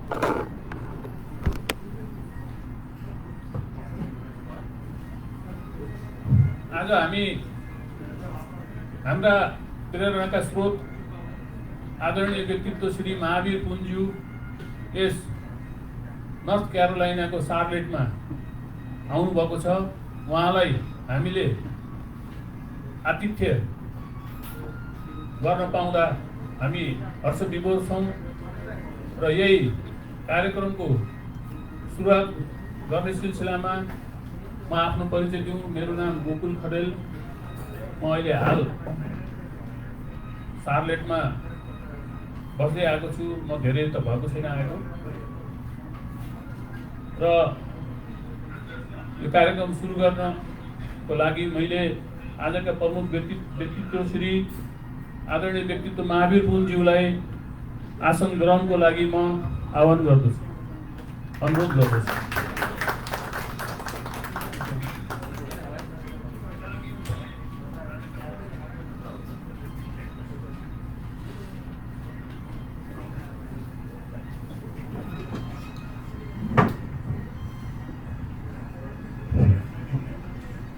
आज हामी हाम्रा प्रेरणाका स्रोत आदरणीय व्यक्तित्व श्री महावीर पुन्ज्यू यस नर्थ क्यारोलाइनाको शार्लेटमा आउनुभएको छ। उहाँलाई हामीले आतिथ्य गर्न पाउँदा हामी हर्ष विभोर छौँ र यही कार्यक्रमको सुरुवात गर्ने सिलसिलामा म आफ्नो परिचय दिउँ। मेरो नाम गोकुल खरेल। म अहिले हाल शार्लेटमा बस्दै आएको छु। म धेरै त भएको छैन आएको र यो कार्यक्रम सुरु गर्नको लागि मैले आजका प्रमुख व्यक्तित्व श्री आदरणीय व्यक्तित्व महावीर पुन्ज्यूलाई आसन ग्रहणको लागि म आह्वान गर्दछु, अनुरोध गर्दछु।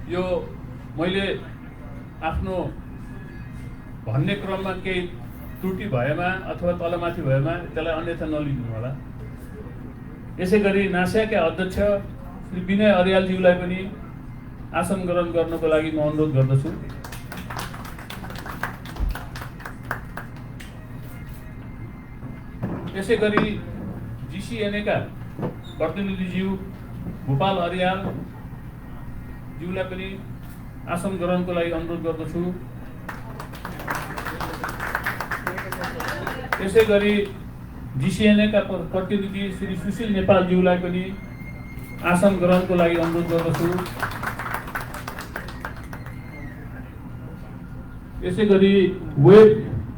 यो मैले आफ्नो भन्ने क्रममा केही त्रुटि भएमा अथवा तलमाथि भएमा त्यसलाई अन्यथा नलिनु होला। यसै गरी नास्याका अध्यक्ष श्री विनय अर्यालज्यूलाई पनि आसन ग्रहण गर्नको लागि म अनुरोध गर्दछु। यसै गरी जिसिएनएका प्रतिनिधिज्यू गोपाल अर्याल ज्यूलाई पनि आसन ग्रहणको लागि अनुरोध गर्दछु। यसै गरी जिसिएनएका प्रतिनिधि श्री सुशील नेपालज्यूलाई पनि आसन ग्रहणको लागि अनुरोध गर्दछु। यसै गरी वेब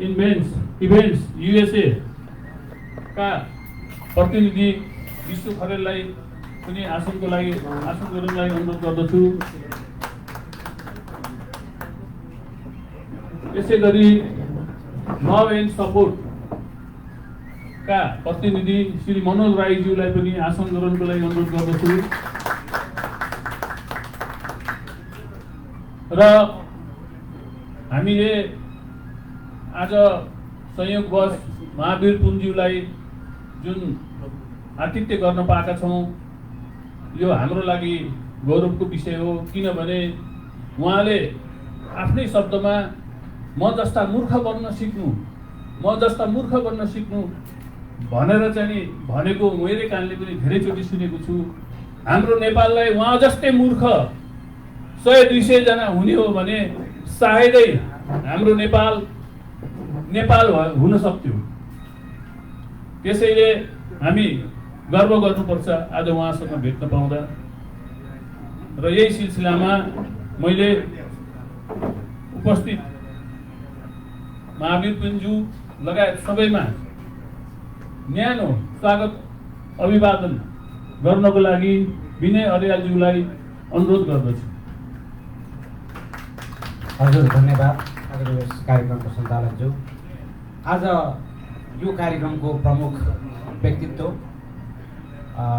इभेन्ट्स युएसए का प्रतिनिधि विष्णु खरेललाई पनि आसन ग्रहणको लागि अनुरोध गर्दछु। यसै गरी लभ एन्ड सपोर्ट का प्रतिनिधि श्री मनोज राईज्यूलाई पनि आसन ग्रहणको लागि अनुरोध गर्दछु। र हामीले आज संयोगवश महावीर पुन्ज्यूलाई जुन आतिथ्य गर्न पाएका छौँ यो हाम्रो लागि गौरवको विषय हो। किनभने उहाँले आफ्नै शब्दमा म जस्ता मूर्ख बन्न सिक्नु भनेर चाहिँ भनेको मैले कानले पनि धेरैचोटि सुनेको छु। हाम्रो नेपाललाई उहाँ जस्तै मूर्ख 100-200 जना हुने हो भने सायदै हाम्रो नेपाल हुन सक्थ्यो। त्यसैले हामी गर्व गर्नुपर्छ आज उहाँसँग भेट्न पाउँदा। र यही सिलसिलामा मैले उपस्थित महावीर पुन्ज्यू लगायत सबैमा न्यानो स्वागत अभिवादन गर्नको लागि विनय अर्यालज्यूलाई अनुरोध गर्दछु। हजुर, धन्यवाद आदरणीय कार्यक्रमको सञ्चालकज्यू। आज यो कार्यक्रमको प्रमुख व्यक्तित्व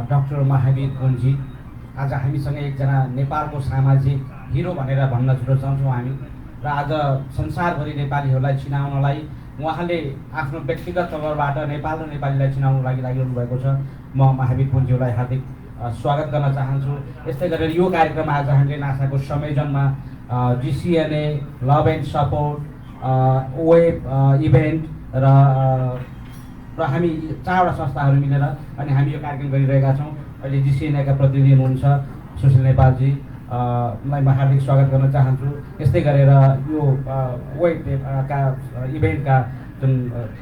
डाक्टर महावीर पुन्जी आज हामीसँग एकजना नेपालको सामाजिक हिरो भनेर भन्न रुचाउँछौँ हामी। र आज संसारभरि नेपालीहरूलाई चिनाउनलाई उहाँले आफ्नो व्यक्तिगत तवरबाट नेपाल र नेपालीलाई चिनाउनको लागि लागिरहनु भएको छ। म महावीर पुन्ज्यूलाई हार्दिक स्वागत गर्न चाहन्छु। यस्तै गरेर यो कार्यक्रम आज हामीले नासाको संयोजनमा GCNA, love and support, web event र हामी 4वटा संस्थाहरू मिलेर अनि हामी यो कार्यक्रम गरिरहेका छौँ। अहिले जिसिएनएका प्रतिनिधि हुनुहुन्छ सुशील नेपालजी, लाई म हार्दिक स्वागत गर्न चाहन्छु। यस्तै गरेर यो वेबका इभेन्टका जुन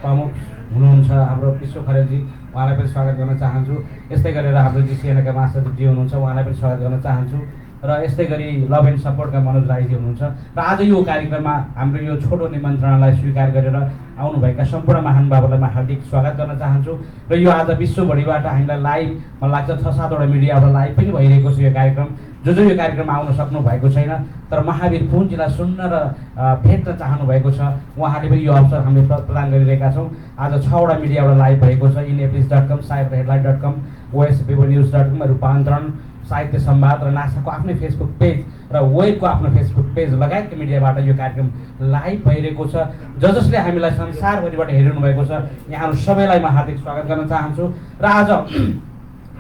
प्रमुख हुनुहुन्छ हाम्रो विष्णु खरेलजी, उहाँलाई पनि स्वागत गर्न चाहन्छु। यस्तै गरेर हाम्रो जिसिएनएका महासचिवजी हुनुहुन्छ, उहाँलाई पनि स्वागत गर्न चाहन्छु। र यस्तै गरी लभ एन्ड सपोर्टका मनोज राईजी हुनुहुन्छ र आज यो कार्यक्रममा हाम्रो यो छोटो निमन्त्रणालाई स्वीकार गरेर आउनुभएका सम्पूर्ण महानुभावहरूलाई म हार्दिक स्वागत गर्न चाहन्छु। र यो आज विश्वभरिबाट हामीलाई लाइभ मलाई लाग्छ 6-7वटा मिडियाबाट लाइभ पनि भइरहेको छ यो कार्यक्रम। जो यो कार्यक्रममा आउन सक्नु भएको छैन तर महावीर पुन्जीलाई सुन्न र भेट्न चाहनु भएको छ उहाँले पनि यो अवसर हामीले प्रदान गरिरहेका छौँ। आज 6वटा मिडियाबाट लाइभ भएको छ inepliz.com, सायदheadline.com, ospapernews.com, रूपान्तरण, साहित्य संवाद र नासाको आफ्नै फेसबुक पेज र वेबको आफ्नो फेसबुक पेज लगायतका मिडियाबाट यो कार्यक्रम लाइभ भइरहेको छ। जसले हामीलाई संसारभरिबाट हेरिनु भएको छ यहाँहरू सबैलाई म हार्दिक स्वागत गर्न चाहन्छु। र आज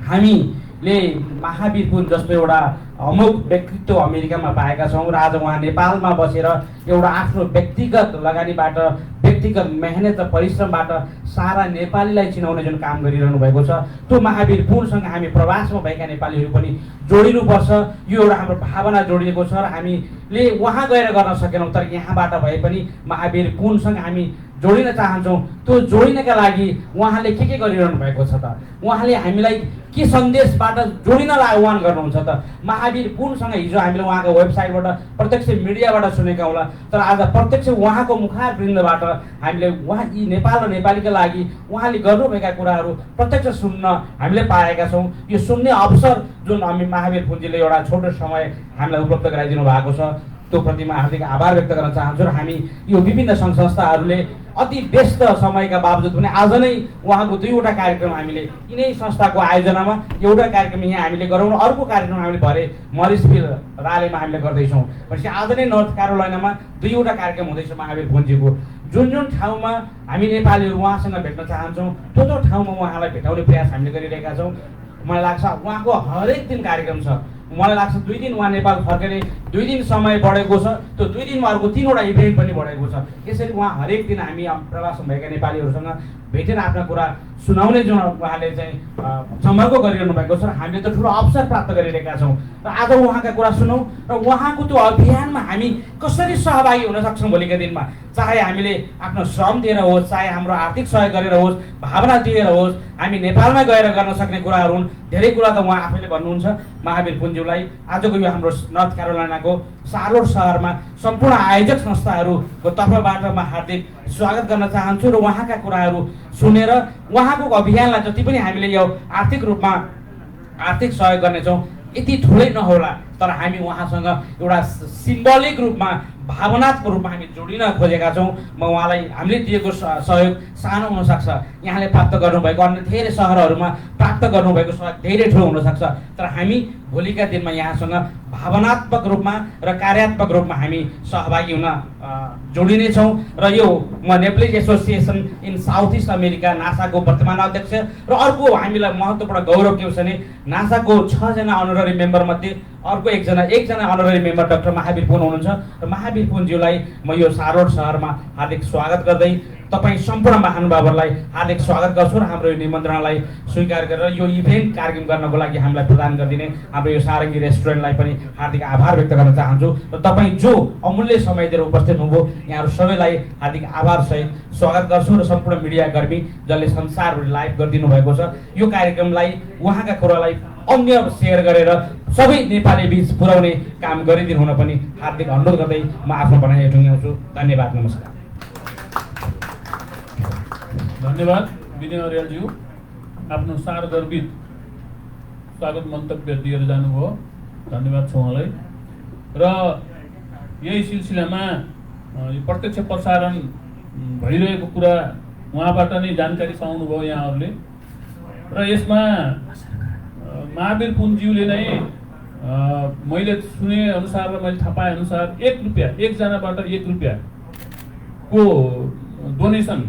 हामीले महावीर पुन जस्तो एउटा अमोघ व्यक्तित्व अमेरिकामा पाएका छौँ र आज उहाँ नेपालमा बसेर एउटा आफ्नो व्यक्तिगत लगानीबाट व्यक्तिगत मेहनत र परिश्रमबाट सारा नेपालीलाई चिनाउने जुन काम गरिरहनु भएको छ त्यो महावीर पुनसँग हामी प्रवासमा भएका नेपालीहरू पनि जोडिनुपर्छ। यो एउटा हाम्रो भावना जोडिएको छ र हामीले वहाँ गएर गर्न सकेनौँ तर यहाँबाट भए पनि महावीर पुनसँग हामी जोडिन चाहन्छौँ। त्यो जोडिनका लागि उहाँले के गरिरहनु भएको छ त उहाँले हामीलाई के सन्देशबाट जोडिनलाई आह्वान गर्नुहुन्छ त। महावीर पुनसँग हिजो हामीले उहाँको वेबसाइटबाट प्रत्यक्ष मिडियाबाट सुनेका होला तर आज प्रत्यक्ष उहाँको मुखारवृन्दबाट हामीले उहाँ यी नेपाल र नेपालीका लागि उहाँले गर्नुभएका कुराहरू प्रत्यक्ष सुन्न हामीले पाएका छौँ। यो सुन्ने अवसर जुन हामी महावीर पुन्जीले एउटा छोटो समय हामीलाई उपलब्ध गराइदिनु भएको छ त्यो प्रति म हार्दिक आभार व्यक्त गर्न चाहन्छु। र हामी यो विभिन्न सङ्घ संस्थाहरूले अति व्यस्त समयका बावजुद पनि आज नै उहाँको 2वटा कार्यक्रम हामीले यिनै संस्थाको आयोजनामा एउटा कार्यक्रम यहाँ हामीले गरौँ र अर्को कार्यक्रम हामीले भरे मरिसभिल रालेमा हामीले गर्दैछौँ। भनेपछि आज नै नर्थ क्यारोलाइनामा 2वटा कार्यक्रम हुँदैछ महावीर पुन्जीको। जुन ठाउँमा हामी नेपालीहरू उहाँसँग भेट्न चाहन्छौँ त्यो ठाउँमा उहाँलाई भेटाउने प्रयास हामीले गरिरहेका छौँ। मलाई लाग्छ उहाँको हरेक दिन कार्यक्रम छ। मलाई लाग्छ 2 दिन उहाँ नेपाल फर्केर 2 दिन समय बढेको छ त्यो 2 दिनमा अर्को 3वटा इभेन्ट पनि बढेको छ। यसरी उहाँ हरेक दिन हामी प्रवासमा भएका नेपालीहरूसँग भेटेर आफ्ना कुरा सुनाउने जुन उहाँले चाहिँ सम्भव गरिरहनु भएको छ र हामीले त ठुलो अवसर प्राप्त गरिरहेका छौँ। र आज उहाँका कुरा सुनौँ र उहाँको त्यो अभियानमा हामी कसरी सहभागी हुन सक्छौँ भोलिका दिनमा। चाहे हामीले आफ्नो श्रम दिएर होस्, चाहे हाम्रो आर्थिक सहयोग गरेर होस्, भावना दिएर होस्, हामी नेपालमै गएर गर्न सक्ने कुराहरू हुन्। धेरै कुरा त उहाँ आफैले भन्नुहुन्छ महावीर पुन्जीलाई। आजको यो हाम्रो नर्थ क्यारोलाइनाको सार्लोट सहरमा सम्पूर्ण आयोजक संस्थाहरूको तर्फबाट म हार्दिक स्वागत गर्न चाहन्छु र उहाँका कुराहरू सुनेर उहाँको अभियानलाई जति पनि हामीले यो आर्थिक रूपमा आर्थिक सहयोग गर्नेछौँ यति ठुलै नहोला तर हामी उहाँसँग एउटा सिम्बोलिक रूपमा भावनात्मक रूपमा हामी जोडिन खोजेका छौँ। म उहाँलाई हामीले दिएको सहयोग सानो हुनसक्छ, यहाँले प्राप्त गर्नुभएको अन्य धेरै सहरहरूमा प्राप्त गर्नुभएको सहयोग धेरै ठुलो हुनसक्छ तर हामी भोलिका दिनमा यहाँसँग भावनात्मक रूपमा र कार्यात्मक रूपमा हामी सहभागी हुन जोडिनेछौँ। र यो म Nepalese Association in South East America नासाको वर्तमान अध्यक्ष र अर्को हामीलाई महत्त्वपूर्ण गौरव के छ भने नासाको 6 जना अनररी मेम्बर मध्ये अर्को एकजना अनररी मेम्बर डाक्टर महावीर पुन हुनुहुन्छ र महावीर पुनज्यूलाई म यो सार्लोट सहरमा हार्दिक स्वागत गर्दै तपाईँ सम्पूर्ण महानुभावहरूलाई हार्दिक स्वागत गर्छु र हाम्रो यो निमन्त्रणालाई स्वीकार गरेर यो इभेन्ट कार्यक्रम गर्नको लागि हामीलाई प्रदान गरिदिने हाम्रो यो सारङ्गी रेस्टुरेन्टलाई पनि हार्दिक आभार व्यक्त गर्न चाहन्छु। र तपाईँ जो अमूल्य समय दिएर उपस्थित हुनुभयो यहाँहरू सबैलाई हार्दिक आभारसहित स्वागत गर्छु र सम्पूर्ण मिडियाकर्मी जसले संसारभरि लाइभ गरिदिनु भएको छ यो कार्यक्रमलाई उहाँका कुरालाई अन्य सेयर गरेर सबै नेपाली बीच पुर्याउने काम गरिदिनु हुन पनि हार्दिक अनुरोध गर्दै म आफ्नो भनाइ टुङ्ग्याउँछु। धन्यवाद, नमस्कार। धन्यवाद विनय अर्यालज्यू, आफ्नो सारगर्भित स्वागत मन्तव्य दिएर जानुभयो, धन्यवाद छ उहाँलाई। र यही सिलसिलामा प्रत्यक्ष प्रसारण भइरहेको कुरा उहाँबाट नै जानकारी पाउनुभयो यहाँहरूले। र यसमा महावीर पुनज्यूले नै मैले सुने अनुसार र मैले थाहा पाए अनुसार 1 रुपियाँ एकजनाबाट 1 रुपियाँ को डोनेसन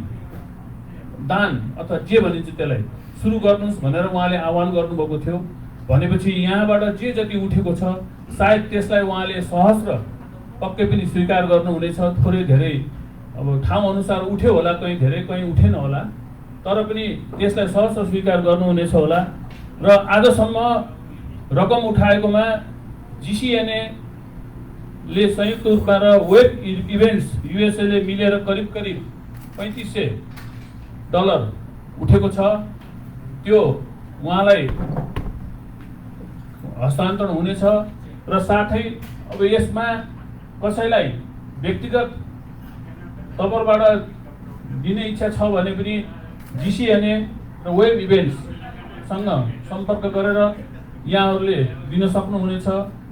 दान अथवा जे भनिन्छ त्यसलाई सुरु गर्नुहोस् भनेर उहाँले आह्वान गर्नुभएको थियो। भनेपछि यहाँबाट जे जति उठेको छ सायद त्यसलाई उहाँले सहस्र पक्कै पनि स्वीकार गर्नुहुनेछ। थोरै धेरै अब ठाउँ अनुसार उठ्यो होला, कहीँ धेरै कहीँ उठेन होला, तर पनि त्यसलाई सहस्र स्वीकार गर्नुहुनेछ होला। र आजसम्म रकम उठाएकोमा GCNA ले संयुक्त रूपमा र वेब इभेन्ट्स USA ले मिलेर करिब $3500 उठेको छ। त्यो उहाँलाई हस्तान्तरण हुनेछ र साथै अब यसमा कसैलाई व्यक्तिगत तवरबाट दिने इच्छा छ भने पनि जिसिएनए र वेब इभेन्ट्ससँग सम्पर्क गरेर यहाँहरूले दिन सक्नुहुनेछ।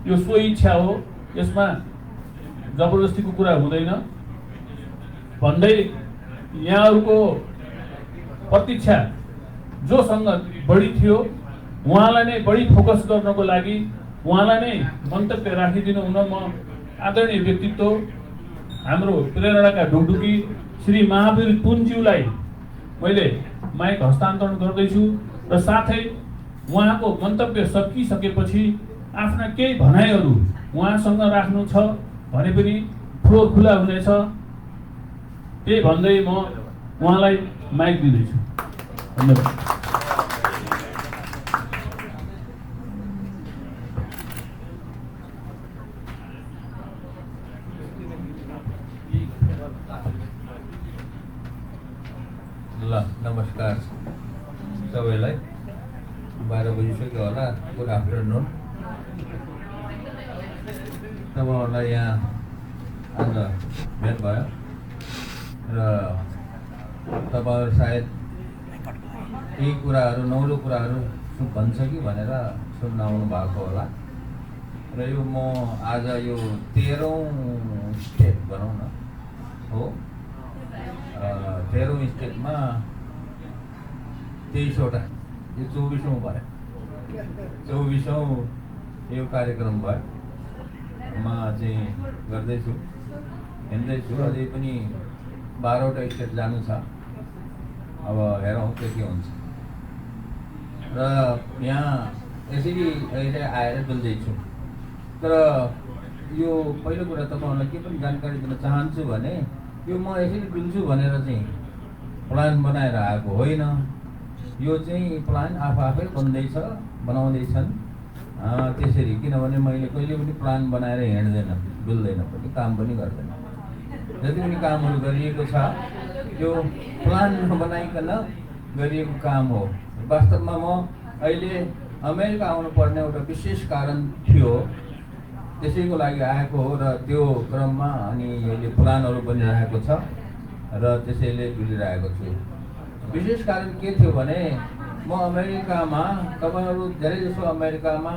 यो सो इच्छा हो, यसमा जबरजस्तीको कुरा हुँदैन भन्दै यहाँहरूको प्रतीक्षा जोसँग बढी थियो उहाँलाई नै बढी फोकस गर्नको लागि उहाँलाई नै मन्तव्य राखिदिनु हुन म आदरणीय व्यक्तित्व हाम्रो प्रेरणाका ढुकढुकी श्री महावीर पुनज्यूलाई मैले माइक हस्तान्तरण गर्दैछु र साथै उहाँको मन्तव्य सकिसकेपछि आफ्ना केही भनाइहरू उहाँसँग राख्नु छ भने पनि फ्लोर खुला हुनेछ। त्यही भन्दै म उहाँलाई माइक दिँदैछु। धन्यवाद। ल नमस्कार सबैलाई। 12 बजिसक्यो होला। Good afternoon. तपाईँहरूलाई यहाँ आज भेट भयो र तपाईँहरू सायद केही कुराहरू नौलो कुराहरू भन्छ कि भनेर सुन्न आउनु भएको होला। र यो म आज यो 13औं स्टेट भनौँ न हो, 13औं स्टेटमा 23वटा, यो 24औं भयो, 24औं यो कार्यक्रम भयो। म चाहिँ गर्दैछु, हिँड्दैछु। अझै पनि 12वटा स्टेट जानु छ। अब हेरौँ के हुन्छ। र यहाँ यसरी अहिले आएर डुल्दैछु। तर यो पहिलो कुरा तपाईँहरूलाई के पनि जानकारी दिन चाहन्छु भने यो म यसरी डुल्छु भनेर चाहिँ प्लान बनाएर आएको होइन। यो चाहिँ प्लान आफै बनाउँदैछन् त्यसरी। किनभने मैले कहिले पनि प्लान बनाएर हिँड्दैन, डुल्दैन पनि, काम पनि गर्दैन। जति पनि कामहरू गरिएको छ यो प्लान नबनाइकन गरिएको काम हो। वास्तवमा म अहिले अमेरिका आउनुपर्ने एउटा विशेष कारण थियो, त्यसैको लागि आएको हो। र त्यो क्रममा अनि अहिले प्लानहरू बनिरहेको छ र त्यसैले डुलिरहेको छु। विशेष कारण के थियो भने म अमेरिकामा, तपाईँहरू धेरै जसो अमेरिकामा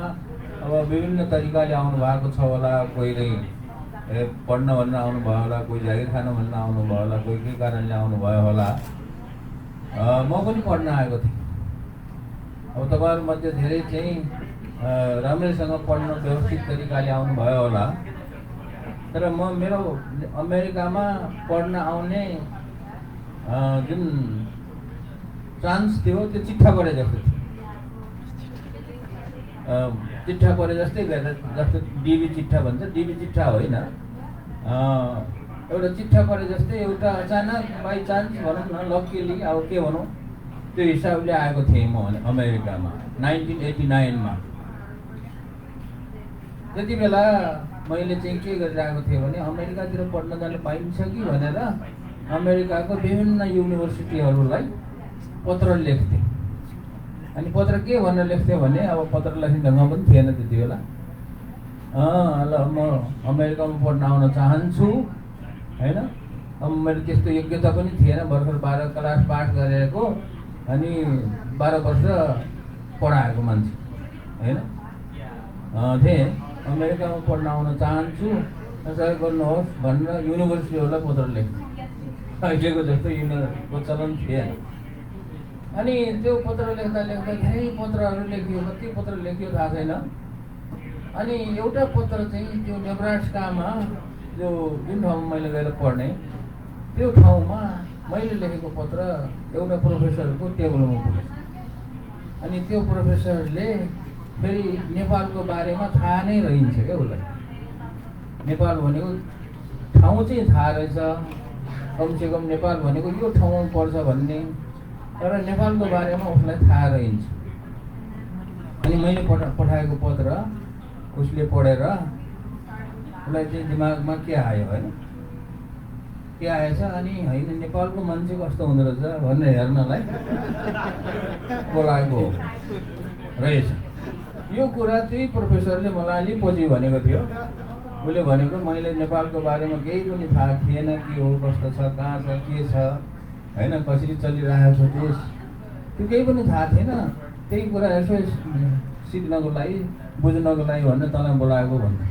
अब विभिन्न तरिकाले आउनु भएको छ होला। कोहीले पढ्न भनेर आउनुभयो होला, कोही जागिर खान भनेर आउनुभयो होला, कोही के कारणले आउनुभयो होला। म पनि पढ्न आएको थिएँ। अब तपाईँहरूमध्ये धेरै चाहिँ राम्रैसँग पढ्न व्यवस्थित तरिकाले आउनुभयो होला। तर मेरो अमेरिकामा पढ्न आउने जुन चान्स थियो त्यो चिट्ठा परे जस्तो थियो। चिट्ठा परे जस्तै जस्तो डिबी चिट्ठा भन्छ, डिबी चिट्ठा होइन, एउटा चिट्ठा परे जस्तै एउटा अचानक बाई चान्स भनौँ न, लकिली अब के भनौँ, त्यो हिसाबले आएको थिएँ म अमेरिकामा 1989 त्यति बेला मैले चाहिँ के गरिरहेको थिएँ भने अमेरिकातिर पढ्न जान पाइन्छ कि भनेर अमेरिकाको विभिन्न युनिभर्सिटीहरूलाई पत्र लेख्थेँ। अनि पत्र के भनेर लेख्थेँ भने अब पत्र लेख्ने ढङ्ग पनि थिएन त्यति बेला। ल म अमेरिकामा पढ्न आउन चाहन्छु होइन। अब मेरो त्यस्तो योग्यता पनि थिएन, भर्खर 12 क्लास पास गरेको अनि 12 वर्ष पढाएको मान्छे होइन थिएँ। अमेरिकामा पढ्न आउन चाहन्छु, सहयोग गर्नुहोस् भनेर युनिभर्सिटीहरूलाई पत्र लेख्थेँ। अहिलेको जस्तो युनिभर्सिटीको चलन थिएन। अनि त्यो पत्र लेख्दा धेरै पत्रहरू लेखियो, कति पत्र लेखियो थाहा छैन। अनि एउटा पत्र चाहिँ त्यो नेब्रास्कामा जो जुन ठाउँमा मैले गएर पढ्ने त्यो ठाउँमा मैले लेखेको पत्र एउटा प्रोफेसरको टेबलमा पुगेछ। अनि त्यो प्रोफेसरले फेरि नेपालको बारेमा थाहा नै रहन्छ क्या उसलाई। नेपाल भनेको ठाउँ चाहिँ थाहा रहेछ, कमसेकम नेपाल भनेको यो ठाउँमा पर्छ भन्ने, तर नेपालको बारेमा उसलाई थाहा रहन्छ। अनि मैले पठाएको पत्र उसले पढेर उसलाई चाहिँ दिमागमा के आयो होइन, के आएछ अनि होइन नेपालको मान्छे कस्तो हुँदो रहेछ भनेर हेर्नलाई बोलाएको रहेछ। यो कुरा त्यही प्रोफेसरले मलाई अलि पछि भनेको थियो। उसले भनेको मैले नेपालको बारेमा केही पनि थाहा थिएन, के हो कस्तो छ, कहाँ छ, के छ, होइन कसरी चलिरहेको छ देश, त्यो केही पनि थाहा थिएन। त्यही कुरा यसो सिक्नको लागि बुझ्नको लागि भनेर तँलाई बोलाएको भन्नु।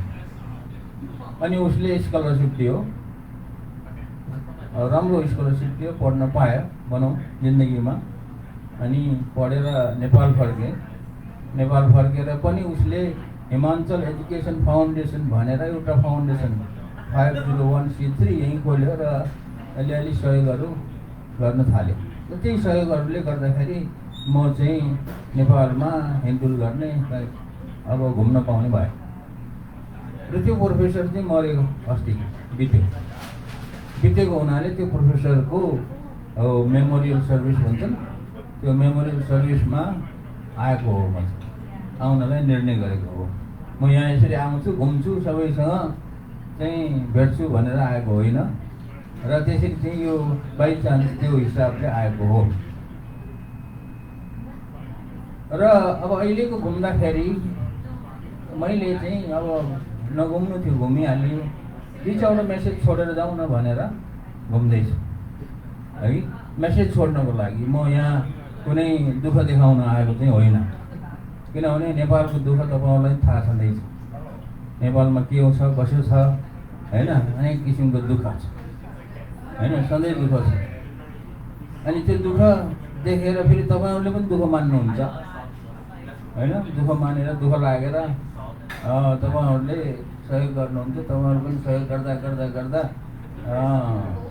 अनि उसले स्कलरसिप दियो, राम्रो स्कलरसिप दियो, पढ्न पायो भनौँ जिन्दगीमा। अनि पढेर नेपाल फर्केँ। नेपाल फर्केर पनि उसले हिमाञ्चल एजुकेसन फाउन्डेसन भनेर एउटा फाउन्डेसन 501c3 यहीँ खोल्यो र अलिअलि सहयोगहरू गर्न थाल्यो। र त्यही सहयोगहरूले गर्दाखेरि म चाहिँ नेपालमा हिँडडुल गर्ने अब घुम्न पाउने भएँ। र त्यो प्रोफेसर चाहिँ मरेको अस्ति बितेको हुनाले त्यो प्रोफेसरको मेमोरियल सर्भिस भन्छन्, त्यो मेमोरियल सर्भिसमा आएको हो। म आउनलाई निर्णय गरेको हो। म यहाँ यसरी आउँछु, घुम्छु, सबैसँग चाहिँ भेट्छु भनेर आएको होइन र त्यसरी चाहिँ यो बाई चान्स त्यो हिसाबले आएको हो। र अब अहिलेको घुम्दाखेरि मैले चाहिँ अब नघुम्नु थियो, घुमिहाल्यो। 2-4 मेसेज छोडेर जाउँ न भनेर घुम्दैछु है। मेसेज छोड्नको लागि म यहाँ कुनै दुःख देखाउन आएको चाहिँ होइन, किनभने नेपालको दुःख तपाईँहरूलाई थाहा छँदैछ। नेपालमा के हो छ, कसो छ, होइन अनेक किसिमको दुःख छ, होइन सधैँ दुःख छ। अनि त्यो दुःख देखेर फेरि तपाईँहरूले पनि दुःख मान्नुहुन्छ, होइन दुःख मानेर दुःख लागेर तपाईँहरूले सहयोग गर्नुहुन्छ। तपाईँहरू पनि सहयोग गर्दा गर्दा गर्दा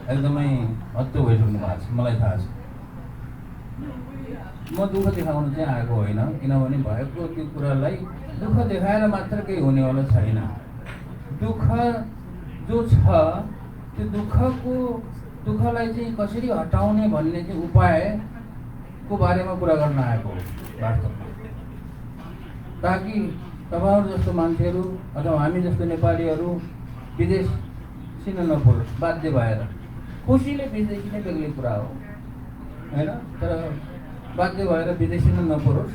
एकदमै हत्तु भइसक्नु भएको छ, मलाई थाहा छ। म दुःख देखाउनु चाहिँ आएको होइन, किनभने भएको त्यो कुरालाई दुःख देखाएर मात्र केही हुनेवाला छैन। दुःख जो छ त्यो दुःखलाई चाहिँ कसरी हटाउने भन्ने चाहिँ उपायको बारेमा कुरा गर्न आएको हो वास्तवमा, ताकि तपाईँहरू जस्तो मान्छेहरू अथवा हामी जस्तो नेपालीहरू विदेश सिन नपरोस् बाध्य भएर। खुसीले विदेशी नै बेग्लै कुरा हो, होइन, तर बाध्य भएर विदेशी नै नपरोस्।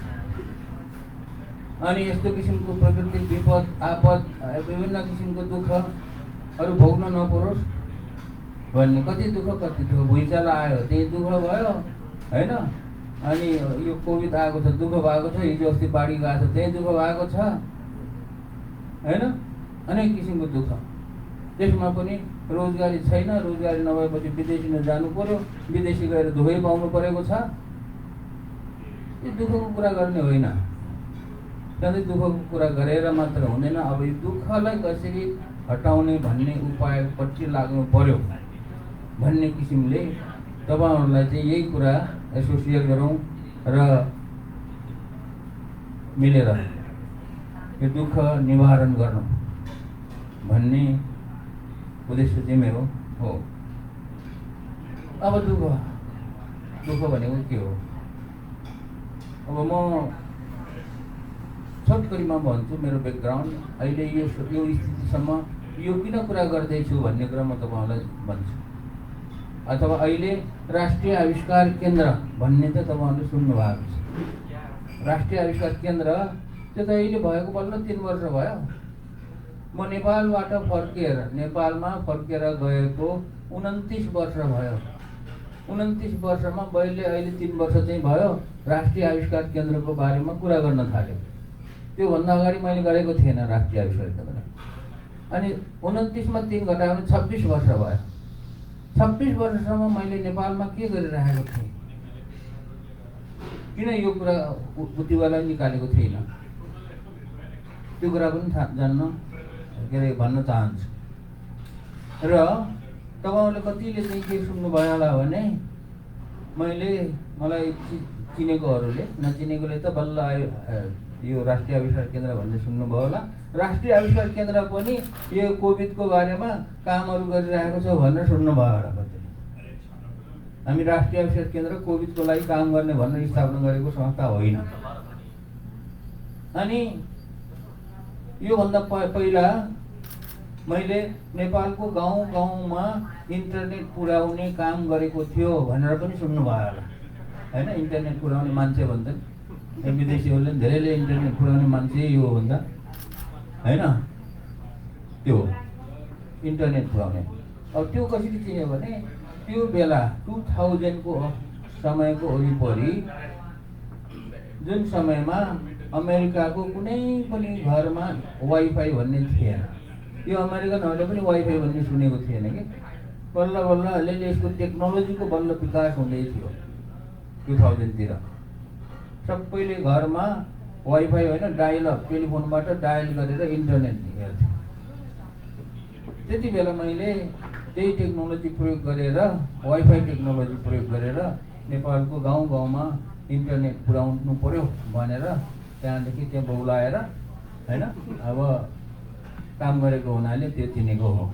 अनि यस्तो किसिमको प्रकृतिक विपद आपद विभिन्न किसिमको दुःखहरू भोग्न नपरोस् भन्ने। कति दुःख भुइँचालो आयो त्यही दुःख भयो, होइन। अनि यो कोभिड आएको छ, दुःख भएको छ। हिजो अस्ति बाढी गएको छ, त्यही दुःख भएको छ, होइन। अनेक किसिमको दुःख। त्यसमा पनि रोजगारी छैन, रोजगारी नभएपछि विदेशी जानु पर्यो, विदेशी गएर दुःखै पाउनु परेको छ। यो दुःखको कुरा गर्ने होइन, सधैँ दुःखको कुरा गरेर मात्र हुँदैन। अब यो दुःखलाई कसरी हटाउने भन्ने उपायपट्टि लाग्नु पर्यो भन्ने किसिमले तपाईँहरूलाई चाहिँ यही कुरा एसोसिएट गरौँ र मिलेर यो दुःख निवारण गर्नु भन्ने उद्देश्य चाहिँ मेरो हो। अब दुःख भनेको के हो? अब म छोटकरीमा भन्छु मेरो ब्याकग्राउन्ड। अहिले यो स्थितिसम्म यो किन कुरा गर्दैछु भन्ने कुरा म तपाईँहरूलाई भन्छु। अथवा अहिले राष्ट्रिय आविष्कार केन्द्र भन्ने त तपाईँहरूले सुन्नु भएको छ। राष्ट्रिय आविष्कार केन्द्र त्यो त अहिले भएको बल्ल 3 वर्ष भयो। म नेपालमा फर्केर गएको 29 वर्ष भयो। 29 वर्षमा मैले अहिले 3 वर्ष चाहिँ भयो राष्ट्रिय आविष्कार केन्द्रको बारेमा कुरा गर्न थालेँ। त्योभन्दा अगाडि मैले गरेको थिएन राष्ट्रिय आविष्कार केन्द्र। अनि 29 मा 3 घटायो भने 26 वर्ष भयो। 26 वर्षसम्म मैले नेपालमा के गरिरहेको थिएँ, किन यो कुरा बुद्धिवालाई निकालेको थिएन, त्यो कुरा पनि जान्न भन्न चाहन्छु। र तपाईँहरूले कतिले चाहिँ के सुन्नुभयो होला भने मलाई चिनेकोहरूले, नचिनेकोले त बल्ल यो राष्ट्रिय आविष्कार केन्द्र भन्ने सुन्नुभयो होला। राष्ट्रिय आविष्कार केन्द्र पनि यो कोभिडको बारेमा कामहरू गरिरहेको छ भनेर सुन्नुभयो होला कतिले। हामी राष्ट्रिय आविष्कार केन्द्र कोभिडको लागि काम गर्ने भनेर स्थापना गरेको संस्था होइन। अनि योभन्दा पहिला मैले नेपालको गाउँ-गाउँमा इन्टरनेट पुर्याउने काम गरेको थियो भनेर पनि सुन्नुभयो होला, होइन। इन्टरनेट पुर्याउने मान्छे भन्छन्, विदेशीहरूले धेरैले इन्टरनेट पुऱ्याउने मान्छे यो हो भन्दा होइन, त्यो इन्टरनेट पुऱ्याउने। अब त्यो कसरी चिन्यो भने त्यो बेला 2000 को समयको वरिपरि, जुन समयमा अमेरिकाको कुनै पनि घरमा वाइफाई भन्ने थिएन। यो अमेरिकनहरूले पनि वाइफाई भन्ने सुनेको थिएन कि। बल्ल बल्ल अलिअलि यसको टेक्नोलोजीको बल्ल विकास हुँदै थियो 2000 तिर। सबैले घरमा वाइफाई होइन, डायल अप, टेलिफोनबाट डायल गरेर इन्टरनेट हेर्थ्यो। त्यति बेला मैले त्यही टेक्नोलोजी प्रयोग गरेर, वाइफाई टेक्नोलोजी प्रयोग गरेर नेपालको गाउँ गाउँमा इन्टरनेट पुर्याउनु पर्यो भनेर त्यहाँदेखि त्यहाँ बौलाएर होइन अब काम गरेको हुनाले त्यो चिनेको हो।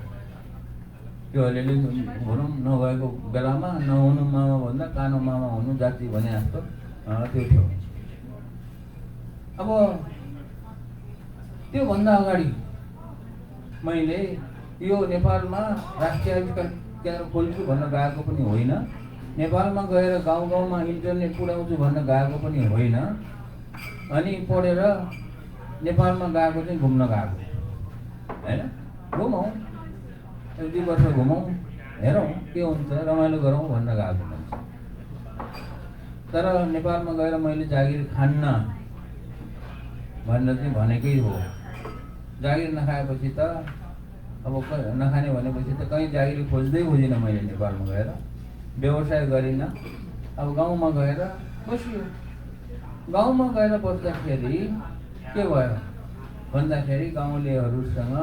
त्यो अलिअलि भनौँ नभएको बेलामा नहुनु मामा भन्दा कानो मामा हुनु जाति भने जस्तो त्यो थियो। अब त्योभन्दा अगाडि मैले यो नेपालमा राष्ट्रिय आविष्कार केन्द्र खोल्छु भन्न गएको पनि होइन, नेपालमा गएर गाउँ गाउँमा इन्टरनेट पुर्याउँछु भन्न गएको पनि होइन। अनि पढेर नेपालमा गएको चाहिँ घुम्न गएको होइन। घुमौँ, 1-2 वर्ष घुमौँ, हेरौँ के हुन्छ, रमाइलो गरौँ भन्न गएको मान्छे। तर नेपालमा गएर मैले जागिर खान्न भनेर चाहिँ भनेकै हो। जागिर नखाएपछि त अब नखाने भनेपछि त कहीँ जागिर खोज्दै खोजिनँ मैले नेपालमा गएर, व्यवसाय गरिनँ। अब गाउँमा गएर बसियो। गाउँमा गएर बस्दाखेरि के भयो भन्दाखेरि गाउँलेहरूसँग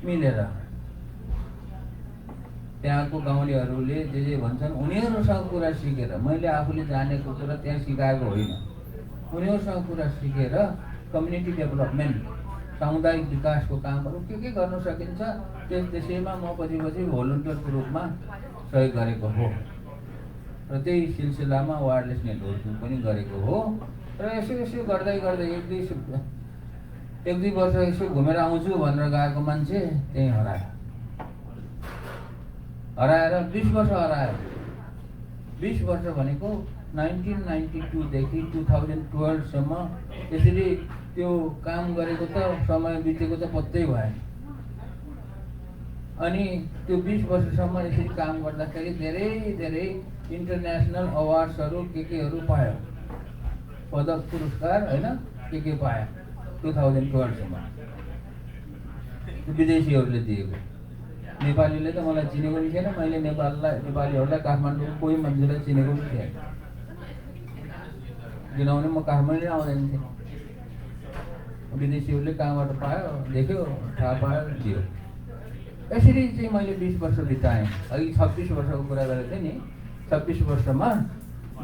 मिलेर, त्यहाँको गाउँलेहरूले जे भन्छन् उनीहरूसँग कुरा सिकेर, मैले आफूले जानेको कुरा त्यहाँ सिकाएको होइन, उनीहरूसँग कुरा सिकेर कम्युनिटी डेभलपमेन्ट, सामुदायिक विकासको कामहरू के गर्न सकिन्छ त्यसैमा म पछि भोलन्टियरको रूपमा सहयोग गरेको हो। र त्यही सिलसिलामा वायरलेस नेटवर्किङ पनि गरेको हो। र यसो गर्दै 1-2 वर्ष यसो घुमेर आउँछु भनेर गएको मान्छे त्यही हराएर 20 वर्ष हरायो। 20 वर्ष भनेको 1992 देखि 2012 सम्म यसरी त्यो काम गरेको त समय बितेको त पत्तै भएन। अनि त्यो 20 वर्षसम्म यसरी काम गर्दाखेरि धेरै इन्टरनेसनल अवार्ड्सहरू केहरू पायो, पदक पुरस्कार होइन के पायो 2012 सम्म विदेशीहरूले दिएको। नेपालीले त मलाई चिनेको पनि थिएन, मैले नेपालीहरूलाई काठमाडौँको कोही मान्छेलाई चिनेको पनि थिएन, किनभने म काठमाडौँ आउँदैन थिएँ। विदेशीहरूले कहाँबाट पायो, देख्यो, थाहा पायो, दियो। यसरी चाहिँ मैले 20 वर्ष बिताएँ। अघि 26 वर्षको कुरा गरेको थिएँ नि, 26 वर्षमा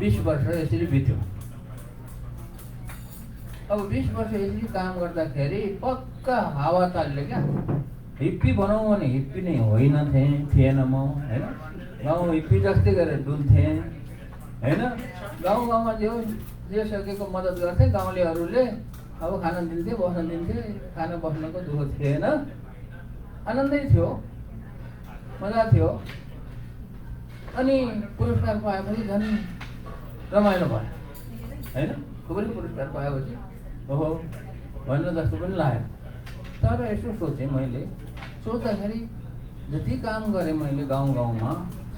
20 वर्ष यसरी बित्यो। अब 20 वर्ष यसरी काम गर्दाखेरि पक्का हावा तालले क्या, हिप्पी भनौँ भने हिप्पी नै थिएन म होइन। गाउँ हिप्पी जस्तै गरेर डुल्थेँ होइन। गाउँमा जे सकेको मद्दत गर्थे गाउँलेहरूले। अब खान दिन्थे, बस्न दिन्थे, खान बस्नको दुःख थिएन, आनन्दै थियो, मजा थियो। अनि पुरस्कार पाएपछि झन् रमाइलो भयो होइन। खुबै पुरस्कार पाएपछि ओहो भन्नु जस्तो पनि लाग्यो। तर यसो सोचेँ मैले, सोच्दाखेरि जति काम गरेँ मैले गाउँ गाउँमा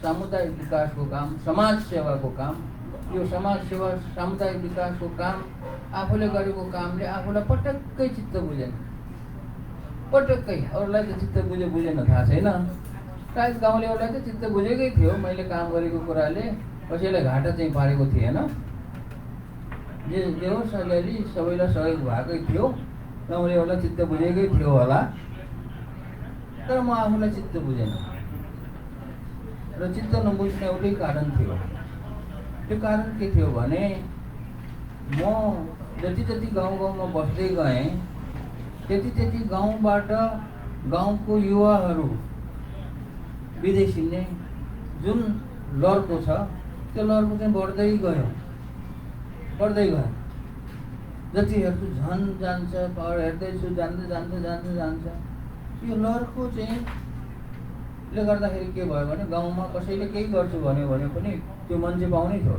सामुदायिक विकासको काम, समाज सेवाको काम, यो समाज सेवा सामुदायिक विकासको काम आफूले गरेको कामले आफूलाई पटक्कै चित्त बुझेन। पटक्कै अरूलाई त चित्त बुझेन थाहा छैन, सायद गाउँलेहरूलाई त चित्त बुझेकै थियो मैले काम गरेको कुराले, कसैलाई घाटा चाहिँ पारेको थिएन। जे होस् अलिअलि सबैलाई सहयोग भएकै थियो, गाउँलेहरूलाई चित्त बुझेकै थियो होला। तर म आफूलाई चित्त बुझेन। र चित्त नबुझ्ने एउटै कारण थियो। त्यो कारण के थियो भने म जति गाउँमा बस्दै गएँ त्यति गाउँबाट गाउँको युवाहरू विदेशी नै जुन लड्को छ त्यो लड्को चाहिँ बढ्दै गयो। जति हेर्छु झन् जान्छ, पावर हेर्दैछु जान्छ। यो लड्को चाहिँ ले गर्दाखेरि के भयो भने गाउँमा कसैले केही गर्छु भन्यो भने पनि त्यो मान्छे पाउनै थियो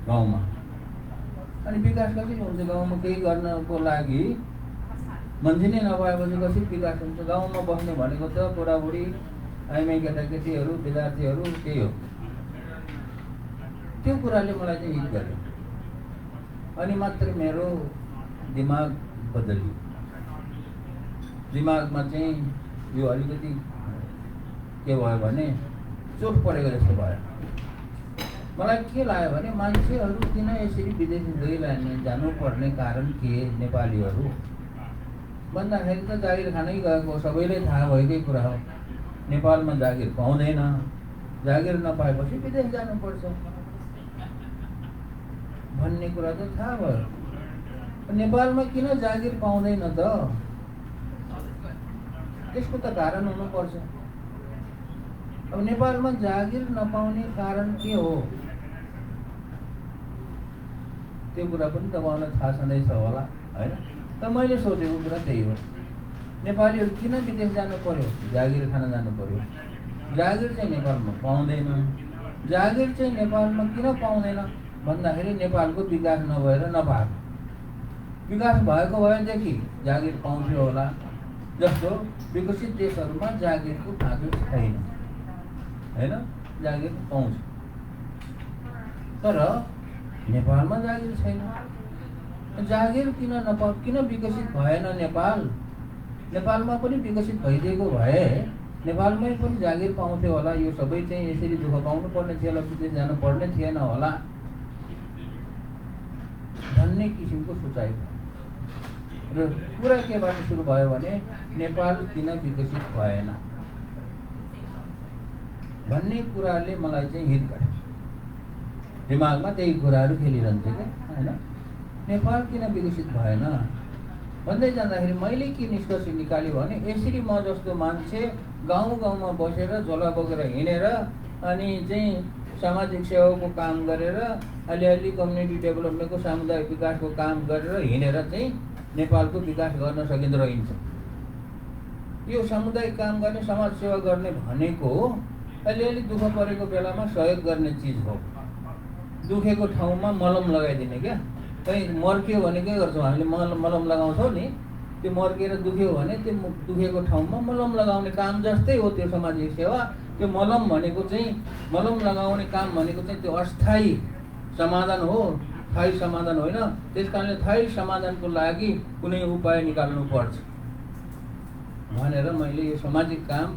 गाउँमा। अनि विकास कसरी हुन्छ? गाउँमा केही गर्नको लागि मान्छे नै नभएपछि कसरी विकास हुन्छ? गाउँमा बस्ने भनेको त बुढाबुढी, आइमाई, केटाकेटीहरू, विद्यार्थीहरू त्यही हो। त्यो कुराले मलाई चाहिँ हिट गर्यो। अनि मात्र मेरो दिमाग बदलियो। दिमागमा चाहिँ यो अलिकति के भयो भने चोट परेको जस्तो भयो। मलाई के लाग्यो भने मान्छेहरू किन यसरी विदेश जानुपर्ने कारण के नेपालीहरू भन्दाखेरि त जागिर खानै गएको सबैलाई थाहा भएकै कुरा हो। नेपालमा जागिर पाउँदैन, जागिर नपाएपछि विदेश जानुपर्छ भन्ने कुरा त थाहा भयो। नेपालमा किन जागिर पाउँदैन त? त्यसको त कारण हुनुपर्छ। अब नेपालमा जागिर नपाउने कारण के हो? त्यो कुरा पनि तपाईँलाई थाहा छँदैछ होला हैन? त मैले सोचेको कुरा त्यही हो। नेपालीहरू किन विदेश जानु पर्यो? जागिर खान जानु पर्यो। जागिर चाहिँ नेपालमा पाउँदैन। जागिर चाहिँ नेपालमा किन पाउँदैन भन्दाखेरि नेपालको विकास नभएर नपाएको। विकास भएको भएदेखि जागिर पाउँथ्यो होला। जस्तो विकसित देशहरूमा जागिरको खाँचो छैन हैन? जागिर पाउँछ, तर नेपालमा जागिर छैन। जागिर किन विकसित भएन नेपाल? नेपालमा पनि विकसित भइदिएको भए नेपालमै पनि जागिर पाउँथ्यो होला। यो सबै चाहिँ यसरी दुःख पाउनु पर्ने थियो होला, विदेश जानु पर्ने थिएन होला भन्ने किसिमको सोचाइ भयो। र कुरा केबाट सुरु भयो भने नेपाल किन विकसित भएन भन्ने कुराले मलाई चाहिँ हिट गर्यो। दिमागमा त्यही कुराहरू खेलिरहन्थ्यो क्या हैन? नेपाल किन विकसित भएन भन्दै जाँदाखेरि मैले के निष्कर्ष निकाल्यो भने यसरी म जस्तो मान्छे गाउँ गाउँमा बसेर झोला बोकेर हिँडेर अनि चाहिँ सामाजिक सेवाको काम गरेर अलिअलि कम्युनिटी डेभलपमेन्टको सामुदायिक विकासको काम गरेर हिँडेर चाहिँ नेपालको विकास गर्न सकिँदो रहन्छ। यो सामुदायिक काम गर्ने, समाज सेवा गर्ने भनेको अलिअलि दुःख परेको बेलामा सहयोग गर्ने चिज हो। दुखेको ठाउँमा मलम लगाइदिने क्या। कहीँ मर्कियो भने के गर्छौँ हामीले? मलम लगाउँछौँ नि। त्यो मर्किएर दुख्यो भने त्यो दुखेको ठाउँमा मलम लगाउने काम जस्तै हो त्यो सामाजिक सेवा। त्यो मलम भनेको चाहिँ, मलम लगाउने काम भनेको चाहिँ त्यो अस्थायी समाधान हो, स्थायी समाधान होइन। त्यस कारणले स्थायी समाधानको लागि कुनै उपाय निकाल्नु पर्छ भनेर मैले यो सामाजिक काम,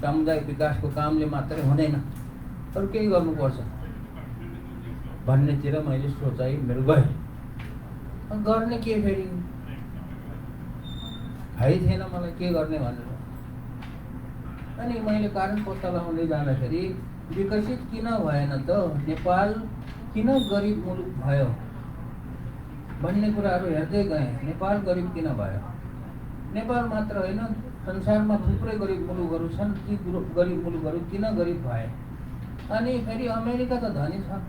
सामुदायिक विकासको कामले मात्रै हुँदैन, अरू केही गर्नुपर्छ भन्नेतिर मैले सोचाइ मेरो गएँ। गर्ने के फेरि थाहै थिएन मलाई के गर्ने भनेर। अनि मैले कारण पत्ता लगाउँदै जाँदाखेरि विकसित किन भएन त, नेपाल किन गरिब मुलुक भयो भन्ने कुराहरू हेर्दै गएँ। नेपाल गरिब किन भयो? नेपाल मात्र होइन, संसारमा थुप्रै गरिब मुलुकहरू छन्। ती गरिब मुलुकहरू किन गरिब भए? अनि फेरि अमेरिका त धनी छ,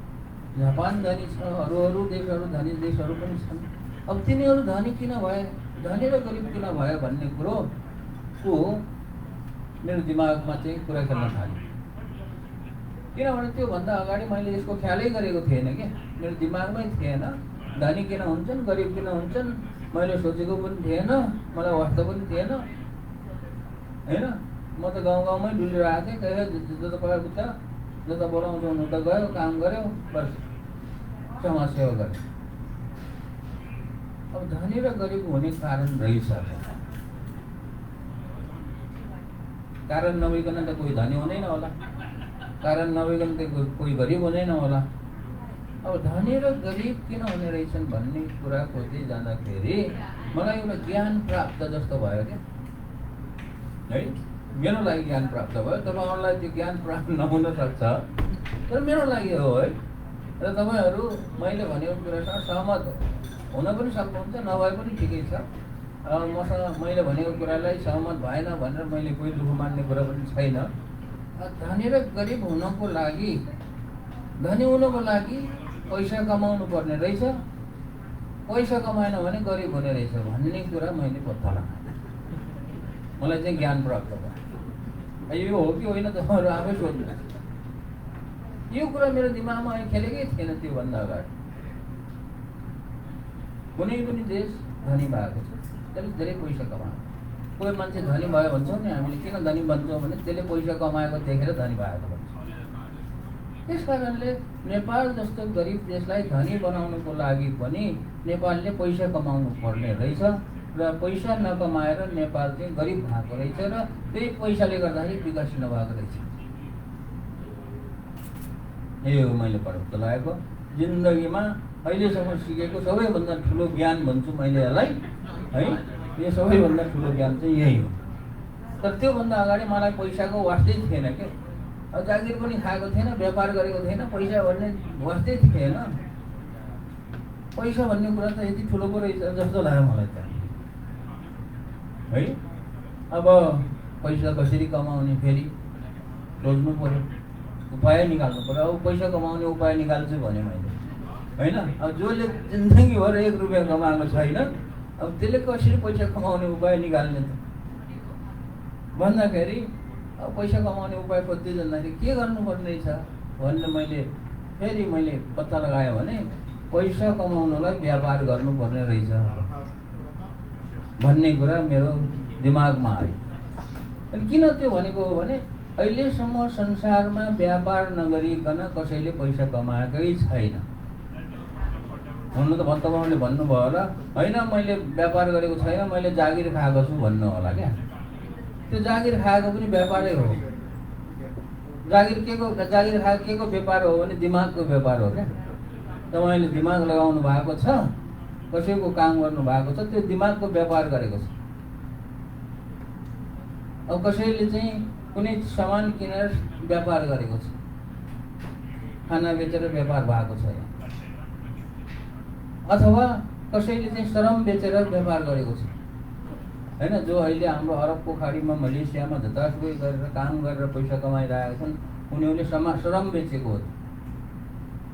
जापान धनी छ, अरू देशहरू धनी देशहरू पनि छन्। अब तिनीहरू धनी किन भए, धनी र गरिब किन भयो भन्ने कुरोको मेरो दिमागमा चाहिँ कुरा खेल्न थाल्यो। किनभने त्योभन्दा अगाडि मैले यसको ख्यालै गरेको थिएन क्या। मेरो दिमागमै थिएन धनी किन हुन्छन्, गरिब किन हुन्छन्। मैले सोचेको पनि थिएन, मलाई वास्ता पनि थिएन हैन। म त गाउँ गाउँमै डुलिरहेको थिएँ। कहिले जता पायो उता, जता बोलाउँछ उता गयो, काम गऱ्यो, बस समाज सेवा गऱ्यो। अब धनी र गरिब हुने कारण रहेछ। कारण नभइकन त कोही धनी हुँदैन होला, कारण नभइकन त कोही गरिब हुँदैन होला। अब धनी र गरिब किन हुने रहेछन् भन्ने कुरा खोज्दै जाँदाखेरि मलाई एउटा ज्ञान प्राप्त जस्तो भयो क्या है। मेरो लागि ज्ञान प्राप्त भयो। तपाईँहरूलाई त्यो ज्ञान प्राप्त नहुन सक्छ, तर मेरो लागि हो है। र तपाईँहरू मैले भनेको कुरासँग सहमत हुन पनि सक्नुहुन्छ, नभए पनि ठिकै छ। मसँग मैले भनेको कुरालाई सहमत भएन भनेर मैले कोही दुःख मान्ने कुरा पनि छैन। धनी र गरिब हुनको लागि, धनी हुनको लागि पैसा कमाउनु पर्ने रहेछ, पैसा कमाएन भने गरिब हुने रहेछ भन्ने कुरा मैले पत्ता लगाएँ। मलाई चाहिँ ज्ञान प्राप्त भयो। यो हो कि होइन तपाईँहरू आफै सोध्नु। यो कुरा मेरो दिमागमा खेलेकै थिएन त्योभन्दा अगाडि। कुनै पनि देश धनी भएको छ, त्यसले धेरै पैसा कमाएको। कोही मान्छे धनी भयो भन्छौँ नि हामीले, किन धनी भन्छौँ भने त्यसले पैसा कमाएको देखेर धनी भएको भन्छ। त्यस कारणले नेपाल जस्तो गरिब देशलाई धनी बनाउनुको लागि पनि नेपालले पैसा कमाउनु पर्ने रहेछ र पैसा नकमाएर नेपाल चाहिँ गरिब भएको रहेछ र त्यही पैसाले गर्दाखेरि विकास नभएको रहेछ। यो मैले पढ्नु लागेको जिन्दगीमा अहिलेसम्म सिकेको सबैभन्दा ठुलो ज्ञान भन्छु मैले यसलाई है। यो सबैभन्दा ठुलो ज्ञान चाहिँ यही हो। तर त्योभन्दा अगाडि मलाई पैसाको वास्तै थिएन क्या। अब जागिर पनि खाएको थिएन, व्यापार गरेको थिएन, पैसा भन्ने वास्तै थिएन। पैसा भन्ने कुरा त यति ठुलो पो रहेछ जस्तो लाग्यो मलाई त है। अब पैसा कसरी कमाउने फेरि रोज्नु पर्यो, उपाय निकाल्नु पर्यो। अब पैसा कमाउने उपाय निकाल्छु भने मैले होइन। अब जसले जिन्दगीभर 1 रुपियाँ कमाएको छैन अब त्यसले कसरी पैसा कमाउने उपाय निकाल्ने त भन्दाखेरि अब पैसा कमाउने उपाय खोज्दै जाँदाखेरि के गर्नुपर्ने रहेछ भन्ने मैले पत्ता लगाएँ भने पैसा कमाउनलाई व्यापार गर्नुपर्ने रहेछ भन्ने कुरा मेरो दिमागमा आयो। अनि किन त्यो भनेको हो भने अहिलेसम्म संसारमा व्यापार नगरिकन कसैले पैसा कमाएकै छैन। हुनु त तपाईँले भन्नुभयो होला होइन मैले व्यापार गरेको छैन, मैले जागिर खाएको छु भन्नु होला क्या। त्यो जागिर खाएको पनि व्यापारै हो। जागिर खाएको के को व्यापार हो भने दिमागको व्यापार हो क्या। तपाईँले दिमाग लगाउनु भएको छ, कसैको काम गर्नु भएको छ, त्यो दिमागको व्यापार गरेको छ। अब कसैले चाहिँ कुनै सामान किनेर व्यापार गरेको छ, खाना बेचेर व्यापार भएको छ, अथवा कसैले चाहिँ श्रम बेचेर व्यापार गरेको छ होइन। जो अहिले हाम्रो अरब पोखरीमा मलेसियामा जतासुकै गरेर काम गरेर पैसा कमाइरहेका छन् उनीहरूले श्रम बेचेको हो।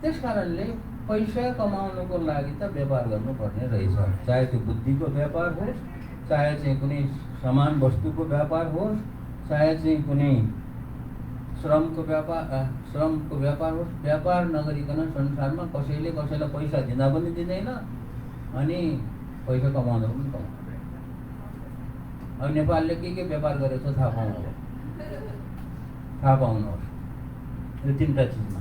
त्यस कारणले पैसा कमाउनुको लागि त व्यापार गर्नुपर्ने रहेछ। चाहे त्यो बुद्धिको व्यापार होस्, चाहे चाहिँ कुनै सामान वस्तुको व्यापार होस्, चाहे चाहिँ कुनै श्रमको व्यापार होस्। व्यापार नगरिकन संसारमा कसैले कसैलाई पैसा दिँदा पनि दिँदैन अनि पैसा कमाउँदा पनि कमाउँदैन। अब नेपालले के व्यापार गरेको छ थाहा पाउनुहोस्। यो 3टा चिजमा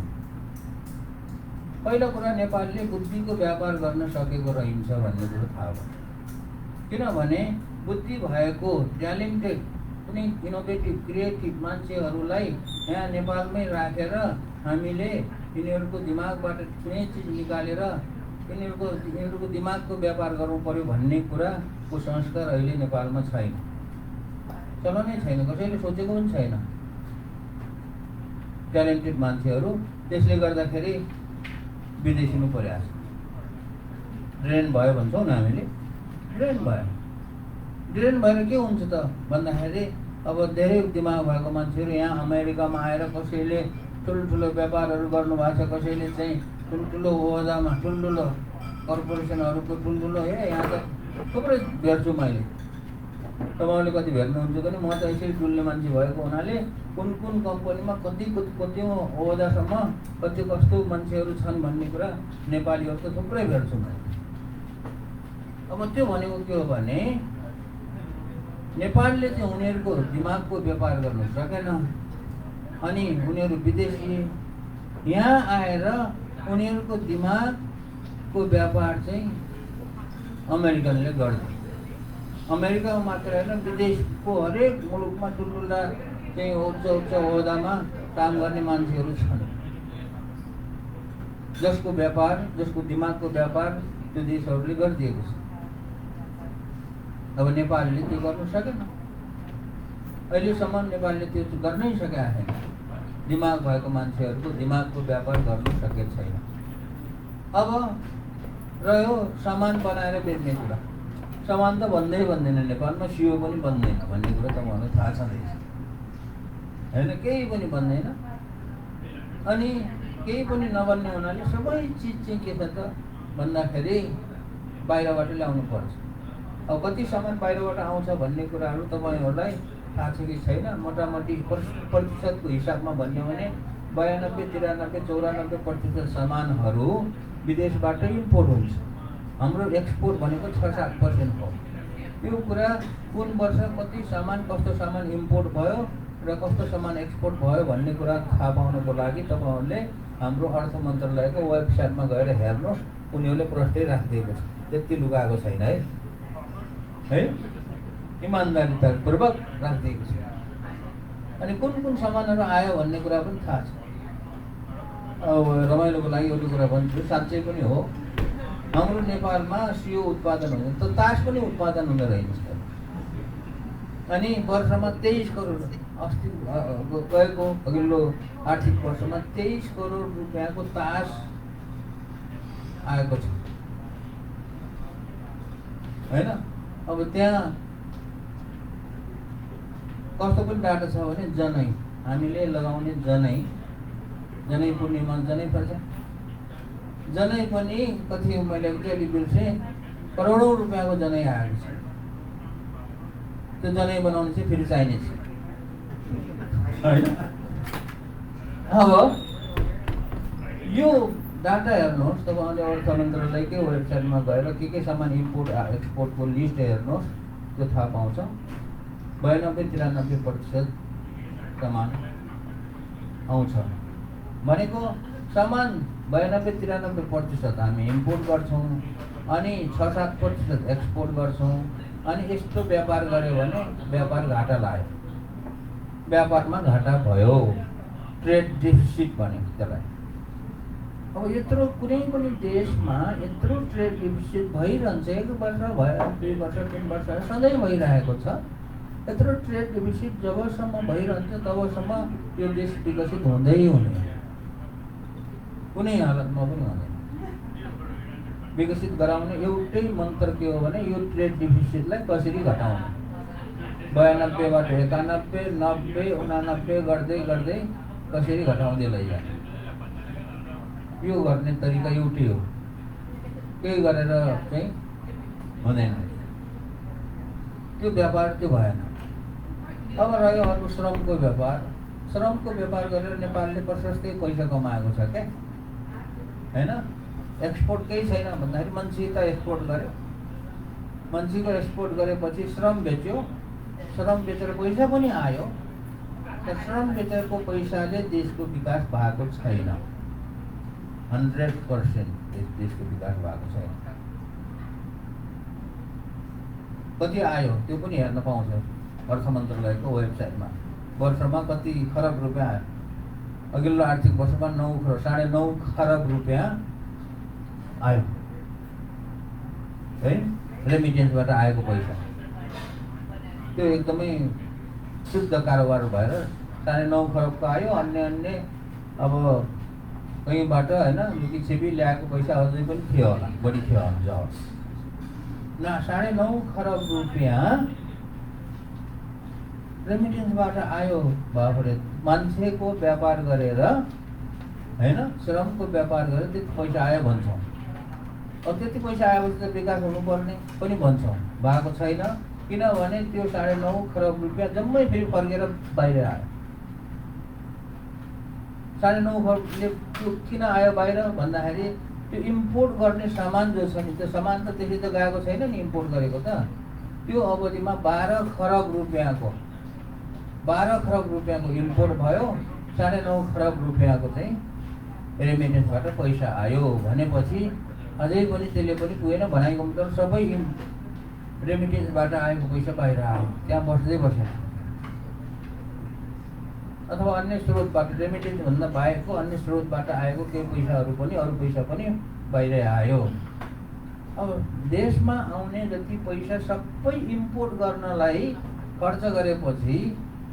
पहिलो कुरा नेपालले बुद्धिको व्यापार गर्न सकेको रहन्छ भन्ने कुरो थाहा भयो। किनभने बुद्धि भएको ट्यालेन्टेड कुनै इनोभेटिभ क्रिएटिभ मान्छेहरूलाई यहाँ नेपालमै राखेर हामीले यिनीहरूको दिमागबाट कुनै चिज निकालेर यिनीहरूको दिमागको व्यापार गर्नु पर्यो भन्ने कुराको संस्कार अहिले नेपालमा छैन, चलनै छैन, कसैले सोचेको पनि छैन ट्यालेन्टेड मान्छेहरू। त्यसले गर्दाखेरि विदेशिनु पर्यो। ड्रेन भयो भन्छौँ न हामीले, ड्रेन भएर के हुन्छ त भन्दाखेरि अब धेरै दिमाग भएको मान्छेहरू यहाँ अमेरिकामा आएर कसैले ठुल्ठुलो व्यापारहरू गर्नुभएको छ, कसैले चाहिँ ठुल्ठुलो ओहदामा ठुल्ठुलो कर्पोरेसनहरूको ठुल्ठुलो यहाँ त थुप्रै भेट्छु मैले। तपाईँहरूले कति भेट्नुहुन्छ भने म त यसरी डुल्ने मान्छे भएको हुनाले कुन कम्पनीमा कति ओहदासम्म कति कस्तो मान्छेहरू छन् भन्ने कुरा नेपालीहरू त थुप्रै भेट्छु मैले। अब त्यो भनेको के हो भने नेपालले चाहिँ उनीहरूको दिमागको व्यापार गर्नु सकेन अनि उनीहरू विदेशी यहाँ आएर उनीहरूको दिमागको व्यापार चाहिँ अमेरिकनले गर्छ। अमेरिका मात्र होइन विदेशको हरेक मुलुकमा ठुल्ठुला चाहिँ उच्च ओहदामा काम गर्ने मान्छेहरू छन् जसको दिमागको व्यापार त्यो देशहरूले गरिदिएको छ। अब नेपालले त्यो गर्नु सकेन, अहिलेसम्म नेपालले त्यो गर्नै सकेका छैन। दिमाग भएको मान्छेहरूको दिमागको व्यापार गर्नु सकेको छैन। अब रह्यो सामान बनाएर बेच्ने कुरा, सामान त बन्दैन नेपालमा, सियो पनि बन्दैन भन्ने कुरा तपाईँहरूलाई थाहा छँदैछ होइन। केही पनि बन्दैन अनि केही पनि नबन्ने हुनाले सबै चिज चाहिँ के छ त भन्दाखेरि बाहिरबाट ल्याउनु पर्छ। अब कति सामान बाहिरबाट आउँछ भन्ने कुराहरू तपाईँहरूलाई थाहा छ कि छैन। मोटामोटी प्रतिशतको हिसाबमा भन्यो भने 92, 93, 94% सामानहरू विदेशबाट इम्पोर्ट हुन्छ। हाम्रो एक्सपोर्ट भनेको 6-7% हो। यो कुरा कुन वर्ष कति सामान कस्तो सामान इम्पोर्ट भयो र कस्तो सामान एक्सपोर्ट भयो भन्ने कुरा थाहा पाउनको लागि तपाईँहरूले हाम्रो अर्थ मन्त्रालयको वेबसाइटमा गएर हेर्नुहोस्, उनीहरूले प्रष्टै राखिदिएको छ, त्यति लुगाएको छैन है, इमान्दारितापूर्वक राखिदिएको छ। अनि कुन कुन सामानहरू आयो भन्ने कुरा पनि थाहा छ। अब रमाइलोको लागि एउटा कुरा भन्छु, साँच्चै पनि हो, हाम्रो नेपालमा सियो उत्पादन हुन्छ, त तास पनि उत्पादन हुँदो रहेछ। अनि वर्षमा 23 करोड, अस्ति गएको अघिल्लो आर्थिक वर्षमा 23 करोड रुपियाँको तास आएको छ होइन। अब त्यहाँ कस्तो पनि डाटा छ भने जनै, हामीले लगाउने जनै पूर्णिमा जनै पर्छ, जनै पनि कति मैले अलि बिर्सेँ, करोडौँ रुपियाँको जनै आएको छ। त्यो जनै बनाउनु चाहिँ फेरि चाहिने छ होइन। अब यो डाटा हेर्नुहोस्, तपाईँहरूले अर्थ मन्त्रालयकै वेबसाइटमा गएर के सामान इम्पोर्ट एक्सपोर्टको लिस्ट हेर्नुहोस्, त्यो थाहा पाउँछ। 92-93% सामान आउँछ भनेको सामान 92-93% हामी इम्पोर्ट गर्छौँ अनि 6-7% एक्सपोर्ट गर्छौँ। अनि यस्तो व्यापार गऱ्यो भने व्यापार घाटा लाग्यो, व्यापारमा घाटा भयो, ट्रेड डिफिसिट भनेको त्यसलाई। अब यत्रो कुनै पनि देशमा यत्रो ट्रेड डिफिसिट भइरहन्छ, 1 वर्ष भयो, 2 वर्ष 3 वर्ष सधैँ भइरहेको छ। यत्रो ट्रेड डिफिसिट जबसम्म भइरहन्छ तबसम्म यो देश विकसित हुँदै हुने, कुनै हालतमा पनि हुँदैन। विकसित गराउने एउटै मन्त्र के हो भने यो ट्रेड डिफिसिटलाई कसरी घटाउने, 92बाट 91, 90, 89 गर्दै गर्दै कसरी घटाउँदै लैजाने, यो गर्ने तरिका एउटै हो। केही गरेर चाहिँ हुँदैन, त्यो व्यापार त्यो भएन। अब रह्यो अर्को श्रमको व्यापार। श्रमको व्यापार गरेर नेपालले प्रशस्तै पैसा कमाएको छ क्या होइन। एक्सपोर्ट केही छैन भन्दाखेरि मान्छे त एक्सपोर्ट गर्यो, मान्छेको एक्सपोर्ट गरेपछि श्रम बेच्यो, श्रम बेचेर पैसा पनि आयो। तर श्रम बेचेको पैसाले देशको विकास भएको छैन, 100% देशको विकास भएको छैन। कति आयो त्यो पनि हेर्न पाउँछ अर्थ मन्त्रालयको वेबसाइटमा। वर्षमा कति खरब रुपियाँ आयो, अघिल्लो आर्थिक वर्षमा 9.5 खरब रुपियाँ आयो है, रेमिटेन्सबाट आएको पैसा। त्यो एकदमै शुद्ध कारोबार भएर 9.5 खरबको आयो। अन्य अब कहीँबाट होइन लुकीछिपी ल्याएको पैसा अझै पनि थियो होला, बढी थियो होला। 9.5 खरब रुपियाँ रेमिटेन्सबाट आयो। बाफरे, मान्छेको व्यापार गरेर होइन, श्रमको व्यापार गरेर त्यति पैसा आयो भन्छौँ। अब त्यति पैसा आएपछि त विकास हुनुपर्ने पनि भन्छौँ, भएको छैन। किनभने त्यो 9.5 खरब रुपियाँ जम्मै फेरि फर्केर बाहिर आयो। 9.5 खरबले त्यो किन आयो बाहिर भन्दाखेरि त्यो इम्पोर्ट गर्ने सामान जो छ नि, त्यो सामान त त्यसै त गएको छैन नि इम्पोर्ट गरेको त। त्यो अवधिमा 12 खरब रुपियाँको इम्पोर्ट भयो, 9.5 खरब रुपियाँको चाहिँ रेमिटेन्सबाट पैसा आयो भनेपछि अझै पनि त्यसले पनि पुगेन। भनाइको मतलब सबै रेमिटेन्सबाट आएको पैसा बाहिर आयो, त्यहाँ बस्दै बसेन। अथवा अन्य स्रोतबाट, रेमिटेन्स भन्दा बाहेकको अन्य स्रोतबाट आएको केही पैसाहरू पनि, अरू पैसा पनि बाहिर आयो। अब देशमा आउने जति पैसा सबै इम्पोर्ट गर्नलाई खर्च गरेपछि,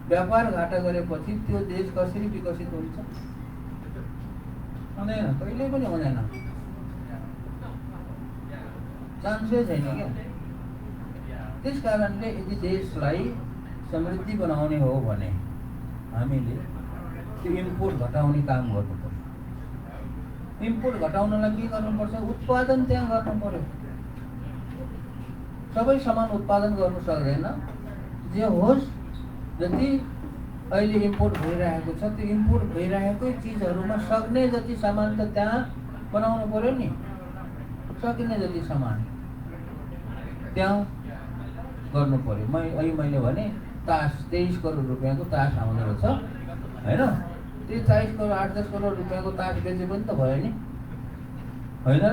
व्यापार घाटा गरेपछि त्यो देश कसरी विकसित हुन्छ? हुँदैन, कहिल्यै पनि हुँदैन, चान्सै छैन क्या। त्यस कारणले यदि देशलाई समृद्धि बनाउने हो भने हामीले त्यो इम्पोर्ट घटाउने काम गर्नुपर्छ। इम्पोर्ट घटाउनलाई के गर्नुपर्छ? उत्पादन त्यहाँ गर्नु पर्यो। सबै सामान उत्पादन गर्नु सक्दैन। जे होस्, जति अहिले इम्पोर्ट भइरहेको छ त्यो इम्पोर्ट भइरहेकै चिजहरूमा सक्ने जति सामान त त्यहाँ बनाउनु पर्यो नि। सकिने जति सामान त्यहाँ गर्नु पर्यो। मैले भने तास 23 करोड रुपियाँको तास आउँदो रहेछ होइन, त्यो 40 करोड 8-10 करोड रुपियाँको तास बेचे पनि त भयो नि होइन र?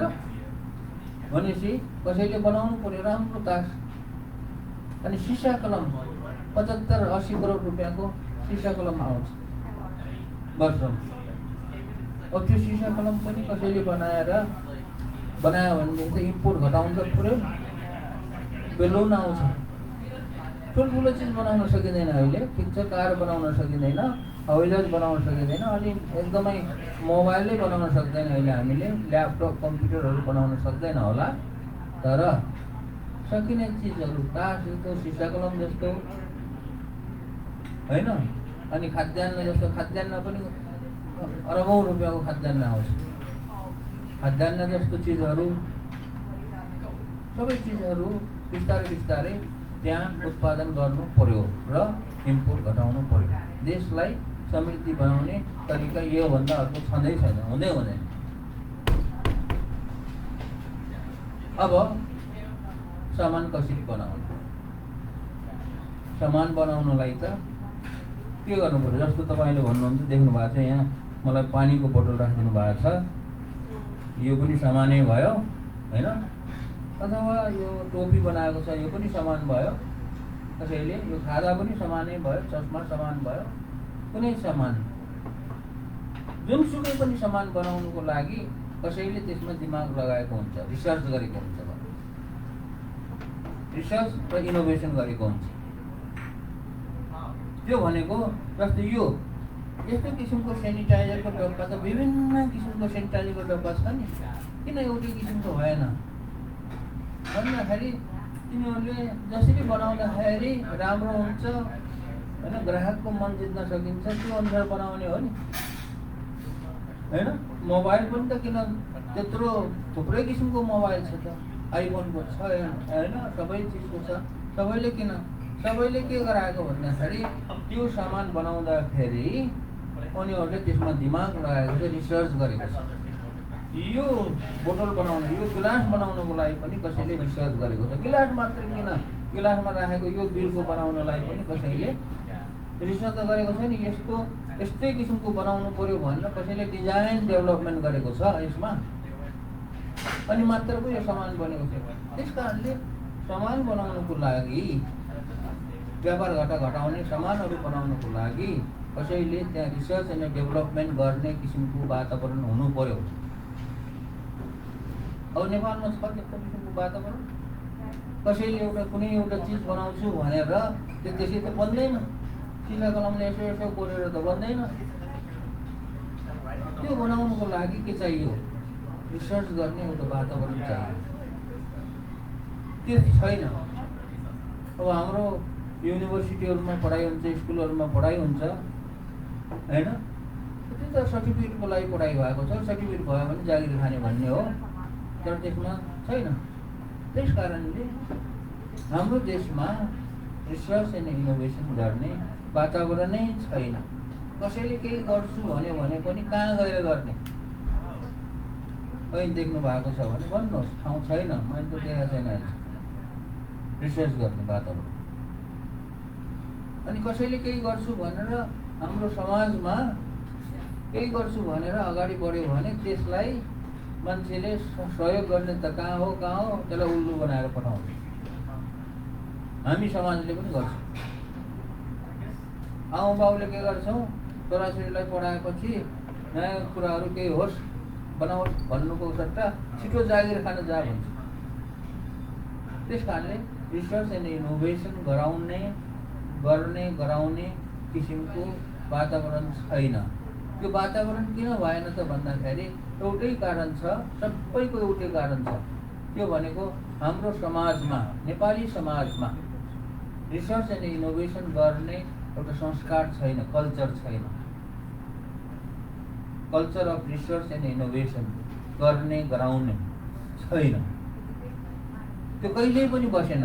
भनेपछि कसैले बनाउनु पर्यो राम्रो तास। अनि सिसा कलम 75-80 करोड रुपियाँको सिसा कलम आउँछ वर्षमा। अब त्यो सिसा कलम पनि कसैले बनायो भनेदेखि त इम्पोर्ट घटाउनु त पुरै बेलुन आउँछ। ठुल्ठुलो चिज बनाउन सकिँदैन अहिले, ठिक छ, कार बनाउन सकिँदैन, हवाईजहाज बनाउन सकिँदैन, अलि एकदमै मोबाइलै बनाउन सक्दैन अहिले हामीले, ल्यापटप कम्प्युटरहरू बनाउन सक्दैन होला, तर सकिने चिजहरू तास जस्तो सिसा कलम जस्तो होइन। अनि खाद्यान्न जस्तो, खाद्यान्न पनि अरबौँ रुपियाँको खाद्यान्न आउँछ। खाद्यान्न जस्तो चिजहरू सबै चिजहरू बिस्तारै बिस्तारै त्यहाँ उत्पादन गर्नु पर्यो र इम्पोर्ट घटाउनु पर्यो। देशलाई समृद्धि बनाउने तरिका योभन्दा अर्को छँदै छैन, हुँदै हुँदैन। अब सामान कसरी बनाउनु? सामान बनाउनलाई त के गर्नु पर्यो? जस्तो तपाईँले भन्नुहुन्छ, देख्नु भएको छ यहाँ मलाई पानीको बोतल राखिदिनु भएको छ, यो पनि सामानै भयो होइन, अथवा यो टोपी बनाएको छ, यो पनि सामान भयो, कसैले यो खादा पनि सामानै भयो, चस्मा सामान भयो, कुनै सामान जुनसुकै पनि सामान बनाउनुको लागि कसैले त्यसमा दिमाग लगाएको हुन्छ, रिसर्च गरेको हुन्छ, रिसर्च र इनोभेसन गरेको हुन्छ। त्यो भनेको जस्तै यो यस्तो किसिमको सेनिटाइजरको डब्बा त विभिन्न किसिमको सेनिटाइजरको डब्बा छ नि, किन एउटै किसिमको भएन भन्दाखेरि तिनीहरूले जसरी बनाउँदाखेरि राम्रो हुन्छ होइन, ग्राहकको मन जित्न सकिन्छ, त्यो अनुसार बनाउने हो नि होइन। मोबाइल पनि त किन त्यत्रो थुप्रै किसिमको मोबाइल छ त, आइफोनको छ होइन, सबै चिजको छ, सबैले के गराएको भन्दाखेरि त्यो सामान बनाउँदाखेरि उनीहरूले त्यसमा दिमाग लगाएको छ, रिसर्च गरेको छ। यो बोतल बनाउनु, यो गिलास बनाउनुको लागि पनि कसैले रिसर्च गरेको छ। गिलास मात्र किन, गिलासमा राखेको यो बिलको बनाउनलाई पनि कसैले रिसर्च त गरेको छ नि, यस्तै किसिमको बनाउनु पर्यो भनेर कसैले डिजाइन डेभलपमेन्ट गरेको छ यसमा, अनि मात्र पो यो सामान बनेको छ। त्यस कारणले सामान बनाउनुको लागि, व्यापार घाटा घटाउने सामानहरू बनाउनुको लागि कसैले त्यहाँ रिसर्च एन्ड डेभलपमेन्ट गर्ने किसिमको वातावरण हुनु पर्यो। अब नेपालमा छ त्यस्तो किसिमको वातावरण? कसैले कुनै एउटा चिज बनाउँछु भनेर त्यो त्यसै त बन्दैन, सिसा कलमले यसो कोरेर त बन्दैन। त्यो बनाउनुको लागि के चाहियो? रिसर्च गर्ने एउटा वातावरण चाहियो, त्यो छैन। अब हाम्रो युनिभर्सिटीहरूमा पढाइ हुन्छ, स्कुलहरूमा पढाइ हुन्छ होइन, त्यो त सर्टिफिकेटको लागि पढाइ भएको छ, सर्टिफिकेट भयो भने जागिर खाने भन्ने हो, तर त्यसमा छैन। त्यस कारणले हाम्रो देशमा रिसर्च एन्ड इनोभेसन गर्ने वातावरणै छैन। कसैले केही गर्छु भन्यो भने पनि कहाँ गएर गर्ने? कहीँ देख्नु भएको छ भने भन्नुहोस्, ठाउँ छैन, मैले त देखाएको छैन रिसर्च गर्ने वातावरण। अनि कसैले केही गर्छु भनेर हाम्रो समाजमा केही गर्छु भनेर अगाडि बढ्यो भने त्यसलाई मान्छेले सहयोग गर्ने त कहाँ हो, त्यसलाई उल्लु बनाएर पठाउँछ। हामी समाजले पनि गर्छौँ। आमा बाउले के गर्छौँ, छोराछोरीलाई पढाएपछि नयाँ कुराहरू केही होस् बनाओस् भन्नुको सट्टा छिटो जागिर खान जा भन्छ। त्यस कारणले रिसर्च एन्ड इनोभेसन गराउने किसिमको वातावरण छैन। त्यो वातावरण किन भएन त भन्दाखेरि एउटै कारण छ, सबैको एउटै कारण छ। त्यो भनेको हाम्रो समाजमा, नेपाली समाजमा रिसर्च एन्ड इनोभेसन गर्ने एउटा संस्कार छैन, कल्चर छैन। Culture of research and innovation गराउने छैन। त्यो कहिल्यै पनि बसेन।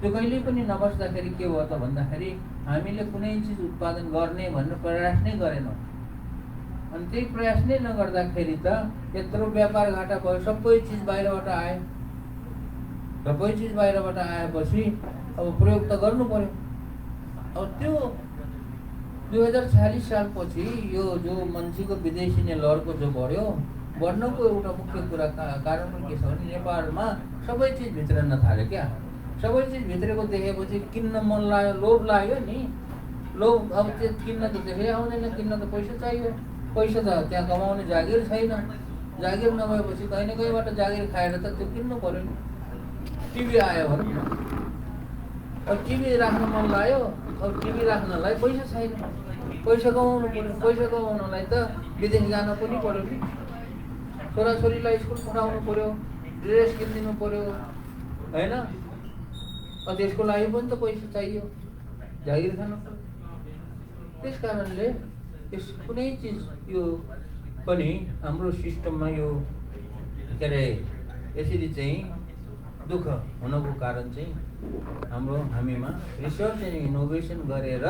त्यो कहिल्यै पनि नबस्दाखेरि के भयो त भन्दाखेरि हामीले कुनै चिज उत्पादन गर्ने भनेर प्रयास नै गरेनौँ। अनि त्यही प्रयास नै नगर्दाखेरि त यत्रो व्यापार घाटा भयो, सबै चिज बाहिरबाट आयो। सबै चिज बाहिरबाट आएपछि अब प्रयोग त गर्नु पर्यो। अब त्यो 2046 सालपछि यो जो मान्छेको विदेशी नै लहरको जो बढ्नको एउटा मुख्य कुरा कारण के छ भने नेपालमा सबै चिज भित्रन थाल्यो क्या। सबै चिज भित्रेको देखेपछि किन्न मन लाग्यो, लोभ लाग्यो नि। लोभ अब त्यो किन्न त देखे आउँदैन, किन्न त पैसा चाहियो। पैसा त त्यहाँ कमाउने जागिर छैन। जागिर नभएपछि कहीँ न कहीँबाट जागिर खाएर त त्यो किन्नु पर्यो नि। टिभी आयो भनौँ न, अब टिभी राख्न मन लाग्यो, अब टिभी राख्नलाई पैसा छैन। पैसा कमाउनु पर्यो। पैसा कमाउनलाई त विदेश जान पनि पर्यो नि। छोराछोरीलाई स्कुल पठाउनु पर्यो, ड्रेस किनिदिनु पर्यो, होइन? अब त्यसको लागि पनि त पैसा चाहियो, जागिर खानु पर्यो। त्यस कारणले यस कुनै चिज यो पनि हाम्रो सिस्टममा यो के अरे यसरी चाहिँ दुःख हुनको कारण चाहिँ हामीमा रिसर्च एन्ड इनोभेसन गरेर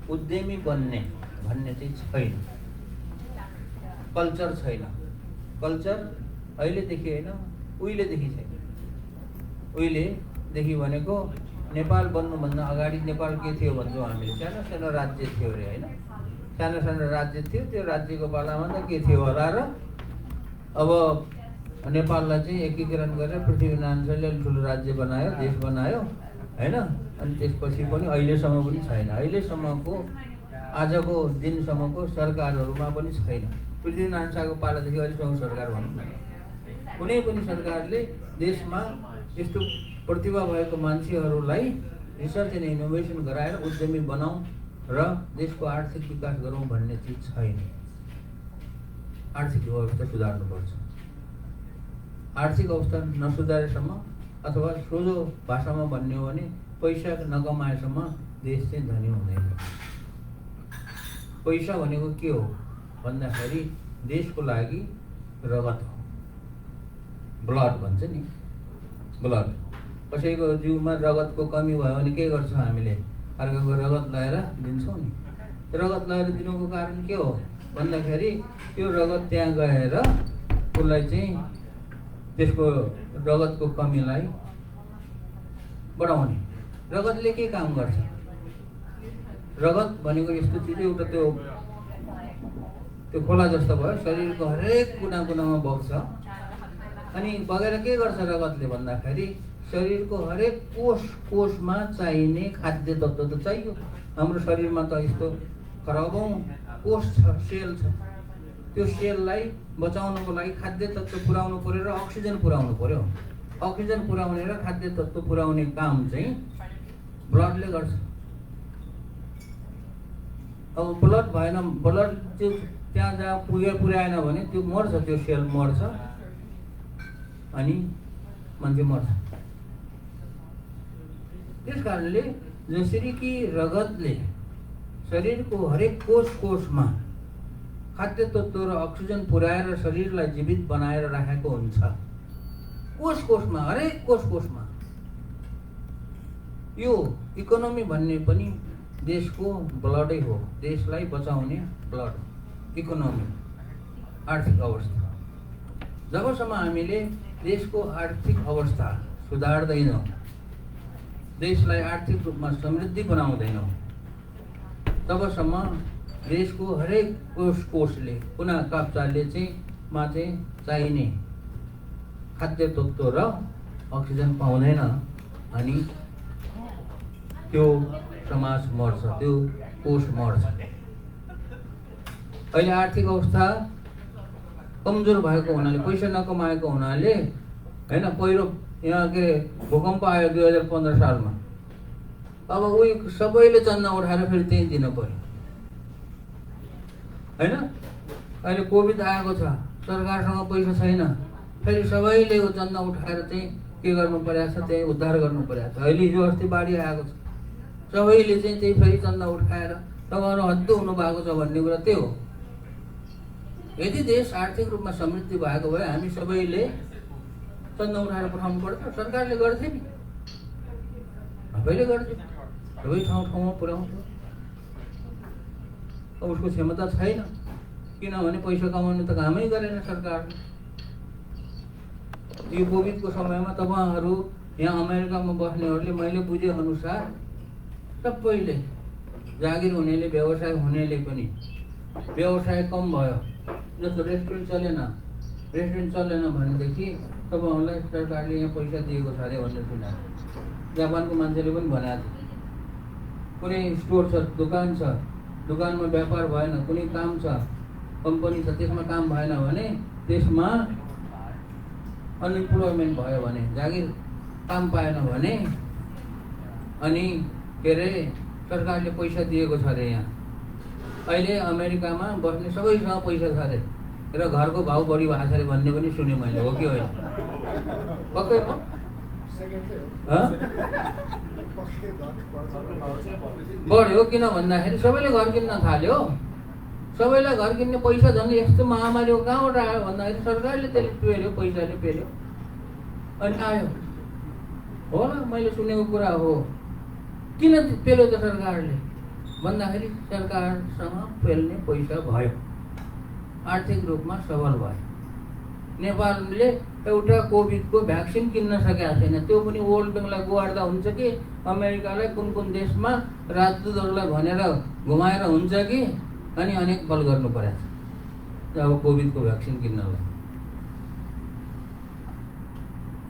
उद्यमी बन्ने भन्ने चाहिँ छैन। कल्चर छैन। कल्चर अहिलेदेखि होइन, उहिलेदेखि छैन। उहिलेदेखि भनेको नेपाल बन्नुभन्दा अगाडि नेपाल के थियो भन्छौँ हामीले, सानो सानो राज्य थियो अरे, होइन? सानो सानो राज्य थियो। त्यो राज्यको पालामा त के थियो होला र अब नेपाललाई चाहिँ एकीकरण गरेर पृथ्वीनारायण शाहले ठुलो राज्य बनायो, देश बनायो, होइन? अनि त्यसपछि पनि अहिलेसम्म पनि छैन। अहिलेसम्मको आजको दिनसम्मको सरकारहरूमा पनि छैन। पृथ्वीनारायण शाहको पालादेखि अहिलेसम्म सरकार भनौँ न, कुनै पनि सरकारले देशमा यस्तो प्रतिभा भएको मान्छेहरूलाई रिसर्च एन्ड इनोभेसन गराएर उद्यमी बनाऊ र देशको आर्थिक विकास गरौँ भन्ने चिज छैन। आर्थिक व्यवस्था सुधार्नुपर्छ। आर्थिक अवस्था नसुधारेसम्म अथवा सोझो भाषामा भन्ने हो भने पैसा नकमाएसम्म देश चाहिँ धनी हुँदैन। पैसा भनेको के हो भन्दाखेरि देशको लागि रगत हो, ब्लड भन्छ नि, ब्लड। कसैको जिउमा रगतको कमी भयो भने के गर्छौँ हामीले? अर्काको रगत लगाएर दिन्छौँ नि। रगत लगाएर दिनुको कारण के हो भन्दाखेरि त्यो रगत त्यहाँ गएर उसलाई चाहिँ त्यसको रगतको कमीलाई बढाउने। रगतले के काम गर्छ? रगत भनेको यस्तो चिज एउटा त्यो खोला जस्तो भयो, शरीरको हरेक कुना कुनामा बग्छ। अनि बगेर के गर्छ रगतले भन्दाखेरि शरीरको हरेक कोषमा चाहिने खाद्य तत्त्व त चाहियो। हाम्रो शरीरमा त यस्तो खरबौँ कोष छ, सेल छ। त्यो सेललाई बचाउनको लागि खाद्य तत्त्व पुर्याउनु पर्यो र अक्सिजन पुर्याउनु पर्यो। अक्सिजन पुर्याउने र खाद्य तत्त्व पुर्याउने काम चाहिँ ब्लडले गर्छ। अब ब्लड भएन, ब्लड त्यो त्यहाँ जहाँ पुर्याएन भने त्यो मर्छ, त्यो सेल मर्छ अनि मान्छे मर्छ। त्यस कारणले जसरी कि रगतले शरीरको हरेक कोषमा खाद्य तत्त्व र अक्सिजन पुर्याएर शरीरलाई जीवित बनाएर राखेको हुन्छ, कोषमा हरेक कोषमा। यो इकोनोमी भन्ने पनि देशको ब्लडै हो। देशलाई बचाउने ब्लड इकोनोमी, आर्थिक अवस्था। जबसम्म हामीले देशको आर्थिक अवस्था सुधार्दैनौँ, देशलाई आर्थिक रूपमा समृद्धि बनाउँदैनौँ, तबसम्म देशको हरेक कोषले कुना काप्चाले चाहिँ चाहिने खाद्य तत्त्व र अक्सिजन पाउँदैन अनि त्यो समाज मर्छ, त्यो कोष मर्छ। अहिले आर्थिक अवस्था कमजोर भएको हुनाले, पैसा नकमाएको हुनाले, होइन? पहिरो यहाँ के भूकम्प आयो 2015 सालमा, अब उही सबैले चन्दा उठाएर फेरि त्यही दिन पर्यो, होइन? अहिले कोभिड आएको छ, सरकारसँग पैसा छैन, फेरि सबैले चन्दा उठाएर चाहिँ के गर्नु परेको छ, त्यही उद्धार गर्नु परेको छ। अहिले हिजो अस्ति बाढी आएको छ, सबैले चाहिँ त्यही फेरि चन्दा उठाएर तपाईँहरू हद्दु हुनु भएको छ भन्ने कुरा त्यही हो। यदि देश आर्थिक रूपमा समृद्धि भएको भए हामी सबैले चन्दा उठाएर पठाउनु पर्छ। सरकारले गर्थे नि, सबैले गर्थे, सबै ठाउँमा पुर्याउँथ्यो। अब उसको क्षमता छैन। किनभने पैसा कमाउनु त कामै गरेन सरकारले। यो कोभिडको समयमा तपाईँहरू यहाँ अमेरिकामा बस्नेहरूले मैले बुझे अनुसार सबैले जागिर हुनेले व्यवसाय हुनेले पनि व्यवसाय कम भयो। जस्तो रेस्टुरेन्ट चलेन भनेदेखि तपाईँहरूलाई सरकारले यहाँ पैसा दिएको छ अरे भनेर सुनायो। जापानको मान्छेले पनि भनेको थियो कुनै स्टोर छ, दोकान छ, दोकानमा व्यापार भएन, कुनै काम छ, कम्पनी छ, त्यसमा काम भएन भने त्यसमा अनइम्प्लोइमेन्ट भयो भने, जागिर काम पाएन भने अनि के अरे सरकारले पैसा दिएको छ अरे। यहाँ अहिले अमेरिकामा बस्ने सबैसँग पैसा छ अरे र घरको भाउ बढी भएको छ अरे भन्ने पनि सुने मैले। हो कि होइन? पक्कै हो? बढ्यो किन भन्दाखेरि सबैले घर किन्न थाल्यो। सबैलाई घर किन्ने पैसा झन् यस्तो महामारीको कहाँबाट आयो भन्दाखेरि सरकारले त्यसले पेल्यो, पैसाले पेल्यो अनि आयो। हो न, मैले सुनेको कुरा हो। किन पेल्यो त सरकारले भन्दाखेरि सरकारसँग पेल्ने पैसा भयो, आर्थिक रूपमा सबल भयो। नेपालले एउटा कोभिडको भ्याक्सिन किन्न सकेका छैन, त्यो पनि वर्ल्ड ब्याङ्कलाई गुहार्दा हुन्छ कि अमेरिकालाई कुन कुन देशमा राजदूतहरूलाई भनेर घुमाएर हुन्छ कि अनि अनेक बल गर्नु परेको छ अब कोभिडको भ्याक्सिन किन्नलाई।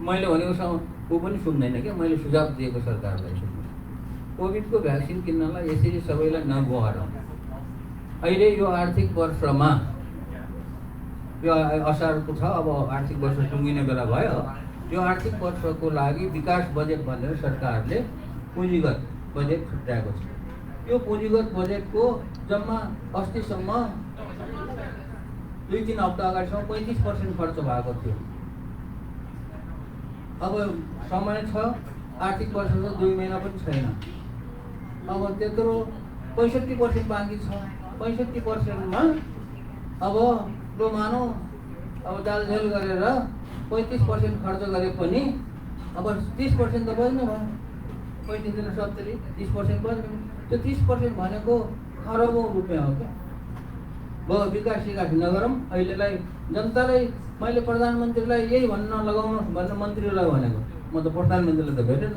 मैले भनेको ऊ पनि सुन्दैन क्या, मैले सुझाव दिएको सरकारलाई सुन्नु। कोभिडको भ्याक्सिन किन्नलाई यसरी सबैलाई नगुहारौँ। अहिले यो आर्थिक वर्षमा यो असारको छ, अब आर्थिक वर्ष टुङ्गिने बेला भयो। यो आर्थिक वर्षको लागि विकास बजेट भनेर सरकारले पुँजीगत बजेट छुट्याएको छ। यो पुँजीगत बजेटको जम्मा अस्तिसम्म 2-3 हप्ता अगाडिसम्म 35% खर्च भएको थियो। अब समय छ, आर्थिक वर्ष 2 महिना पनि छैन। अब त्यत्रो 65% बाँकी छ। 65%मा अब लु मानौ अब दालझेल गरेर 35% खर्च गरे पनि अब 30% त बज्नु भयो। 35 70 30% बज्नु। त्यो 30% भनेको खरबौँ रुपियाँ हो क्या। भयो विकास नगरौँ। अहिलेलाई जनतालाई मैले प्रधानमन्त्रीलाई यही भन्न लगाउनुहोस् भनेर मन्त्रीलाई भनेको। म त प्रधानमन्त्रीलाई त भेटेन।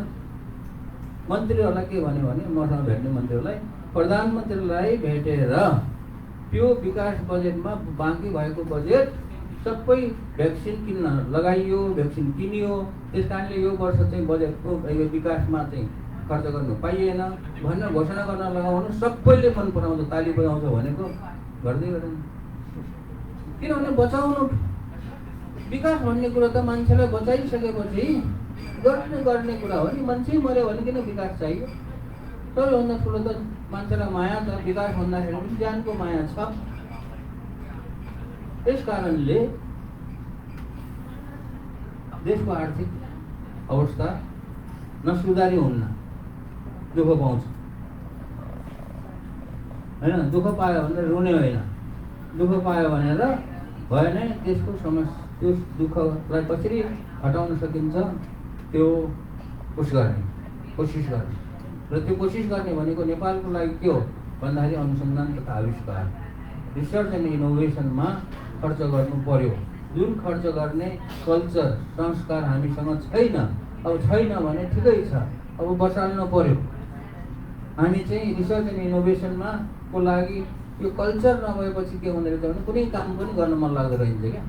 मन्त्रीहरूलाई के भन्यो भने मसँग भेट्ने मन्त्रीहरूलाई प्रधानमन्त्रीलाई भेटेर त्यो विकास बजेटमा बाँकी भएको बजेट सबै भ्याक्सिन किन्न लगाइयो, भ्याक्सिन किनियो। त्यस कारणले यो वर्ष चाहिँ बजेटको विकासमा चाहिँ खर्च गर्नु पाइएन भनेर घोषणा गर्न लगाउनु। सबैले मन पराउँछ, ताली बजाउँछ भनेको गर्दै गरेन। किनभने बचाउनु विकास भन्ने कुरो त मान्छेलाई बचाइसकेपछि गर्ने कुरा हो नि। मान्छे मऱ्यो भने किन विकास चाहियो? सबैभन्दा ठुलो त मान्छेलाई माया छ। विकास भन्दाखेरि पनि ज्यानको माया छ। त्यस कारणले देशको आर्थिक अवस्था नसुधारी हुन्न, दुःख पाउँछ होइन। दुःख पायो भने रुने होइन, दुःख पायो भनेर भएन। त्यसको समस्या, त्यो दुःखलाई कसरी हटाउन सकिन्छ त्यो कोसिस गर्ने र त्यो कोसिस गर्ने भनेको नेपालको लागि के हो भन्दाखेरि अनुसन्धान तथा आविष्कार, रिसर्च एन्ड इनोभेसनमा खर्च गर्नु पर्यो। जुन खर्च गर्ने कल्चर संस्कार हामीसँग छैन। अब छैन भने ठिकै छ, अब बसाल्न पर्यो। हामी चाहिँ रिसर्च एन्ड इनोभेसनमा को लागि यो कल्चर नभएपछि के हुँदो रहेछ भने कुनै काम पनि गर्न मन लाग्दो रहन्छ क्या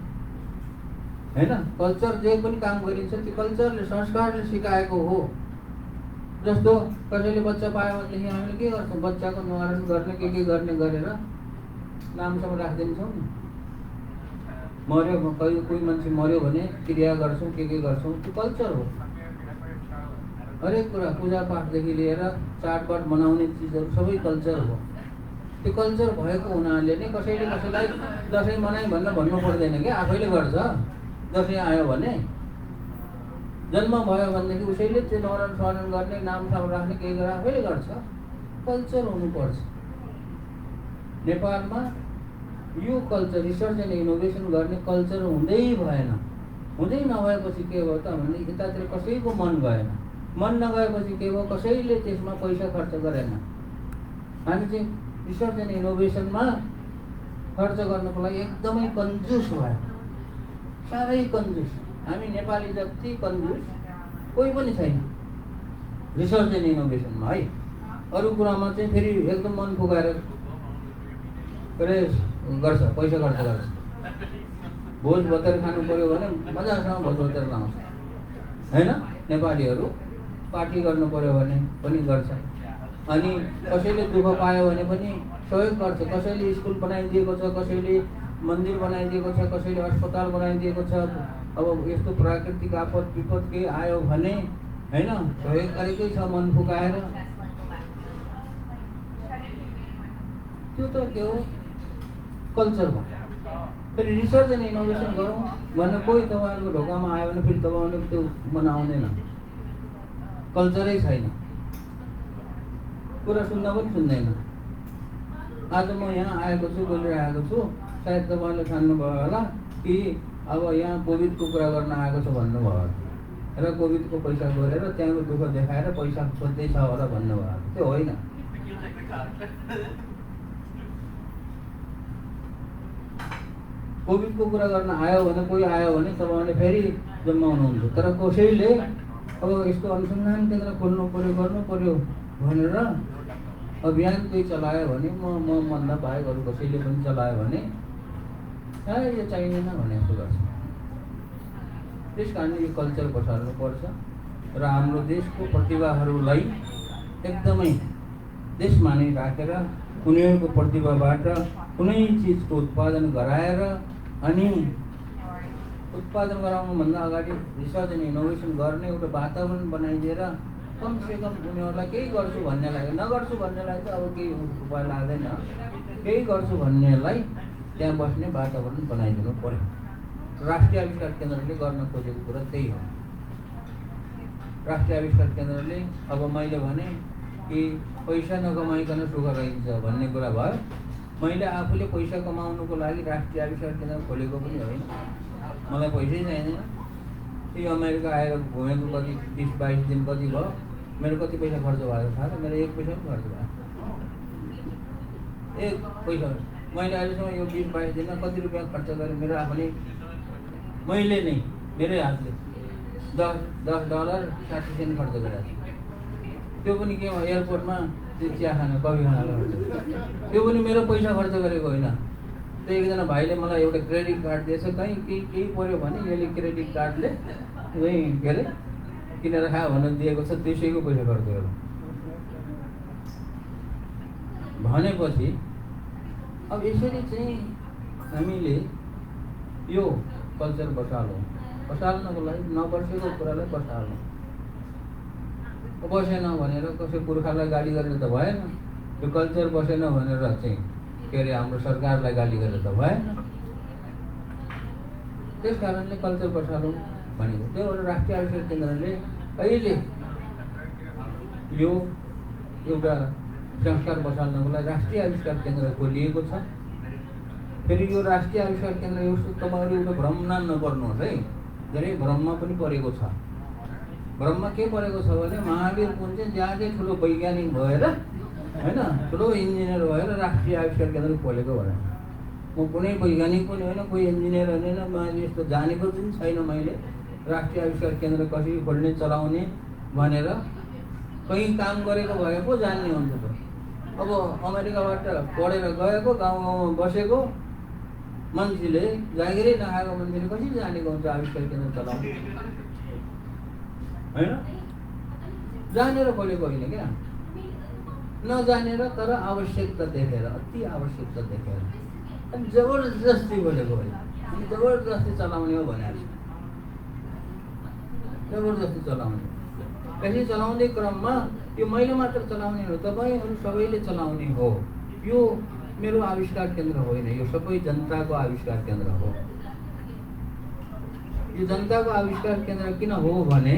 होइन। कल्चर जे पनि काम गरिन्छ त्यो कल्चरले, संस्कारले सिकाएको हो। जस्तो कसैले बच्चा पायो भनेदेखि हामीले के गर्छौँ? बच्चाको निवारण गर्ने के गर्ने गरेर नामसम्म राखिदिन्छौँ नि। मऱ्यो, कोही मान्छे मऱ्यो भने क्रिया गर्छौँ, के गर्छौँ, त्यो कल्चर हो। हरेक कुरा पूजापाठदेखि लिएर चाडबाड मनाउने चिजहरू सबै कल्चर हो। त्यो कल्चर भएको हुनाले नै कसैले कसैलाई दसैँ मनाइ भनेर भन्नु पर्दैन क्या, आफैले गर्छ। दसैँ आयो भने जन्म भयो भनेदेखि उसैले त्यो न्वारन स्मरण गर्ने, नामसाम राख्ने, केही गरेर आफैले गर्छ। कल्चर हुनुपर्छ। नेपालमा यो कल्चर, रिसर्च एन्ड इनोभेसन गर्ने कल्चर हुँदै भएन। हुँदै नभएपछि के भयो त भने यतातिर कसैको मन गएन। मन नगएपछि के भयो? कसैले त्यसमा पैसा खर्च गरेन। हामी चाहिँ रिसर्च एन्ड इनोभेसनमा खर्च गर्नको लागि एकदमै कन्जुस भयो, साह्रै कन्जुस। हामी नेपाली जति कन्जुस कोही पनि छैन रिसर्च एन्ड इनोभेसनमा है। अरू कुरामा चाहिँ फेरि एकदम मन फुकाएर गर्छ, पैसा खर्च गर्छ। भोज भतेर खानु पऱ्यो भने मजासँग भोज भतेर लाउँछ होइन। नेपालीहरू पार्टी गर्नु पऱ्यो भने पनि गर्छ। अनि कसैले दुःख पायो भने पनि सहयोग गर्छ। कसैले स्कुल बनाइदिएको छ, कसैले मन्दिर बनाइदिएको छ, कसैले अस्पताल बनाइदिएको छ। अब यस्तो प्राकृतिक आपद विपद केही आयो भने होइन सहयोग गरेकै छ मन फुकाएर। त्यो त के हो, कल्चर भयो। फेरि रिसर्च एन्ड इनोभेसन गरौँ भनेर कोही तपाईँहरूको ढोकामा आयो भने फेरि तपाईँहरूले त्यो मनाउँदैन, कल्चरै छैन, कुरा सुन्दा पनि सुन्दैन। आज म यहाँ आएको छु, बोलिरहेको छु, सायद तपाईँले ठान्नुभयो होला कि अब यहाँ कोभिडको कुरा गर्न आएको छु भन्नुभयो होला र कोभिडको पैसा गरेर त्यहाँको दुःख देखाएर पैसा खोज्दैछ होला भन्नुभयो होला। त्यो होइन। कोभिडको कुरा गर्न आयो भने कोही आयो भने तपाईँहरूले फेरि जम्माउनुहुन्छ। तर कसैले अब यस्तो अनुसन्धान केन्द्र खोल्नु पऱ्यो, गर्नु पऱ्यो भनेर अभियान कोही चलायो भने म भन्दा बाहेक अरू कसैले पनि चलायो भने यो चाहिँदैन भने जस्तो गर्छ। त्यस कारणले यो कल्चर बसाल्नुपर्छ र हाम्रो देशको प्रतिभाहरूलाई एकदमै देशमा नै राखेर उनीहरूको प्रतिभाबाट कुनै चिजको उत्पादन गराएर अनि उत्पादन गराउनुभन्दा अगाडि रिसर्च एन्ड इनोभेसन गर्ने एउटा वातावरण बनाइदिएर कमसेकम उनीहरूलाई केही गर्छु भन्नेलाई, नगर्छु भन्नेलाई चाहिँ अब केही उपाय लाग्दैन, केही गर्छु भन्नेलाई त्यहाँ बस्ने वातावरण बनाइदिनु पर्यो। राष्ट्रिय आविष्कार केन्द्रले गर्न खोजेको कुरा त्यही हो। राष्ट्रिय आविष्कार केन्द्रले अब मैले भने कि पैसा नकमाइकन सुख रहन्छ भन्ने कुरा भयो। मैले आफूले पैसा कमाउनुको लागि राष्ट्रिय आविष्कार केन्द्र खोलेको पनि होइन। मलाई पैसै चाहिँदैन। त्यही अमेरिका आएर घुमेको कति 20-22 दिन कति भयो, मेरो कति पैसा खर्च भएको थाहा छ? मेरो 1 पैसा पनि खर्च भयो, 1 पैसा। मैले अहिलेसम्म यो 20-22 दिनमा कति रुपियाँ खर्च गरेँ मेरो आफूले, मैले नै मेरै हातले $10.60 खर्च गरेको छु। त्यो पनि के हो, एयरपोर्टमा त्यो चिया खान, कफी खान खर्च, त्यो पनि मेरो पैसा खर्च गरेको होइन। त्यो एकजना भाइले मलाई एउटा क्रेडिट कार्ड दिएछ, कहीँ केही पऱ्यो भने यसले क्रेडिट कार्डले यहीँ के अरे किनेर खा भनेर दिएको छ, त्यसैको पैसा खर्च गरेर भनेपछि अब यसरी चाहिँ हामीले यो कल्चर बसाल्नको लागि नबसेको कुरालाई बसाल्नु। बसेन भनेर कसै पुर्खालाई गाली गरेर त भएन, यो कल्चर बसेन भनेर चाहिँ के अरे हाम्रो सरकारलाई गाली गरेर त भएन। त्यस कारणले कल्चर बसालौँ भनेको त्यो राष्ट्रिय आविष्कार केन्द्रले अहिले यो एउटा संस्कार बसाल्नको लागि राष्ट्रिय आविष्कार केन्द्र खोलिएको छ। फेरि यो राष्ट्रिय आविष्कार केन्द्र यस्तो तपाईँहरू एउटा भ्रममा नपर्नुहोस् है, धेरै भ्रममा पनि परेको छ। भ्रममा के परेको छ भने महावीर पुन चाहिँ ज्यादै ठुलो वैज्ञानिक भएर होइन, ठुलो इन्जिनियर भएर राष्ट्रिय आविष्कार केन्द्र खोलेको भनेर। म कुनै वैज्ञानिक पनि होइन, कोही इन्जिनियर होइन, मैले यस्तो जानेको पनि छैन। मैले राष्ट्रिय आविष्कार केन्द्र कसरी खोल्ने चलाउने भनेर कहीँ काम गरेको भए पो जान्ने हुन्छ त। अब अमेरिकाबाट पढेर गएको गाउँ गाउँमा बसेको मान्छेले, जागिरै नखाएको मान्छेले कसरी जानेको हुन्छ आविष्कार केन्द्र चलाउने होइन? जानेर खोलेको होइन क्या, नजानेर तर आवश्यकता देखेर, अति आवश्यकता देखेर अनि जबरजस्ती खोलेको होइन। अनि जबरजस्ती चलाउने हो भनेर जबरजस्ती चलाउने। यसरी चलाउने क्रममा यो मैले मात्र चलाउने हो, तपाईँहरू सबैले चलाउने हो। यो मेरो आविष्कार केन्द्र होइन, यो सबै जनताको आविष्कार केन्द्र हो। यो जनताको आविष्कार केन्द्र किन हो भने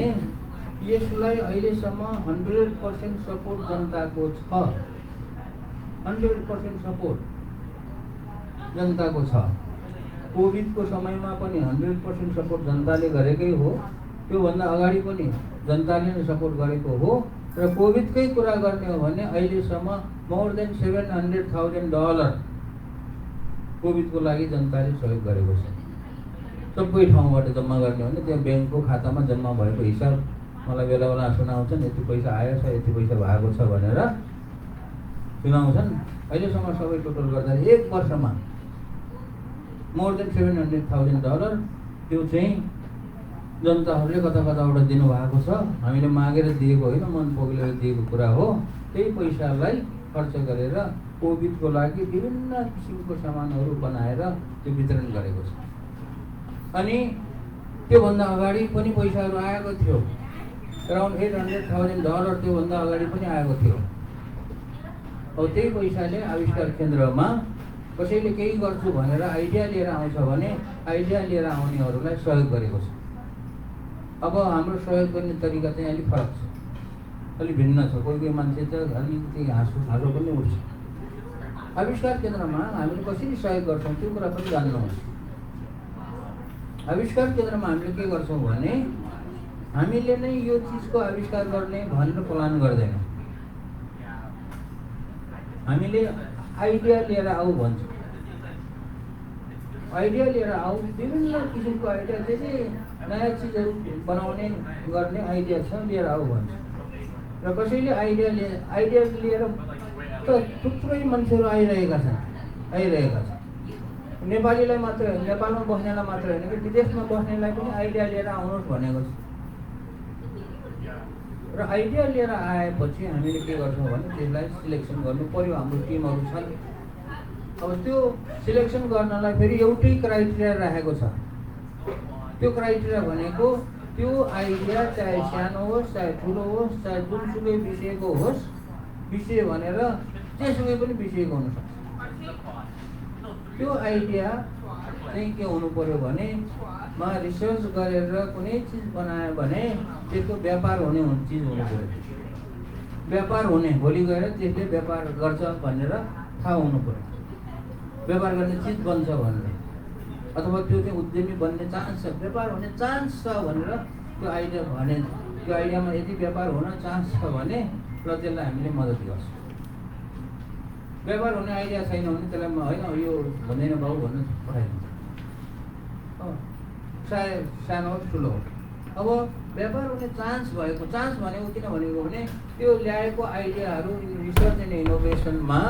यसलाई अहिलेसम्म 100% सपोर्ट जनताको छ। 100% सपोर्ट जनताको छ। कोभिडको समयमा पनि 100% सपोर्ट जनताले गरेकै हो। त्योभन्दा अगाडि पनि जनताले नै सपोर्ट गरेको हो। र कोभिडकै कुरा गर्ने हो भने अहिलेसम्म मोर देन $700,000 कोभिडको लागि जनताले सहयोग गरेको छ। सबै ठाउँबाट जम्मा गर्ने हो भने त्यो ब्याङ्कको खातामा जम्मा भएको हिसाब मलाई बेला बेला सुनाउँछन्, यति पैसा आएको छ, यति पैसा भएको छ भनेर सुनाउँछन्। अहिलेसम्म सबै टोटल गर्दा 1 वर्षमा मोर देन $700,000 त्यो चाहिँ जनताहरूले कता कताबाट दिनुभएको छ। हामीले मागेर दिएको होइन, मन पोखेर दिएको कुरा हो। त्यही पैसालाई खर्च गरेर कोभिडको लागि विभिन्न किसिमको सामानहरू बनाएर त्यो वितरण गरेको छ। अनि त्योभन्दा अगाडि पनि पैसाहरू आएको थियो, अराउन्ड $800,000 त्योभन्दा अगाडि पनि आएको थियो। अब त्यही पैसाले आविष्कार केन्द्रमा कसैले केही गर्छु भनेर आइडिया लिएर आउँछ भने आइडिया लिएर आउनेहरूलाई सहयोग गरेको छ। अब हाम्रो सहयोग गर्ने तरिका चाहिँ अलिक फरक छ, अलिक भिन्न छ। कोही कोही मान्छे त अलिकति हाँसो पनि उठ्छ। आविष्कार केन्द्रमा हामीले कसरी सहयोग गर्छौँ त्यो कुरा पनि जान्नुहोस्। आविष्कार केन्द्रमा हामीले के गर्छौँ भने हामीले नै यो चिजको आविष्कार गर्ने भनेर प्लान गर्दैनौँ। हामीले आइडिया लिएर आऊ भन्छौँ। आइडिया लिएर आऊ, विभिन्न किसिमको आइडिया चाहिँ नयाँ चिजहरू बनाउने गर्ने आइडिया छ, लिएर आऊ भन्छ। र कसैले आइडिया लिएर त थुप्रै मान्छेहरू आइरहेका छन्। नेपालीलाई मात्र, नेपालमा बस्नेलाई मात्र होइन कि विदेशमा बस्नेलाई पनि आइडिया लिएर आउनुहोस् भनेको छ। र आइडिया लिएर आएपछि हामीले के गर्छौँ भने त्यसलाई सिलेक्सन गर्नु पर्यो। हाम्रो टिमहरू छन्। अब त्यो सिलेक्सन गर्नलाई फेरि एउटै क्राइटेरिया राखेको छ। त्यो क्राइटेरिया भनेको त्यो आइडिया चाहे सानो होस्, चाहे ठुलो होस्, चाहे जुनसुकै विषयको होस्, विषय भनेर जेसुकै पनि विषयको हुनसक्छ। त्यो आइडिया चाहिँ के हुनु पर्यो भने मा रिसर्च गरेर कुनै चिज बनायो भने त्यसको व्यापार हुने चिज हुनु पर्यो। व्यापार हुने, भोलि गएर त्यसले व्यापार गर्छ भनेर थाहा हुनु पर्यो। व्यापार गर्ने चिज बन्छ भनेर, अथवा त्यो चाहिँ उद्यमी बन्ने चान्स छ, व्यापार हुने चान्स छ भनेर त्यो आइडिया भने, त्यो आइडियामा यदि व्यापार हुन चान्स छ भने र त्यसलाई हामीले मद्दत गर्छौँ। व्यापार हुने आइडिया छैन भने त्यसलाई होइन यो भन्दैन बाबु भन्न पठाइदिन्छ। चाहे सानो होस् ठुलो होस्। अब व्यापार हुने चान्स भएको, चान्स भनेको किन भनेको भने त्यो ल्याएको आइडियाहरू रिसर्च एन्ड इनोभेसनमा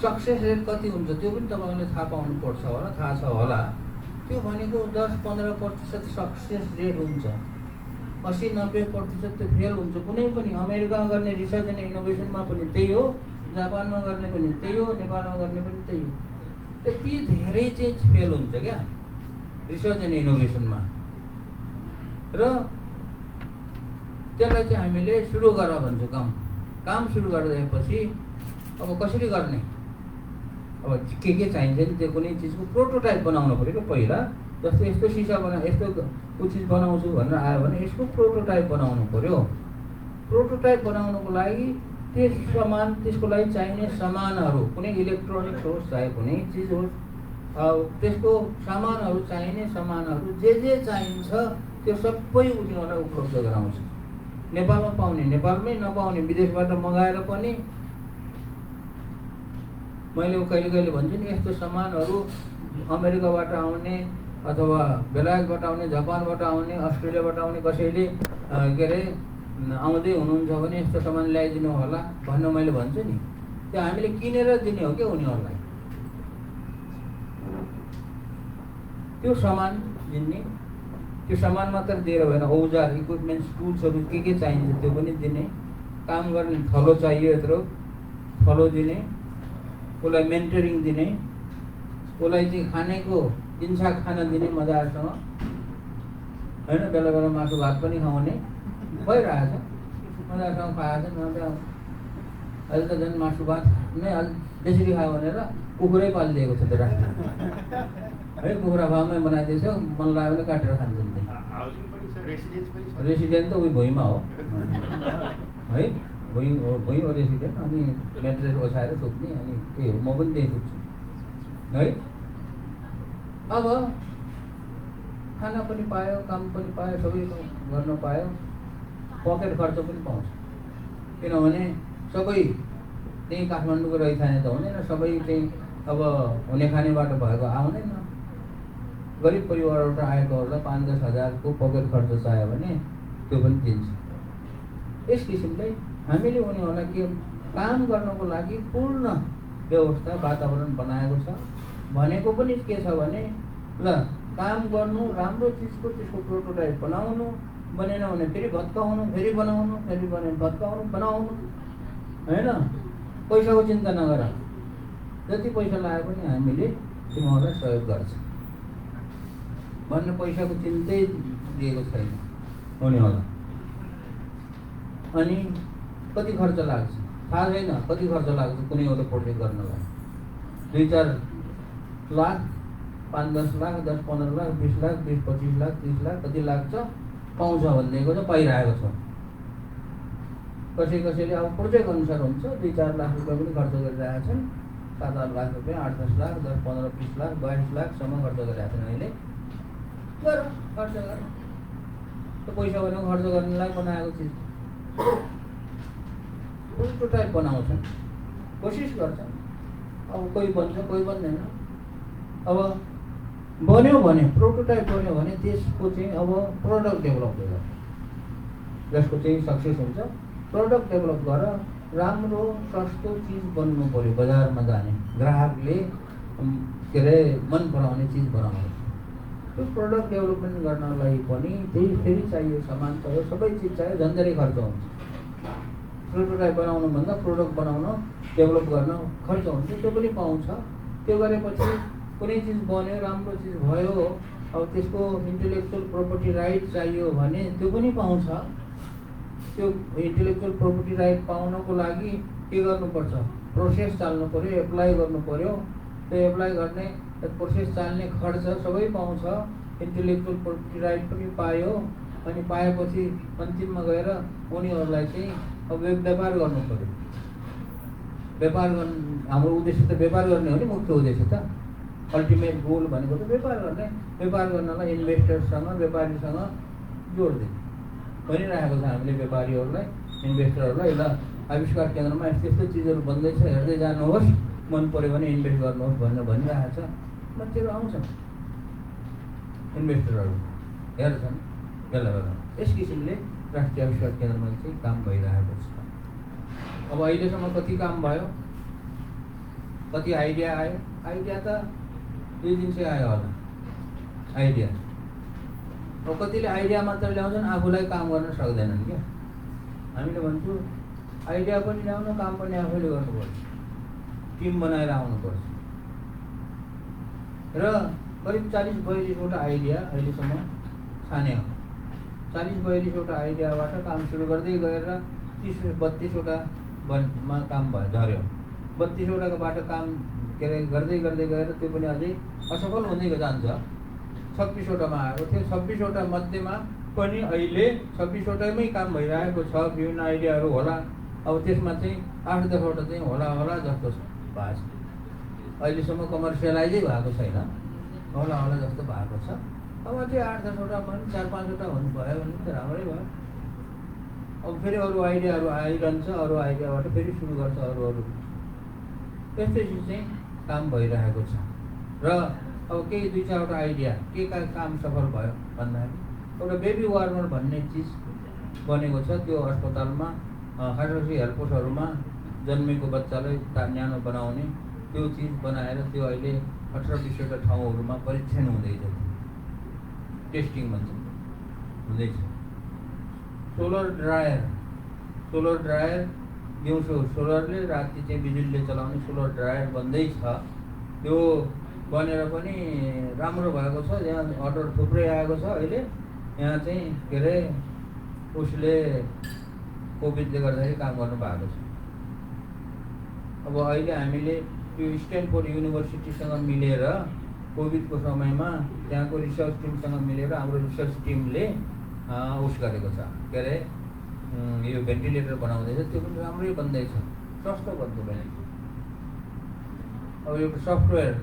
सक्सेस रेट कति हुन्छ त्यो पनि तपाईँले थाहा पाउनुपर्छ होला, थाहा छ होला। त्यो भनेको 10-15% सक्सेस रेट हुन्छ, 80-90% त्यो फेल हुन्छ। कुनै पनि अमेरिकामा गर्ने रिसर्च एन्ड इनोभेसनमा पनि त्यही हो, जापानमा गर्ने पनि त्यही हो, नेपालमा गर्ने पनि त्यही हो। त्यति धेरै चाहिँ फेल हुन्छ क्या रिसर्च एन्ड इनोभेसनमा। र त्यसलाई चाहिँ हामीले सुरु गर भन्छौँ। काम सुरु गरिदिएपछि अब कसरी गर्ने, अब के चाहिन्छ नि त्यो कुनै चिजको प्रोटोटाइप बनाउनु पऱ्यो क्या पहिला। जस्तो यस्तो सिसा यस्तो चिज बनाउँछु भनेर आयो भने यसको प्रोटोटाइप बनाउनु पऱ्यो। प्रोटोटाइप बनाउनुको लागि त्यसको लागि चाहिने सामानहरू, कुनै इलेक्ट्रोनिक्स होस् चाहे कुनै चिज होस्, त्यसको सामानहरू, चाहिने सामानहरू जे चाहिन्छ त्यो सबै उनीहरूलाई उपलब्ध गराउँछ। नेपालमा पाउने नेपालमै, नपाउने विदेशबाट मगाएर पनि। मैले कहिले कहिले भन्छु नि, यस्तो सामानहरू अमेरिकाबाट आउने अथवा बेलायतबाट आउने, जापानबाट आउने, अस्ट्रेलियाबाट आउने कसैले के अरे आउँदै हुनुहुन्छ भने यस्तो सामान ल्याइदिनु होला भनेर मैले भन्छु नि। त्यो हामीले किनेर दिने हो क्या उनीहरूलाई। त्यो सामान दिने, त्यो सामान मात्र दिएर भएन, औजार, इक्विपमेन्ट्स, टुल्सहरू के चाहिन्छ त्यो पनि दिने। काम गर्ने थलो चाहियो यत्रो, थलो दिने, उसलाई मेन्टरिङ दिने, उसलाई चाहिँ खानेको दिनसाग खाना दिने मजासँग होइन। बेला बेला मासु भात पनि खुवाउने भइरहेछ, मजासँग खुवाएको छ। अहिले त झन् मासु भात नै त्यसरी खायो भनेर कुखुरै पालिदिएको छ त्यो राष्ट्र है। कुखुरा फार्मै बनाइदिएछ, मन लाग्यो भने काटेर खान्छन्। रेसिडेन्ट त उही भुइँमा हो है, भुइँ हो रेसिडेन्ट। अनि मेट्रेस ओछाएर सुत्ने, अनि त्यही हो, म पनि त्यही सुत्छु है। अब खाना पनि पायो, काम पनि पायो, सबै गर्न पायो, पकेट खर्च पनि पाउँछ। किनभने सबै त्यही काठमाडौँको रहिखाने त हुँदैन, सबै त्यही अब हुने खानेबाट भएको आउँदैन। गरिब परिवारबाट आएकोहरूलाई 5-10 हजारको पकेट खर्च चाहियो भने त्यो पनि दिन्छ। यस किसिमले हामीले उनीहरूलाई के काम गर्नको लागि पूर्ण व्यवस्था वातावरण बनाएको छ। भनेको पनि के छ भने ल काम गर्नु, राम्रो चिजको त्यसको प्रोटोटाइप बनाउनु, बनेन भने फेरि भत्काउनु, फेरि बनाउनु, फेरि बने भत्काउनु, बनाउनु, होइन? पैसाको चिन्ता नगर, जति पैसा लाए पनि हामीले तिमीहरूलाई सहयोग गर्छ भन्ने पैसाको चिन्तै दिएको छैन उनीहरूलाई। अनि कति खर्च लाग्छ थाहा छैन, कति खर्च लाग्छ कुनै एउटा प्रोजेक्ट गर्नलाई। 2-4 लाख, 5-10 लाख, 10-15 लाख, 20 लाख, 20-25 लाख, 30 लाख कति लाग्छ पाउँछ भनिदिएको छ, पाइरहेको छ। कसैले अब प्रोजेक्ट अनुसार हुन्छ 2-4 लाख रुपियाँ पनि खर्च गरिरहेका छन्, 7-8 लाख रुपियाँ, 8-10 लाख, 10-15, 20 लाख, 22 लाखसम्म खर्च गरिरहेका छन्। अहिले गर खर्च गर, त्यो पैसा भनेको खर्च गर्नलाई बनाएको चिज प्रोटोटाइप बनाउँछन्, कोसिस गर्छन्। अब कोही बन्छ कोही बन्दैन। अब बन्यो भने प्रोटोटाइप बन्यो भने त्यसको चाहिँ अब प्रडक्ट डेभलप गर्छ, जसको चाहिँ सक्सेस हुन्छ। प्रडक्ट डेभलप गरेर राम्रो सस्तो चिज बन्नु पऱ्यो, बजारमा जाने ग्राहकले के अरे मन पराउने चिज बनाउनु। त्यो प्रडक्ट डेभलपमेन्ट गर्नलाई पनि त्यही फेरि चाहियो, सामान चाहियो, सबै चिज चाहियो, झन्झरै खर्च हुन्छ। प्रोटोटाइप बनाउनुभन्दा प्रोडक्ट बनाउन, डेभलप गर्न खर्च हुन्छ, त्यो पनि पाउँछ। त्यो गरेपछि कुनै चिज बन्यो, राम्रो चिज भयो, अब त्यसको इन्टेलेक्चुअल प्रोपर्टी राइट चाहियो भने त्यो पनि पाउँछ। त्यो इन्टेलेक्चुअल प्रोपर्टी राइट पाउनको लागि के गर्नुपर्छ? प्रोसेस चाल्नु पऱ्यो, एप्लाई गर्नु पऱ्यो। त्यो एप्लाई गर्ने, प्रोसेस चाल्ने खर्च सबै पाउँछ। इन्टेलेक्चुअल प्रोपर्टी राइट पनि पायो, अनि पाएपछि अन्तिममा गएर उनीहरूलाई चाहिँ अब व्यापार गर्नु पऱ्यो। व्यापार गर्नु हाम्रो उद्देश्य त व्यापार गर्ने हो नि, मुख्य उद्देश्य त अल्टिमेट गोल भनेको त व्यापार गर्ने। व्यापार गर्नलाई इन्भेस्टरसँग, व्यापारीसँग जोड्दै भनिरहेको छ हामीले व्यापारीहरूलाई, इन्भेस्टरहरूलाई। ल आविष्कार केन्द्रमा यस्तो यस्तो चिजहरू बन्दैछ, हेर्दै जानुहोस्, मन पऱ्यो भने इन्भेस्ट गर्नुहोस् भनेर भनिरहेको छ। मान्छेहरू आउँछन्, इन्भेस्टरहरू हेर्छन् बेला बेला। यस किसिमले राष्ट्रिय आविष्कार केन्द्रमा चाहिँ काम भइरहेको छ। अब अहिलेसम्म कति काम भयो, कति आइडिया आयो? आइडिया त 2 दिन चाहिँ आयो होला आइडिया। अब कतिले आइडिया मात्र ल्याउँछन्, आफूलाई काम गर्न सक्दैनन् क्या। हामीले भन्छौँ आइडिया पनि ल्याउनु, काम पनि आफैले गर्नुपर्छ, टिम बनाएर आउनुपर्छ। र करिब 40-42वटा आइडिया अहिलेसम्म छान्यो। 40-42वटा आइडियाबाट काम सुरु गर्दै गएर 30-32वटा मा काम भयो, झऱ्यो। 32वटाबाट काम के अरे गर्दै गर्दै गएर त्यो पनि अझै असफल हुँदै जान्छ। 26वटामा आएको थियो। 26वटा मध्येमा पनि अहिले 26वटामै काम भइरहेको छ। विभिन्न आइडियाहरू होला। अब त्यसमा चाहिँ 8-10वटा चाहिँ होला जस्तो भएको छ। अहिलेसम्म कमर्सियलाइजै भएको छैन, होला जस्तो भएको छ। अब चाहिँ 8-10वटा पनि 4-5वटा हुनुभयो भने त राम्रै भयो। अब फेरि अरू आइडियाहरू आइरहन्छ, अरू आइडियाबाट फेरि सुरु गर्छ अरू। त्यस्तै चाहिँ काम भइरहेको छ। र अब केही 2-4वटा आइडिया के का काम सफल भयो भन्दाखेरि एउटा बेबी वार्मर भन्ने चिज बनेको छ। त्यो अस्पतालमा खास गरी हेल्पपोस्टहरूमा जन्मेको बच्चालाई न्यानो बनाउने त्यो चिज बनाएर त्यो अहिले 18-20वटा ठाउँहरूमा परीक्षण हुँदैछ, टेस्टिङ भन्छ हुँदैछ। सोलर ड्रायर दिउँसो सोलरले, राति चाहिँ बिजुलीले चलाउने सोलर ड्रायर बन्दैछ। त्यो बनेर पनि राम्रो भएको छ। यहाँ अर्डर थुप्रै आएको छ अहिले। यहाँ चाहिँ के अरे उसले कोभिडले गर्दाखेरि काम गर्नु भएको छ। अब अहिले हामीले यो स्ट्यानफोर्ड युनिभर्सिटीसँग मिलेर कोभिडको समयमा त्यहाँको रिसर्च टिमसँग मिलेर हाम्रो रिसर्च टिमले उस गरेको छ, के अरे यो भेन्टिलेटर बनाउँदैछ। त्यो पनि राम्रै बन्दैछ, सस्तो बन्दै भयो। अब यो सफ्टवेयर,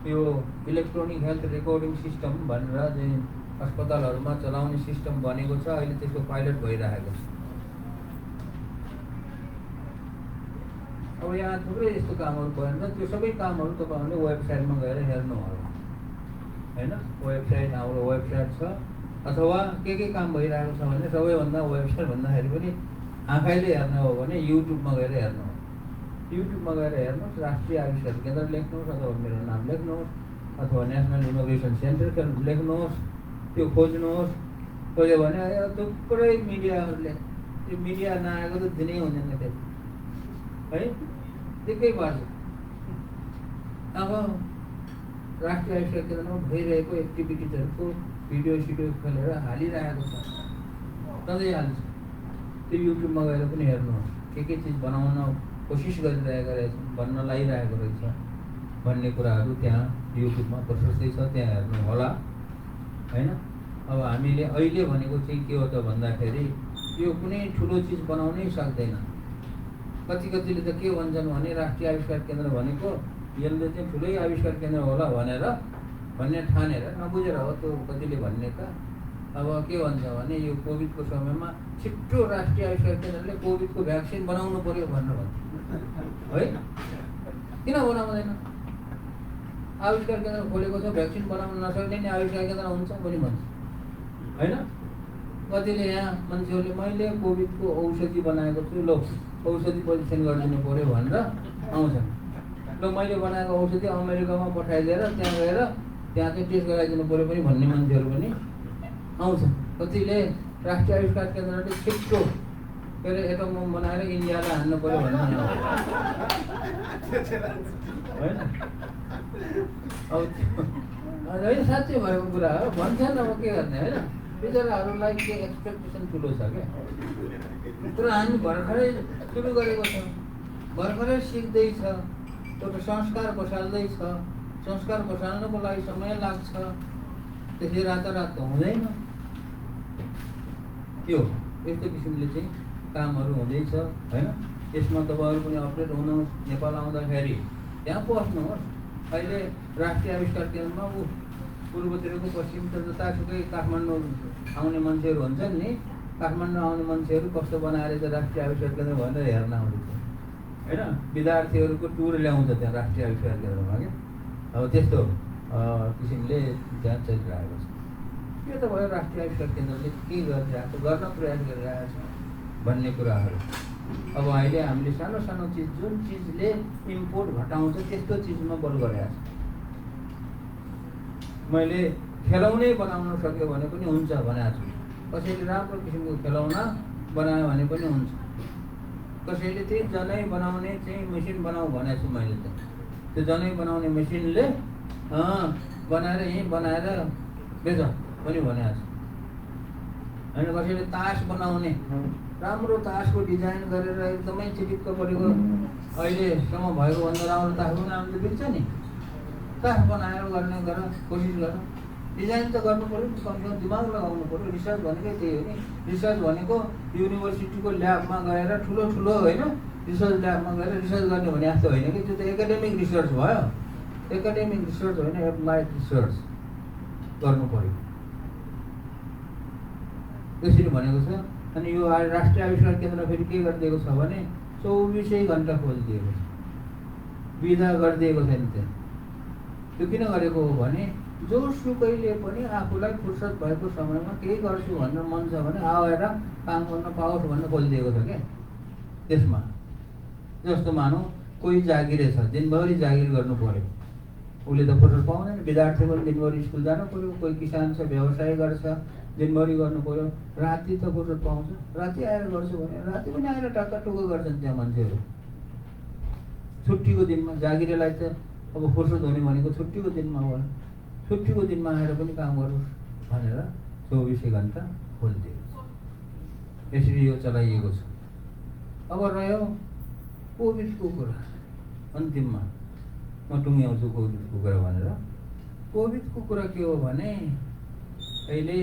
यो इलेक्ट्रोनिक हेल्थ रेकर्डिङ सिस्टम भनेर चाहिँ अस्पतालहरूमा चलाउने सिस्टम बनेको छ। अहिले त्यसको पाइलट भइरहेको छ। अब यहाँ थुप्रै यस्तो कामहरू भएन, त्यो सबै कामहरू तपाईँहरूले वेबसाइटमा गएर हेर्नु होला होइन। वेबसाइट हाम्रो वेबसाइट छ, अथवा के काम भइरहेको छ भने सबैभन्दा वेबसाइट भन्दाखेरि पनि आँखाले हेर्नु हो भने युट्युबमा गएर हेर्नु हो। युट्युबमा गएर हेर्नुहोस्, राष्ट्रिय आविष्कार केन्द्र लेख्नुहोस् अथवा मेरो नाम लेख्नुहोस् अथवा नेसनल इनोभेसन सेन्टर लेख्नुहोस्, त्यो खोज्नुहोस्। खोज्यो भने थुप्रै मिडियाहरूले, त्यो मिडिया नआएको त दिनै हुँदैन त्यो है, दिक्कै पर्छ। अब राष्ट्रिय आविष्कार केन्द्रमा भइरहेको एक्टिभिटिजहरूको भिडियो सिडियो खोलेर हालिरहेको छ, सधैँ हाल्छ। त्यो युट्युबमा गएर पनि हेर्नुहोस्, के चिज बनाउन कोसिस गरिरहेको रहेछ, भन्न लागिरहेको रहेछ भन्ने कुराहरू त्यहाँ युट्युबमा प्रशस्तै छ, त्यहाँ हेर्नु होला होइन। अब हामीले अहिले भनेको चाहिँ के हो त भन्दाखेरि यो कुनै ठुलो चिज बनाउनै सक्दैन। कतिले त के भन्छन् भने राष्ट्रिय आविष्कार केन्द्र भनेको यसले चाहिँ ठुलै आविष्कार केन्द्र होला भन्ने ठानेर नबुझेर हो त्यो कतिले भन्ने त। अब के भन्छ भने यो कोभिडको समयमा छिट्टो राष्ट्रिय आविष्कार केन्द्रले कोभिडको भ्याक्सिन बनाउनु पर्यो भनेर भन्छ है। किन बनाउँदैन? आविष्कार केन्द्र खोलेको छ, भ्याक्सिन बनाउन नसक्ने नि आविष्कार केन्द्र हुन्छ पनि भन्छ होइन। कतिले यहाँ मान्छेहरूले मैले कोभिडको औषधि बनाएको छु, ल औषधि परीक्षण गरिदिनु पर्यो भनेर आउँछन्। ल मैले बनाएको औषधि अमेरिकामा पठाइदिएर त्यहाँ गएर त्यहाँ चाहिँ टेस्ट गराइदिनु पर्यो पनि भन्ने मान्छेहरू पनि आउँछन्। कतिले राष्ट्रिय आविष्कार केन्द्रले छिट्टो के अरे एटम बम बनाएर इन्डियालाई हान्नु पर्यो भन्ने होइन। अब होइन साँच्चै भएको कुरा हो, भन्छन्। अब के गर्ने होइन, बिचराहरूलाई के एक्सपेक्टेसन ठुलो छ क्या। तर हामी भर्खरै सुरु गरेको छ, भर्खरै सिक्दैछ, एउटा संस्कार बसाल्दैछ। संस्कार बसाल्नको लागि समय लाग्छ, त्यसै रातारात त हुँदैन। यो यस्तो किसिमले चाहिँ कामहरू हुँदैछ होइन। यसमा तपाईँहरू पनि अपडेट हुनुहोस्। नेपाल आउँदाखेरि त्यहाँ पस्नुहोस्। अहिले राष्ट्रिय आविष्कार केन्द्रमा पूर्वतिरको पश्चिमतिर जतासुकै काठमाडौँ आउने मान्छेहरू हुन्छन् नि, काठमाडौँ आउने मान्छेहरू कस्तो बनाएर चाहिँ राष्ट्रिय आविष्कार केन्द्र भनेर हेर्न आउँदैछ होइन। विद्यार्थीहरूको टुर ल्याउँछ त्यहाँ राष्ट्रिय आविष्कार केन्द्रमा क्या। अब त्यस्तो किसिमले त्यहाँ चलिरहेको छ। यो त भयो राष्ट्रिय आविष्कार केन्द्रले के गरिरहेको छ, गर्न प्रयास गरिरहेको छ भन्ने कुराहरू। अब अहिले हामीले सानो सानो चिज, जुन चिजले इम्पोर्ट घटाउँछ त्यस्तो चिजमा बल गरेको छ। मैले खेलौनै बनाउन सक्यो भने पनि हुन्छ भनेको छु। कसैले राम्रो किसिमको खेलौना बनायो भने पनि हुन्छ। कसैले चाहिँ जनै बनाउने चाहिँ मेसिन बनाऊ भनेको छु मैले त। त्यो जनै बनाउने मेसिनले बनाएर यहीँ बनाएर बेच पनि भनेको छु होइन। कसैले तास बनाउने, राम्रो तासको डिजाइन गरेर एकदमै चिटिक्क परेको अहिलेसम्म भएको भन्दा राम्रो तासको नाम त बिग्छ नि। तास बनाएर गर्ने कोसिस गर। डिजाइन त गर्नु पऱ्यो, कमसेकम दिमाग लगाउनु पऱ्यो। रिसर्च भनेकै त्यही हो नि। रिसर्च भनेको युनिभर्सिटीको ल्याबमा गएर ठुलो होइन, रिसर्च ल्याबमा गएर रिसर्च गर्ने भने जस्तो होइन कि। त्यो त एकाडेमिक रिसर्च भयो। एकाडेमिक रिसर्च होइन, एप्लाइड रिसर्च गर्नु पऱ्यो, त्यसरी भनेको छ। अनि यो राष्ट्रिय आविष्कार केन्द्र फेरि के गरिदिएको छ भने 24 घन्टा खोलिदिएको छ, विधा गरिदिएको छैन त्यहाँ। त्यो किन गरेको हो भने जोसुकैले पनि आफूलाई फुर्सद भएको समयमा केही गर्छु भनेर मन छ भने आएर काम गर्न पाओस् भनेर खोलिदिएको छ क्या। त्यसमा जस्तो मानौँ कोही जागिरे छ, दिनभरि जागिर गर्नु पऱ्यो, उसले त फुर्सद पाउँदैन। विद्यार्थी पनि दिनभरि स्कुल जानु पऱ्यो, कोही किसान छ, व्यवसाय गर्छ, दिनभरि गर्नु पऱ्यो। राति त फुर्सद पाउँछ, राति आएर गर्छु भने राति पनि आएर टक्क गर्छन् त्यहाँ मान्छेहरू। छुट्टीको दिनमा जागिरेलाई त अब फुर्सद हुने भनेको छुट्टीको दिनमा हो। छुट्टीको दिनमा आएर पनि काम गरोस् भनेर 24 घन्टा खोलिदिएको छ। यसरी यो चलाइएको छ। अब रह्यो कोभिडको कुरा, अन्तिममा म टुङ्ग्याउँछु कोभिडको कुरा भनेर। कोभिडको कुरा के हो भने अहिले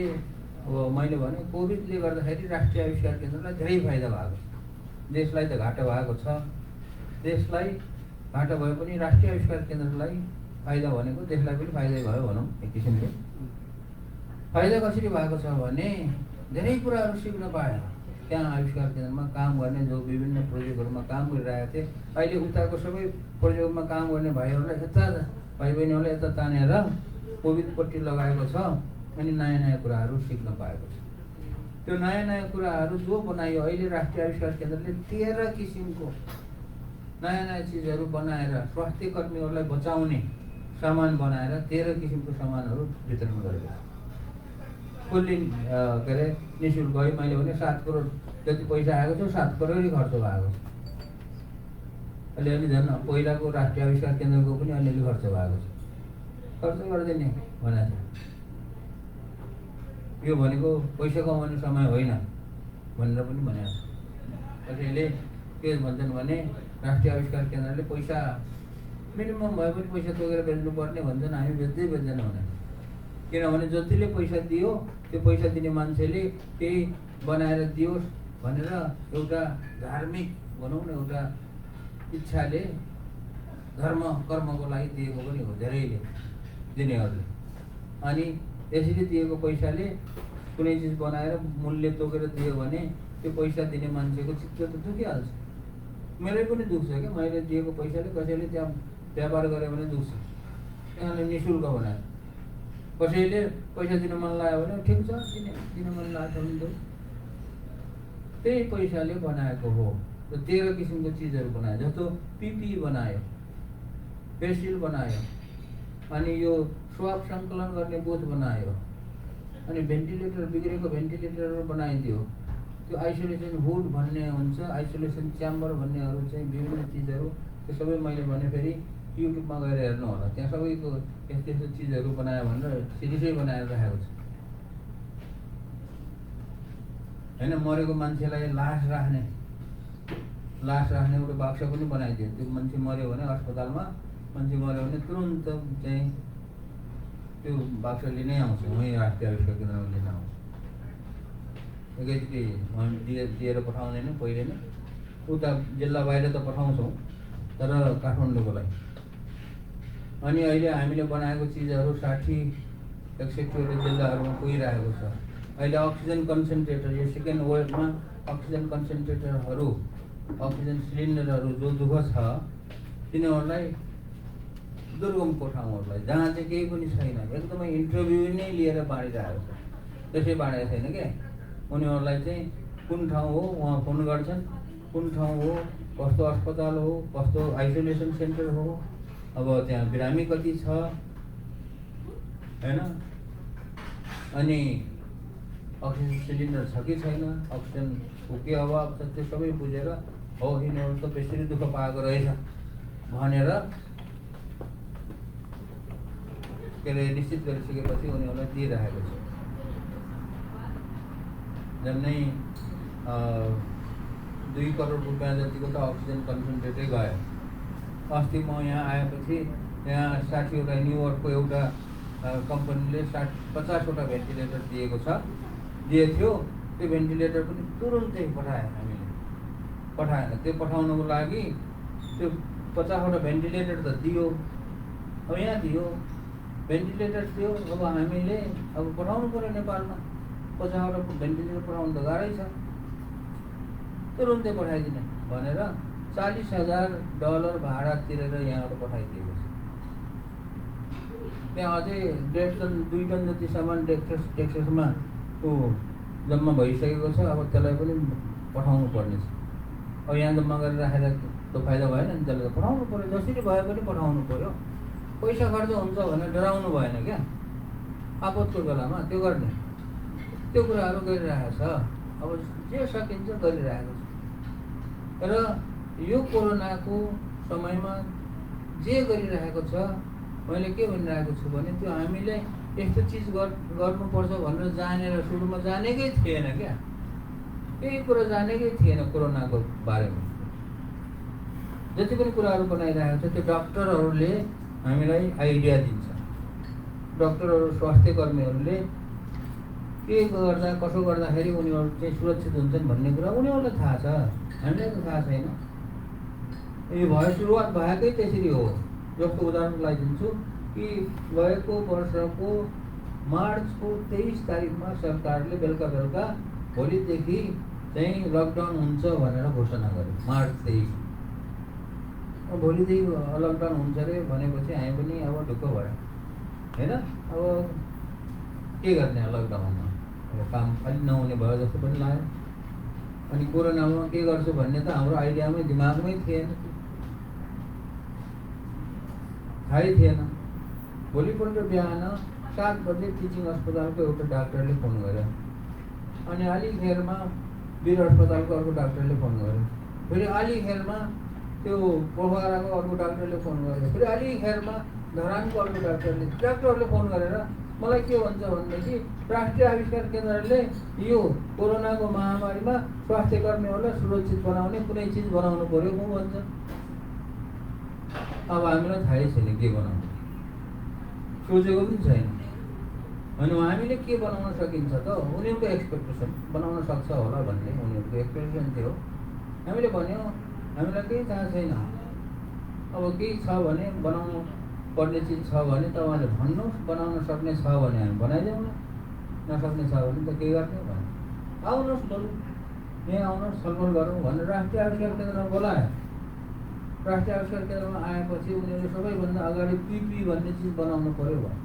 अब मैले भने कोभिडले गर्दाखेरि राष्ट्रिय आविष्कार केन्द्रलाई धेरै फाइदा भएको छ। देशलाई त घाटा भएको छ। देशलाई घाटा भए पनि राष्ट्रिय आविष्कार केन्द्रलाई फाइदा भनेको देशलाई पनि फाइदै भयो भनौँ एक किसिमले। फाइदा कसरी भएको छ भने धेरै कुराहरू सिक्न पायो। त्यहाँ आविष्कार केन्द्रमा काम गर्ने जो विभिन्न प्रोजेक्टहरूमा काम गरिरहेका थिए, अहिले उताको सबै प्रोजेक्टमा काम गर्ने भाइहरूलाई यता भाइ बहिनीहरूलाई यता तानेर कोभिडपट्टि लगाएको छ अनि नयाँ नयाँ कुराहरू सिक्न पाएको छ। त्यो नयाँ नयाँ कुराहरू जो बनायो अहिले राष्ट्रिय आविष्कार केन्द्रले 13 किसिमको नयाँ नयाँ चिजहरू बनाएर स्वास्थ्य कर्मीहरूलाई बचाउने सामान बनाएर 13 किसिमको सामानहरू वितरण गरेको छ। फुल्ली के अरे निःशुल्क है। मैले भने 7 करोड जति पैसा आएको छ 7 करोडै खर्च भएको छ। अलिअलि झन् पहिलाको राष्ट्रिय आविष्कार केन्द्रको पनि अलिअलि खर्च भएको छ। खर्च गरिदिने भनेको छ। यो भनेको पैसा कमाउने समय होइन भनेर पनि भनेको छ। कसैले के भन्छन् भने राष्ट्रिय आविष्कार केन्द्रले पैसा मिनिमम भए पनि पैसा तोकेर बेच्नुपर्ने भन्छन्। हामी बेच्दै बेच्दैनौँ भने, किनभने जतिले पैसा दियो त्यो पैसा दिने मान्छेले केही बनाएर दियोस् भनेर एउटा धार्मिक भनौँ न एउटा इच्छाले धर्म कर्मको लागि दिएको पनि हो धेरैले दिनेहरूले। अनि यसरी दिएको पैसाले कुनै चिज बनाएर मूल्य तोकेर दियो भने त्यो पैसा दिने मान्छेको चित्त त दुखिहाल्छ। मेरै पनि दुख्छ क्या, मैले दिएको पैसाले कसैले त्यहाँ व्यापार गऱ्यो भने दुख्छ। त्यहाँले निःशुल्क बनायो। कसैले पैसा दिन मन लाग्यो भने ठिक छ, दिन मन लाग्छ भने दो। त्यही पैसाले बनाएको हो। 13 किसिमको चिजहरू बनायो, जस्तो पिपी बनायो, फेस बनायो, अनि यो स्वाब सङ्कलन गर्ने बुथ बनायो, अनि भेन्टिलेटर बिग्रेको भेन्टिलेटरहरू बनाइदियो। त्यो आइसोलेसन हुड भन्ने हुन्छ, आइसोलेसन च्याम्बर भन्नेहरू चाहिँ विभिन्न चिजहरू, त्यो सबै मैले भने फेरि युट्युबमा गएर हेर्नु होला। त्यहाँ सबैको यस्तो यस्तो चिजहरू बनायो भनेर सिरिसै बनाएर राखेको छ होइन। मरेको मान्छेलाई लास राख्ने एउटा बाक्स पनि बनाइदियो। त्यो मान्छे मऱ्यो भने अस्पतालमा मान्छे मऱ्यो भने तुरन्त चाहिँ त्यो बाक्स लिनै आउँछ, वहीँ राष्ट्रिय आविष्कार केन्द्रमा लिन आउँछ। एकैचोटि दिएर पठाउँदैन, पहिले नै उता जिल्ला बाहिर त पठाउँछौँ तर काठमाडौँको लागि। अनि अहिले हामीले बनाएको चिजहरू 60-61 जिल्लाहरूमा पुगिरहेको छ। अहिले अक्सिजन कन्सन्ट्रेटर, यो सेकेन्ड वेभमा अक्सिजन कन्सन्ट्रेटरहरू, अक्सिजन सिलिन्डरहरू जो दुःख छ तिनीहरूलाई दुर्गमको ठाउँहरूलाई जहाँ चाहिँ केही पनि छैन, एकदमै इन्टरभ्यू नै लिएर बाँडिरहेको छ। त्यसै बाँडेको छैन क्या। उनीहरूलाई चाहिँ कुन ठाउँ हो उहाँ फोन गर्छन्, कुन ठाउँ हो, कस्तो अस्पताल हो, कस्तो आइसोलेसन सेन्टर हो, अब त्यहाँ बिरामी कति छ होइन, अनि अक्सिजन सिलिन्डर छ कि छैन, अक्सिजनको के अभाव छ, त्यो सबै बुझेर हो यिनीहरू त बेसरी दुःख पाएको रहेछ भनेर के अरे निश्चित गरिसकेपछि उनीहरूलाई दिइरहेको छ। झन्डै 2 करोड रुपियाँ जतिको त अक्सिजन कन्सन्ट्रेटै गयो। अस्ति म यहाँ आएपछि यहाँ 60वटा न्युयोर्कको एउटा कम्पनीले 50वटा भेन्टिलेटर दिएको थियो। त्यो भेन्टिलेटर पनि तुरुन्तै पठायो, हामीले पठाएन। त्यो पठाउनको लागि त्यो 50वटा भेन्टिलेटर त दियो, अब यहाँ दियो भेन्टिलेटर दियो, अब हामीले अब पठाउनु पऱ्यो नेपालमा 50वटा भेन्टिलेटर पठाउनु त गाह्रै छ। तुरुन्तै पठाइदिने भनेर $40,000 भाडा तिरेर यहाँबाट पठाइदिएको छ। त्यहाँ अझै 1.5 टन 2 टन जति सामान टेक्ससमा जम्मा भइसकेको छ। अब त्यसलाई पनि पठाउनु पर्ने छ। अब यहाँ जम्मा गरेर राखेर त फाइदा भएन नि, त्यसलाई त पठाउनु पऱ्यो, जसरी भए पनि पठाउनु पऱ्यो। पैसा खर्च हुन्छ भनेर डराउनु भएन क्या। आपतको बेलामा त्यो गर्ने, त्यो कुराहरू गरिरहेको छ। अब जे सकिन्छ गरिरहेको छ। र यो कोरोनाको समयमा जे गरिरहेको छ, मैले के भनिरहेको छु भने त्यो हामीले यस्तो चिज गर्नुपर्छ भनेर जानेर सुरुमा जानेकै थिएन क्या। केही कुरा जानेकै थिएन कोरोनाको बारेमा। जति पनि कुराहरू बनाइरहेको छ त्यो डाक्टरहरूले हामीलाई आइडिया दिन्छ। डाक्टरहरू, स्वास्थ्य कर्मीहरूले के गर्दा कसो गर्दाखेरि उनीहरू चाहिँ सुरक्षित हुन्छन् भन्ने कुरा उनीहरूलाई थाहा छ, हामीलाई त थाहा छैन। यो भयो सुरुवात भएकै त्यसरी हो। जस्तो उदाहरणको लागि दिन्छु कि गएको वर्षको मार्चको 23 तारिकमा सरकारले बेलुका भोलिदेखि चाहिँ लकडाउन हुन्छ भनेर घोषणा गर्यो मार्च 23। अब भोलिदेखि लकडाउन हुन्छ अरे भनेपछि हामी पनि अब ढुक्क भयो होइन। अब के गर्ने लकडाउनमा, अब काम अलिक नहुने भयो जस्तो पनि लाग्यो। अनि कोरोनामा के गर्छु भन्ने त हाम्रो आइडियामै दिमागमै थिएन, थाहै थिएन। भोलिपल्ट बिहान 7 बजे टिचिङ अस्पतालको एउटा डाक्टरले फोन गर्यो, अनि अलिखेरमा वीर अस्पतालको अर्को डाक्टरले फोन गर्यो, फेरि अलिखेरमा त्यो पोखराको अर्को डाक्टरले फोन गर्यो, फेरि अलिखेरमा धरानको अर्को डाक्टरले फोन गरेर मलाई के भन्छ भनेदेखि राष्ट्रिय आविष्कार केन्द्रले यो कोरोनाको महामारीमा स्वास्थ्य कर्मीहरूलाई सुरक्षित बनाउने कुनै चिज बनाउनु पर्यो म भन्छ। अब हामीलाई थाहै छैन के बनाउनु, सोचेको पनि छैन। अनि हामीले के बनाउन सकिन्छ त, उनीहरूको एक्सपेक्टेसन बनाउन सक्छ होला भन्ने उनीहरूको एक्सपेक्टेसन थियो। हामीले भन्यो हामीलाई केही थाहा छैन, अब केही छ भने बनाउनु पर्ने चिज छ भने तपाईँले भन्नुहोस्, बनाउन सक्ने छ भने हामी बनाइदेऊ न, नसक्ने छ भने त के गर्ने भने आउनुहोस् बरु यहाँ आउनुहोस् छलफल गरौँ भनेर राष्ट्रिय आविष्कार केन्द्रमा बोलायो। राष्ट्रिय आविष्कार केन्द्रमा आएपछि उनीहरूले सबैभन्दा अगाडि पिपी भन्ने चिज बनाउनु पर्यो भयो।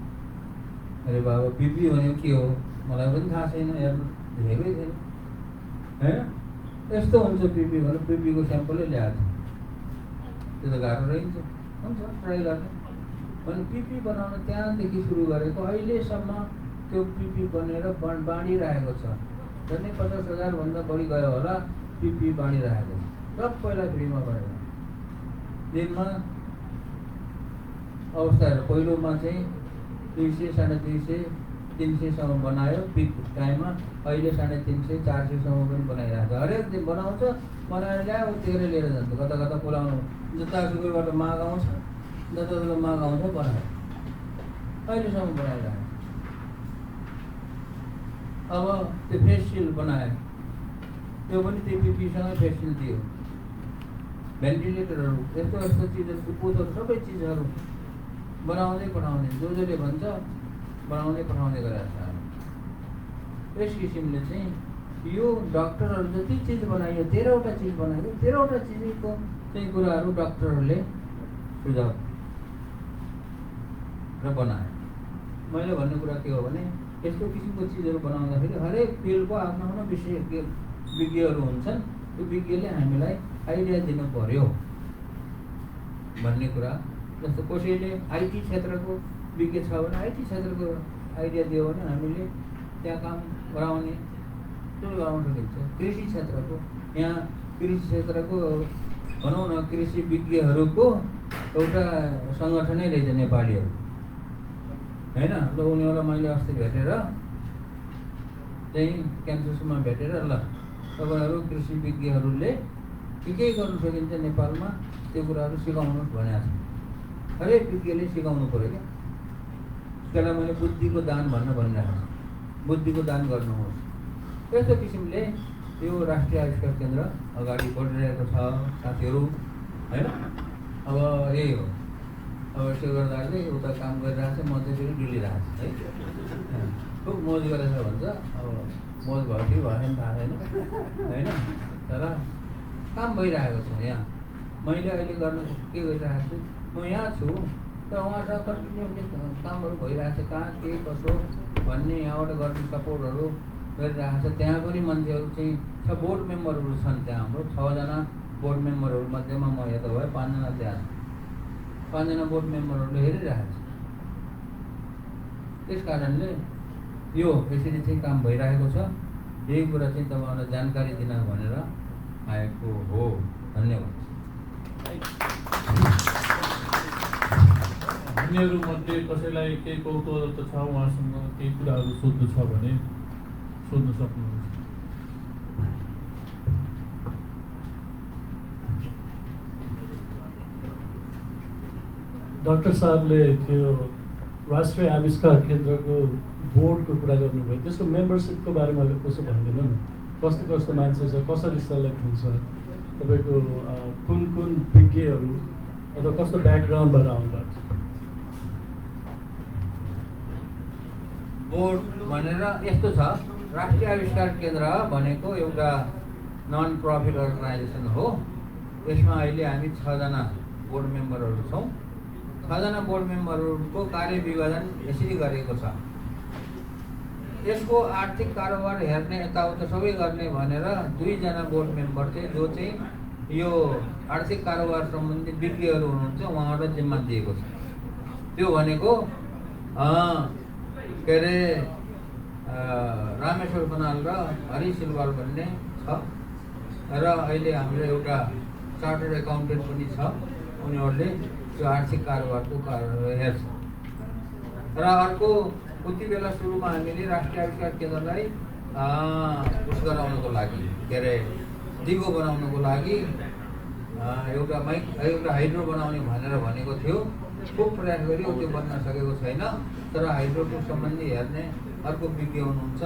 अरे बाबा पिपी भनेको के हो मलाई पनि थाहा छैन, हेर्नु देखेकै छैन होइन। यस्तो हुन्छ पिपी भने पिपीको स्याम्पलै ल्याएको थियो, त्यो त गाह्रो रहन्छ, हुन्छ ट्राई गर्ने भने पिपी बनाउन त्यहाँदेखि सुरु गरेको अहिलेसम्म त्यो पिपी बनेर बाँडिरहेको छ। झन्डै 50,000 भन्दा बढी गयो होला पिपी बाँडिरहेको छ, सबैलाई फ्रीमा गरेर दिनमा अवस्थाहरू। पहिलोमा चाहिँ 200, 250, 300सम्म बनायो पिक टाइममा, अहिले 350, 400सम्म पनि बनाइरहेको छ। हरेक दिन बनाउँछ, बनाएर ल्यायो तेह्र लिएर जान्छ, कता कता पुऱ्याउनु जतासुकैबाट माग आउँछ, जता माग आउँछ बनायो, अहिलेसम्म बनाइरहेको। अब त्यो फेस सिल्ड बनायो, त्यो पनि त्यो पिपीसँगै फेस सिल्ड दियो। भेन्टिलेटरहरू यस्तो यस्तो चिजहरू पोतहरू सबै चिजहरू बनाउँदै पठाउने, जसले भन्छ बनाउँदै पठाउँदै गराएको छ। यस किसिमले चाहिँ यो डक्टरहरू जति चिज बनायो 13वटा चिज बनायो, 13वटा चिजको चाहिँ कुराहरू डक्टरहरूले सुझाव र बनायो। मैले भन्ने कुरा के हो भने यस्तो किसिमको चिजहरू बनाउँदाखेरि हरेक फिल्डको आफ्नो आफ्नो विज्ञहरू हुन्छन्, त्यो विज्ञले हामीलाई आइडिया दिनु पर्यो भन्ने कुरा। जस्तो कसैले आइटी क्षेत्रको विज्ञ छ भने आइटी क्षेत्रको आइडिया दियो भने हामीले त्यहाँ काम गराउने त्यो गराउन सकिन्छ। कृषि क्षेत्रको यहाँ कृषि क्षेत्रको भनौँ न कृषि विज्ञहरूको एउटा सङ्गठनै रहेछ नेपालीहरू होइन। ल उनीहरूलाई मैले अस्ति भेटेर चाहिँ क्याम्पसमा भेटेर ल तपाईँहरू कृषि विज्ञहरूले के गर्नु सकिन्छ नेपालमा त्यो कुराहरू सिकाउनुहोस् भनेको छ। हरेक विज्ञले सिकाउनु पऱ्यो क्या। त्यसलाई मैले बुद्धिको दान भनिरहेको छु, बुद्धिको दान गर्नुहोस्। यस्तो किसिमले यो राष्ट्रिय आविष्कार केन्द्र अगाडि बढिरहेको छ साथीहरू होइन। अब यही हो, अब यसो गर्दाखेरि उता काम गरिरहेको छ, म चाहिँ फेरि डुलिरहेको छु है, खुब मोज गरेछ भन्छ। अब मोज भयो कि भएन थाहा छैन होइन, तर काम भइरहेको छ यहाँ। मैले अहिले गर्न के गरिरहेको छु, म यहाँ छु तर उहाँसँग कन्टिन्युसली कामहरू भइरहेको छ, कहाँ के कसो भन्ने यहाँबाट गर्ने सपोर्टहरू गरिरहेको छ। त्यहाँ पनि मान्छेहरू चाहिँ बोर्ड मेम्बरहरू छन्, त्यहाँ हाम्रो 6 जना बोर्ड मेम्बरहरू मध्येमा म यता भयो, 5 जना त्यहाँ, 5 जना बोर्ड मेम्बरहरूले हेरिरहेको छ। त्यस कारणले यो यसरी चाहिँ काम भइरहेको छ। यही कुरा चाहिँ तपाईँहरूलाई जानकारी दिन भनेर आएको हो। धन्यवाद। हामीहरूमध्ये कसैलाई केही कौतूहल त छ, उहाँसँग केही कुराहरू सोध्नु छ भने सोध्न सक्नुहुन्छ। डाक्टर साहबले त्यो राष्ट्रिय आविष्कार केन्द्रको बोर्डको कुरा गर्नुभयो, त्यसको मेम्बरसिपको बारेमा कसो भनिदिनु न, कस्तो कस्तो मान्छे छ, कसरी सेलेक्ट हुन्छ, तपाईँको कुन कुन विज्ञहरू अथवा कस्तो ब्याकग्राउन्डबाट आउनुभएको छ? बोर्ड भनेर यस्तो छ, राष्ट्रिय आविष्कार केन्द्र भनेको एउटा नन प्रफिट अर्गनाइजेसन हो। यसमा अहिले हामी 6 जना बोर्ड मेम्बरहरू छौँ। 6 जना बोर्ड मेम्बरहरूको कार्य विभाजन यसरी गरेको छ। यसको आर्थिक कारोबार हेर्ने यताउता सबै गर्ने भनेर 2 जना बोर्ड मेम्बर चाहिँ जो चाहिँ यो आर्थिक कारोबार सम्बन्धी विज्ञहरू हुनुहुन्छ उहाँहरूलाई जिम्मा दिएको छ। त्यो भनेको के अरे रामेश्वर बनाल र हरि सिलवाल भन्ने छ र अहिले हाम्रो एउटा चार्टर्ड एकाउन्टेन्ट पनि छ। उनीहरूले त्यो आर्थिक कारोबारको हेर्छ। र अर्को उति बेला सुरुमा हामीले राष्ट्रिय आविष्कार केन्द्रलाई उस गराउनको लागि के अरे दिगो बनाउनको लागि एउटा हाइड्रो बनाउने भनेर भनेको थियो। खुब प्रयास गऱ्यो, त्यो बन्न सकेको छैन। तर हाइड्रोको सम्बन्धी हेर्ने अर्को विज्ञ हुनुहुन्छ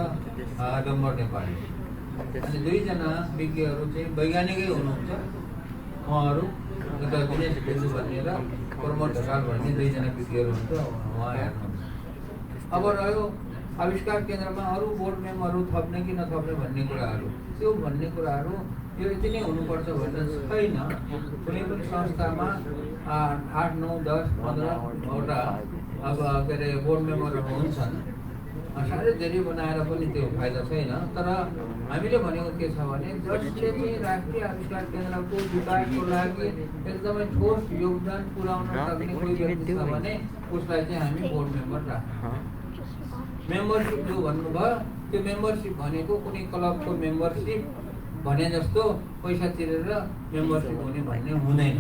डम्बर नेपाली, अनि 2 जना विज्ञहरू चाहिँ वैज्ञानिकै हुनुहुन्छ। उहाँहरू एउटा दिनेश भेन्जु भन्ने र प्रमोद ढकाल भन्ने 2 जना विज्ञहरू हुनुहुन्छ। उहाँ हेर्नुहुन्छ। अब रह्यो आविष्कार केन्द्रमा अरू बोर्ड मेम्बरहरू थप्ने कि नथप्ने भन्ने कुराहरू। त्यो भन्ने कुराहरू यो यति नै हुनुपर्छ भन्ने छैन। कुनै पनि संस्थामा 8, 9, 10, 15वटा अब के अरे बोर्ड मेम्बरहरू हुन्छन्। साह्रै धेरै बनाएर पनि त्यो फाइदा छैन। तर हामीले भनेको के छ भने जसले चाहिँ राष्ट्रिय आविष्कार केन्द्रको विकासको लागि एकदमै ठोस योगदान पुर्याउन सक्ने कोही व्यक्ति छ भने उसलाई चाहिँ हामी बोर्ड मेम्बर राख्छौँ। मेम्बरसिप जो भन्नुभयो त्यो मेम्बरसिप भनेको कुनै क्लबको मेम्बरसिप भने जस्तो पैसा तिरेर मेम्बरसिप हुने भन्ने हुँदैन।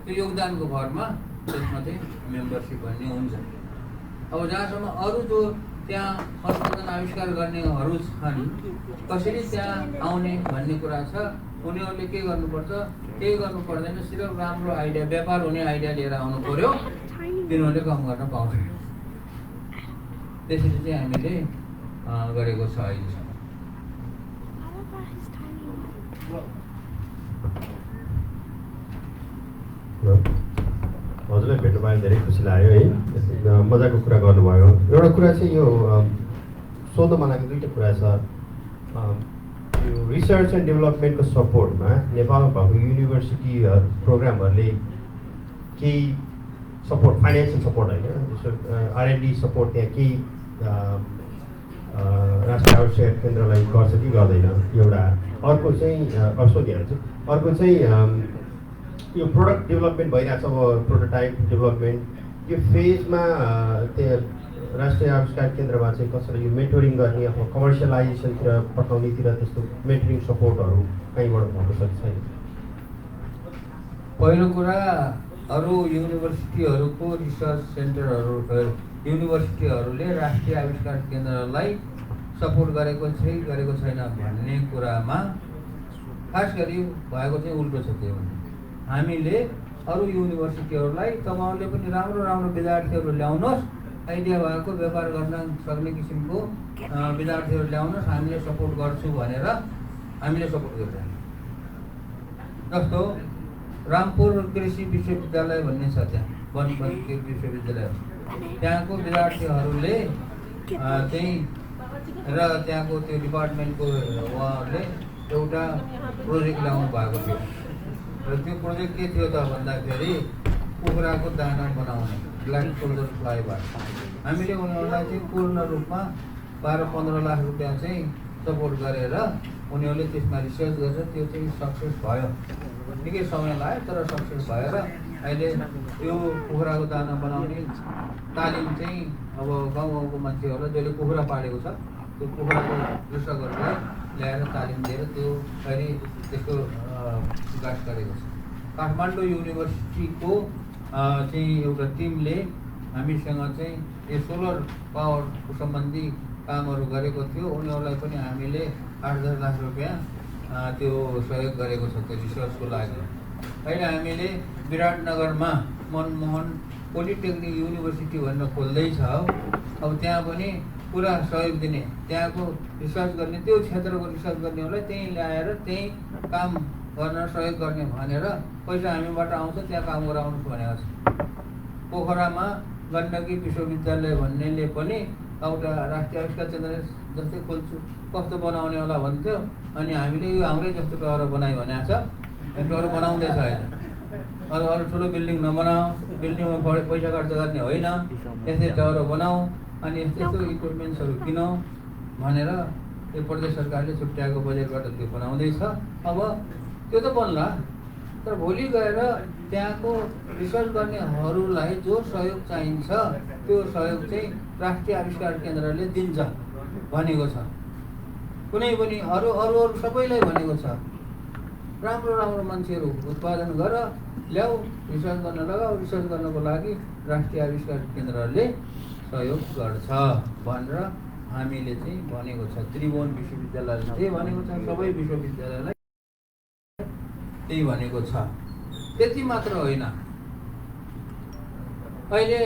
त्यो योगदानको भरमा त्यसमा चाहिँ मेम्बरसिप भन्ने हुन्छ। अब जहाँसम्म अरू जो त्यहाँ संशोधन आविष्कार गर्नेहरू छन् कसरी त्यहाँ आउने भन्ने कुरा छ। उनीहरूले के गर्नुपर्छ, केही गर्नु पर्दैन, सिर्फ राम्रो आइडिया, व्यापार हुने आइडिया लिएर आउनु पर्यो, तिनीहरूले काम गर्न पाउँछ। त्यसरी चाहिँ हामीले गरेको छ अहिलेसम्म। हजुरलाई भेट्नु पाएर धेरै खुसी लाग्यो है। मजाको कुरा गर्नुभयो। एउटा कुरा चाहिँ यो सोध्न मन लागेको 2टा कुरा छ। यो रिसर्च एन्ड डेभलपमेन्टको सपोर्टमा नेपालमा भएको युनिभर्सिटी प्रोग्रामहरूले केही सपोर्ट, फाइनेन्सियल सपोर्ट होइन, जस्तो R&D सपोर्ट त्यहाँ केही राष्ट्रिय आविष्कार केन्द्रलाई गर्छ कि गर्दैन, एउटा। अर्को चाहिँ सोधिहाल्छु। अर्को चाहिँ यो प्रोडक्ट डेभलपमेन्ट भइरहेको छ, अब प्रोटोटाइप डेभलपमेन्ट, यो फेजमा त्यहाँ राष्ट्रिय आविष्कार केन्द्रमा चाहिँ कसरी यो मेन्टोरिङ गर्ने अथवा कमर्सियलाइजेसनतिर पठाउनेतिर त्यस्तो मेन्टोरिङ सपोर्टहरू कहीँबाट हुन सक्छ छैन? पहिलो कुरा अरू युनिभर्सिटीहरूको रिसर्च सेन्टरहरू, युनिभर्सिटीहरूले राष्ट्रिय आविष्कार केन्द्रलाई सपोर्ट गरेको छैन भन्ने कुरामा खास गरी भएको चाहिँ उल्टो छ। त्यो हामीले अरू युनिभर्सिटीहरूलाई तपाईँहरूले पनि राम्रो राम्रो विद्यार्थीहरू ल्याउनुहोस्, आइडिया भएको व्यापार गर्न सक्ने किसिमको विद्यार्थीहरू ल्याउनुहोस्, हामीले सपोर्ट गर्छु भनेर हामीले सपोर्ट गरिरहेको। जस्तो रामपुर कृषि विश्वविद्यालय भन्ने छ, त्यहाँ वन विश्वविद्यालय, त्यहाँको विद्यार्थीहरूले चाहिँ र त्यहाँको त्यो डिपार्टमेन्टको उहाँहरूले एउटा प्रोजेक्ट ल्याउनु भएको थियो। र त्यो प्रोजेक्ट के थियो त भन्दाखेरि कुखुराको दाना बनाउने, ब्ल्याक सोल्जर फ्लाइबाट। हामीले उनीहरूलाई चाहिँ पूर्ण रूपमा 12-15 लाख रुपियाँ चाहिँ सपोर्ट गरेर उनीहरूले त्यसमा रिसर्च गरेर त्यो चाहिँ सक्सेस भयो। निकै समय लाग्यो तर सक्सेस भएर अहिले त्यो कुखुराको दाना बनाउने तालिम चाहिँ अब गाउँ गाउँको मान्छेहरूलाई जसले कुखुरा पालेको छ त्यो कुखुराको कृषकहरूलाई ल्याएर तालिम दिएर त्यो अहिले त्यसको विकास गरेको छ। काठमाडौँ युनिभर्सिटीको चाहिँ एउटा टिमले हामीसँग चाहिँ यो सोलर पावरको सम्बन्धी कामहरू गरेको थियो। उनीहरूलाई पनि हामीले 8-10 लाख रुपियाँ त्यो सहयोग गरेको छ त्यो रिसर्चको लागि। अहिले हामीले विराटनगरमा मनमोहन पोलिटेक्निक युनिभर्सिटी भनेर खोल्दैछ। अब त्यहाँ पनि पुरा सहयोग दिने, त्यहाँको रिसर्च गर्ने, त्यो क्षेत्रको रिसर्च गर्नेहरूलाई त्यहीँ ल्याएर त्यहीँ काम गर्न सहयोग गर्ने भनेर पैसा हामीबाट आउँछ, त्यहाँ काम गराउनुहोस् भनेको छ। पोखरामा गण्डकी विश्वविद्यालय भन्नेले पनि एउटा राष्ट्रिय आविष्कार केन्द्र जस्तै खोल्छु, कस्तो बनाउने होला भन्थ्यो। अनि हामीले यो हाम्रै जस्तो टहर बनायो भने छ, टहर बनाउँदैछ अहिले। अरू ठुलो बिल्डिङ नबनाऊ, बिल्डिङमा पैसा खर्च गर्ने होइन, यस्तै टहर बनाऊ अनि यस्तो इक्विपमेन्ट्सहरू किनौँ भनेर यो प्रदेश सरकारले छुट्याएको बजेटबाट त्यो बनाउँदैछ। अब त्यो त बन्ला, तर भोलि गएर त्यहाँको रिसर्च गर्नेहरूलाई जो सहयोग चाहिन्छ त्यो सहयोग चाहिँ राष्ट्रिय आविष्कार केन्द्रले दिन्छ भनेको छ। कुनै पनि अरू सबैलाई भनेको छ, राम्रो मान्छेहरू उत्पादन गर, ल्याऊ, रिसर्च गर्न लगाऊ, रिसर्च गर्नको लागि राष्ट्रिय आविष्कार केन्द्रले सहयोग गर्छ भनेर हामीले चाहिँ भनेको छ। त्रिभुवन विश्वविद्यालयले त्यही भनेको छ, सबै विश्वविद्यालयलाई त्यही भनेको छ। त्यति मात्र होइन, अहिले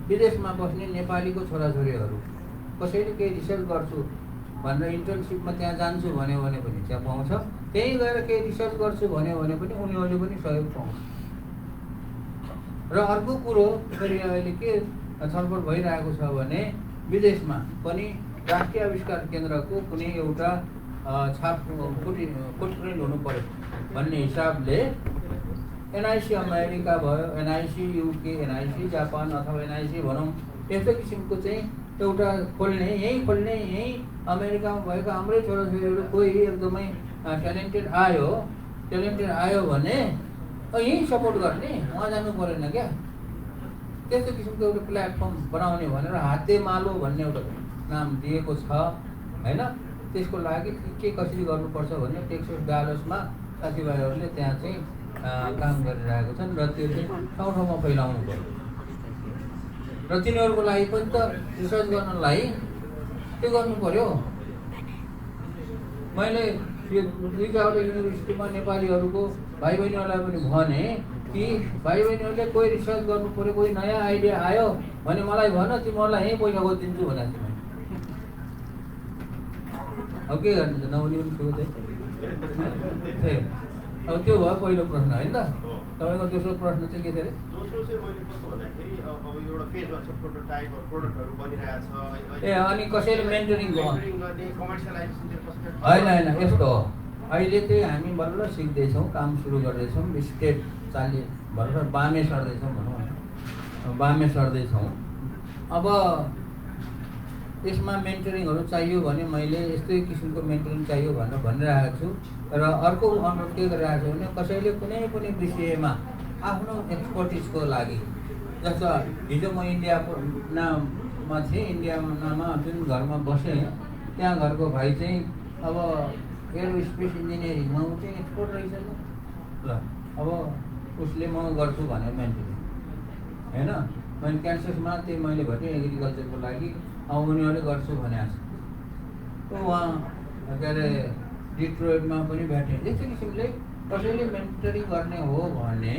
विदेशमा बस्ने नेपालीको छोराछोरीहरू कसैले केही रिसर्च गर्छु भनेर इन्टर्नसिपमा त्यहाँ जान्छु भन्यो भने पनि त्यहाँ पाउँछ, त्यहीँ गएर केही रिसर्च गर्छु भन्यो भने पनि उनीहरूले पनि सहयोग पाउँछ। र अर्को कुरो फेरि अहिले के छलफल भइरहेको छ भने विदेशमा पनि राष्ट्रिय आविष्कार केन्द्रको कुनै एउटा छाप फुटप्रिन्ट हुनु पर्यो भन्ने हिसाबले एनआइसी अमेरिका भयो, एनआइसी युके, एनआइसी जापान अथवा एनआइसी भनौँ, यस्तो किसिमको चाहिँ एउटा खोल्ने, यहीँ अमेरिकामा भएको हाम्रै छोराछोरीहरू कोही एकदमै ट्यालेन्टेड आयो भने यहीँ सपोर्ट गर्ने, उहाँ जानु परेन क्या। त्यस्तो किसिमको एउटा प्लेटफर्म बनाउने भनेर हातेमालो भन्ने एउटा नाम दिएको छ होइन। त्यसको लागि के कसरी गर्नुपर्छ भने टेक्सास डालसमा साथीभाइहरूले त्यहाँ चाहिँ काम गरिरहेको छन् र त्यो चाहिँ ठाउँ फैलाउनु पर्यो। र तिनीहरूको लागि पनि त रिसर्च गर्नलाई त्यो गर्नु पर्यो। मैले यो दुईवटा युनिभर्सिटीमा नेपालीहरूको भाइ बहिनीहरूलाई पनि भने कि भाइ बहिनीहरूले कोही रिसर्च गर्नु पर्यो, कोही नयाँ आइडिया आयो भने मलाई भन, तिमीहरूलाई यहीँ पैसा खोजिदिन्छु भनेको थिएँ। अब के गर्नु त, नहुने पनि थियो त्यही। अब त्यो भयो पहिलो प्रश्न होइन त। तपाईँको दोस्रो प्रश्न चाहिँ के थियो अरे? दोस्रो चाहिँ मैले कस्तो भन्दाखेरि अब एउटा फेजमा छ, प्रोटोटाइप प्रोडक्टहरू बनिरहेछ। ए अनि कसैले मेन्टरिङ गर्ने कमर्सियलाइजेसन होइन, यस्तो हो। अहिले चाहिँ हामी बल्ल सिक्दैछौँ, काम सुरु गर्दैछौँ, स्टेट भर्खर बामे सर्दैछौँ भनौँ न, बामे सर्दैछौँ। अब यसमा मेन्टरिङहरू चाहियो भने मैले यस्तै किसिमको मेन्टरिङ चाहियो भनेर भनिरहेको छु। र अर्को अनुरोध के गरिरहेको छु भने कसैले कुनै पनि विषयमा आफ्नो एक्सपर्टिजको लागि, जस्तो हिजो म इन्डियामा थिएँ, इन्डियामा जुन घरमा बसेँ त्यहाँ घरको भाइ चाहिँ अब एरोस्पेस इन्जिनियरिङमा ऊ चाहिँ एक्सपर्ट रहेछ ल। अब उसले म गर्छु भनेर मेन्टरिङ होइन। मैले क्यान्ससमा त्यही मैले भेटेँ एग्रिकल्चरको लागि, अब उनीहरूले गर्छु भने उहाँ के अरे डिट्रोइटमा पनि भेटेँ। यस्तो किसिमले कसैले मेन्टरिङ गर्ने हो भने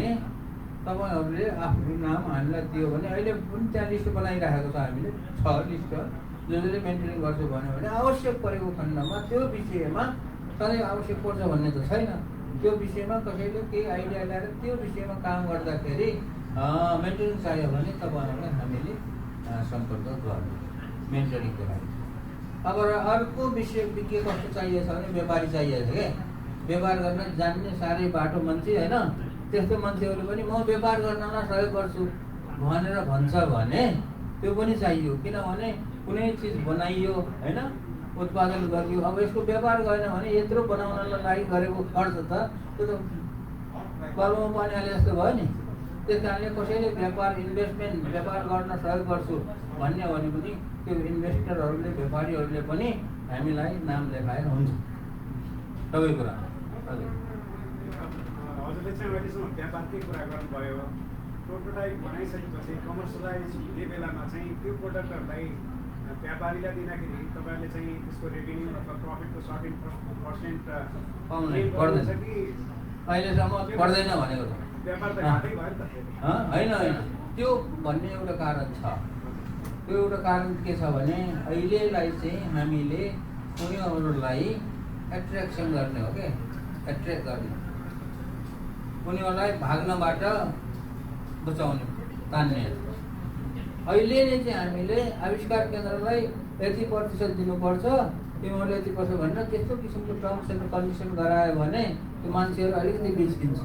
तपाईँहरूले आफ्नो नाम हामीलाई दियो भने अहिले पनि त्यहाँ लिस्ट बनाइराखेको छ हामीले, 6 लिस्ट जसले मेन्टरिङ गर्छु भन्यो भने आवश्यक परेको खण्डमा त्यो विषयमा सधैँ आवश्यक पर्छ भन्ने त छैन। त्यो विषयमा कसैले केही आइडिया ल्याएर त्यो विषयमा काम गर्दाखेरि मेन्टरिङ चाहियो भने तपाईँहरूलाई हामीले सम्पर्क गर्नु मेन्टरिङको लागि। अब अर्को विषय के कस्तो चाहिएको छ भने व्यापारी चाहिएको छ क्या। व्यापार गर्न जान्ने साह्रै बाटो मान्छे होइन, त्यस्तो मान्छेहरू पनि म व्यापार गर्नलाई सहयोग गर्छु भनेर भन्छ भने त्यो पनि चाहियो। किनभने कुनै चिज बनाइयो होइन, उत्पादन गरियो, अब यसको व्यापार गरेन भने यत्रो बनाउनलाई लागि गरेको खर्च त त्यो त कलममा पानी हाले जस्तो भयो नि। त्यस कारणले कसैले व्यापार गर्न सहयोग गर्छु भन्ने भने पनि त्यो इन्भेस्टरहरूले, व्यापारीहरूले पनि हामीलाई नाम लेखाएर हुन्छ सबै कुरा। हजुरले चाहिँ अहिलेसम्म व्यापारकै कुरा गर्नुभयो। प्रोटोटाइप बनाइसकेपछि कमर्सियलाइज हुने बेलामा चाहिँ त्यो प्रोडक्टहरूलाई व्यापारीलाई दिँदाखेरि तपाईँहरूले चाहिँ त्यसको रेभेन्यू अथवा प्रफिटको 30% पाउनै पर्दैन कि अहिलेसम्म पर्दैन भनेको छ। व्यापार त घाटै भयो नि त। होइन त्यो भन्ने एउटा कारण छ। त्यो एउटा कारण के छ भने अहिलेलाई चाहिँ हामीले उनीहरूलाई एट्र्याक्सन गर्ने हो क्या, एट्र्याक्ट गर्ने, उनीहरूलाई भाग्नबाट बचाउने, तान्ने। अहिले नै चाहिँ हामीले आविष्कार केन्द्रलाई यति प्रतिशत दिनुपर्छ, तिमीहरूले यति पर्छ भनेर त्यस्तो किसिमको टर्म्स एन्ड कन्डिसन गरायो भने त्यो मान्छेहरू अलिकति बिच्किन्छ।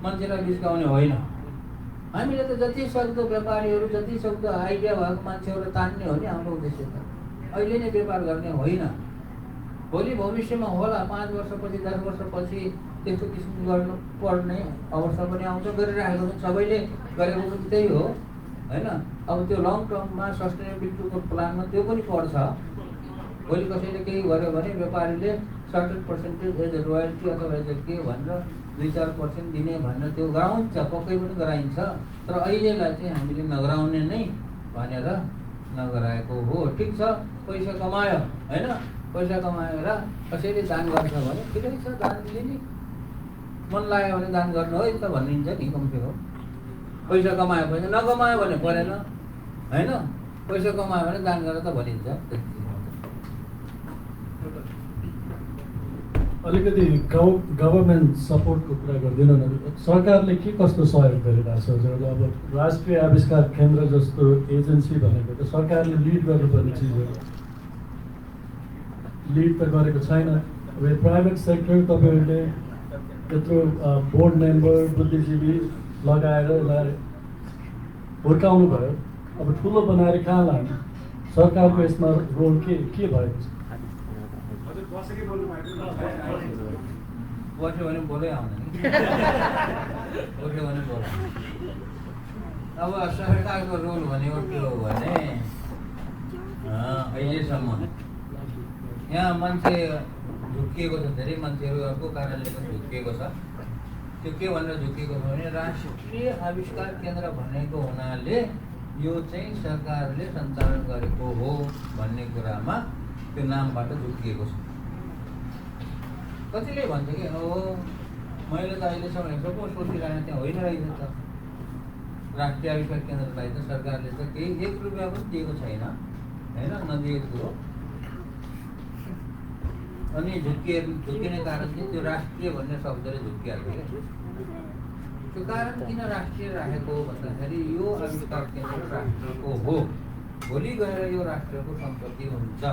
मान्छेलाई बिच्काउने होइन। हामीले त जति सक्दो व्यापारीहरू, जति सक्दो आइडिया भएको मान्छेहरू तान्ने हो नि हाम्रो उद्देश्य त। अहिले नै व्यापार गर्ने होइन। भोलि भविष्यमा होला 5 वर्षपछि 10 वर्षपछि त्यस्तो किसिमको गर्नु पर्ने अवस्था पनि आउँछ। गरिरहेको पनि सबैले गरेको पनि त्यही हो होइन। अब त्यो लङ टर्ममा सस्टेनेबिलिटीको प्लानमा त्यो पनि पर्छ। भोलि कसैले केही गर्यो भने व्यापारीले certain percentage as a royalty अथवा एज अ के भनेर 2-4% दिने भनेर त्यो गराउँछ, पक्कै पनि गराइन्छ। तर अहिलेलाई चाहिँ हामीले नगराउने नै भनेर नगराएको हो। ठिक छ, पैसा कमायो होइन, पैसा कमाएर कसैले दान गर्छ भने ठिकै छ, दान लिने मन लाग्यो भने दान गर्नु है त भनिन्छ नि कमसेकम। पैसा कमायो भने, नकमायो भने परेन होइन। पैसा कमायो भने दान गरेर त भनिन्छ। अलिकति गभर्मेन्ट सपोर्टको कुरा गरिदिनु न। सरकारले के कस्तो सहयोग गरिरहेछ? अब राष्ट्रिय आविष्कार केन्द्र जस्तो एजेन्सी भनेको त सरकारले लिड गर्नुपर्ने चिजहरू लिड त गरेको छैन। अब प्राइभेट सेक्टर तपाईँहरूले यत्रो बोर्ड मेम्बर, बुद्धिजीवी लगाएर यसलाई हुर्काउनु भयो। अब ठुलो बनाएर कहाँ लाने? सरकारको यसमा रोल के भएको छ? हजुर बसेकै बोल्नु भएको बस्यो भने बोलै आउँदैन, बस्यो भने बोल। अब सरकारको रोल भनेको के हो भने अहिलेसम्म यहाँ मान्छे झुक्किएको छ। धेरै मान्छेहरू अर्को कारणले पनि झुक्किएको छ। त्यो के भनेर झुक्किएको छ भने राष्ट्रिय आविष्कार केन्द्र भनेको हुनाले यो चाहिँ सरकारले सञ्चालन गरेको हो भन्ने कुरामा त्यो नामबाट झुक्किएको छ। कतिले भन्छ कि मैले त अहिलेसम्म हेर्छु पो सोचिरहेको त्यहाँ होइन रहेछ त। राष्ट्रिय आविष्कार केन्द्रलाई त सरकारले त केही 1 रुपियाँ पनि दिएको छैन होइन, नदिएको कुरो। अनि झुक्किने कारण चाहिँ त्यो राष्ट्रिय भन्ने शब्दले झुक्किहाल्छ क्या। त्यो कारण किन राष्ट्रिय राखेको हो भन्दाखेरि यो आविष्कार केन्द्र राष्ट्रको हो, भोलि गएर यो राष्ट्रको सम्पत्ति हुन्छ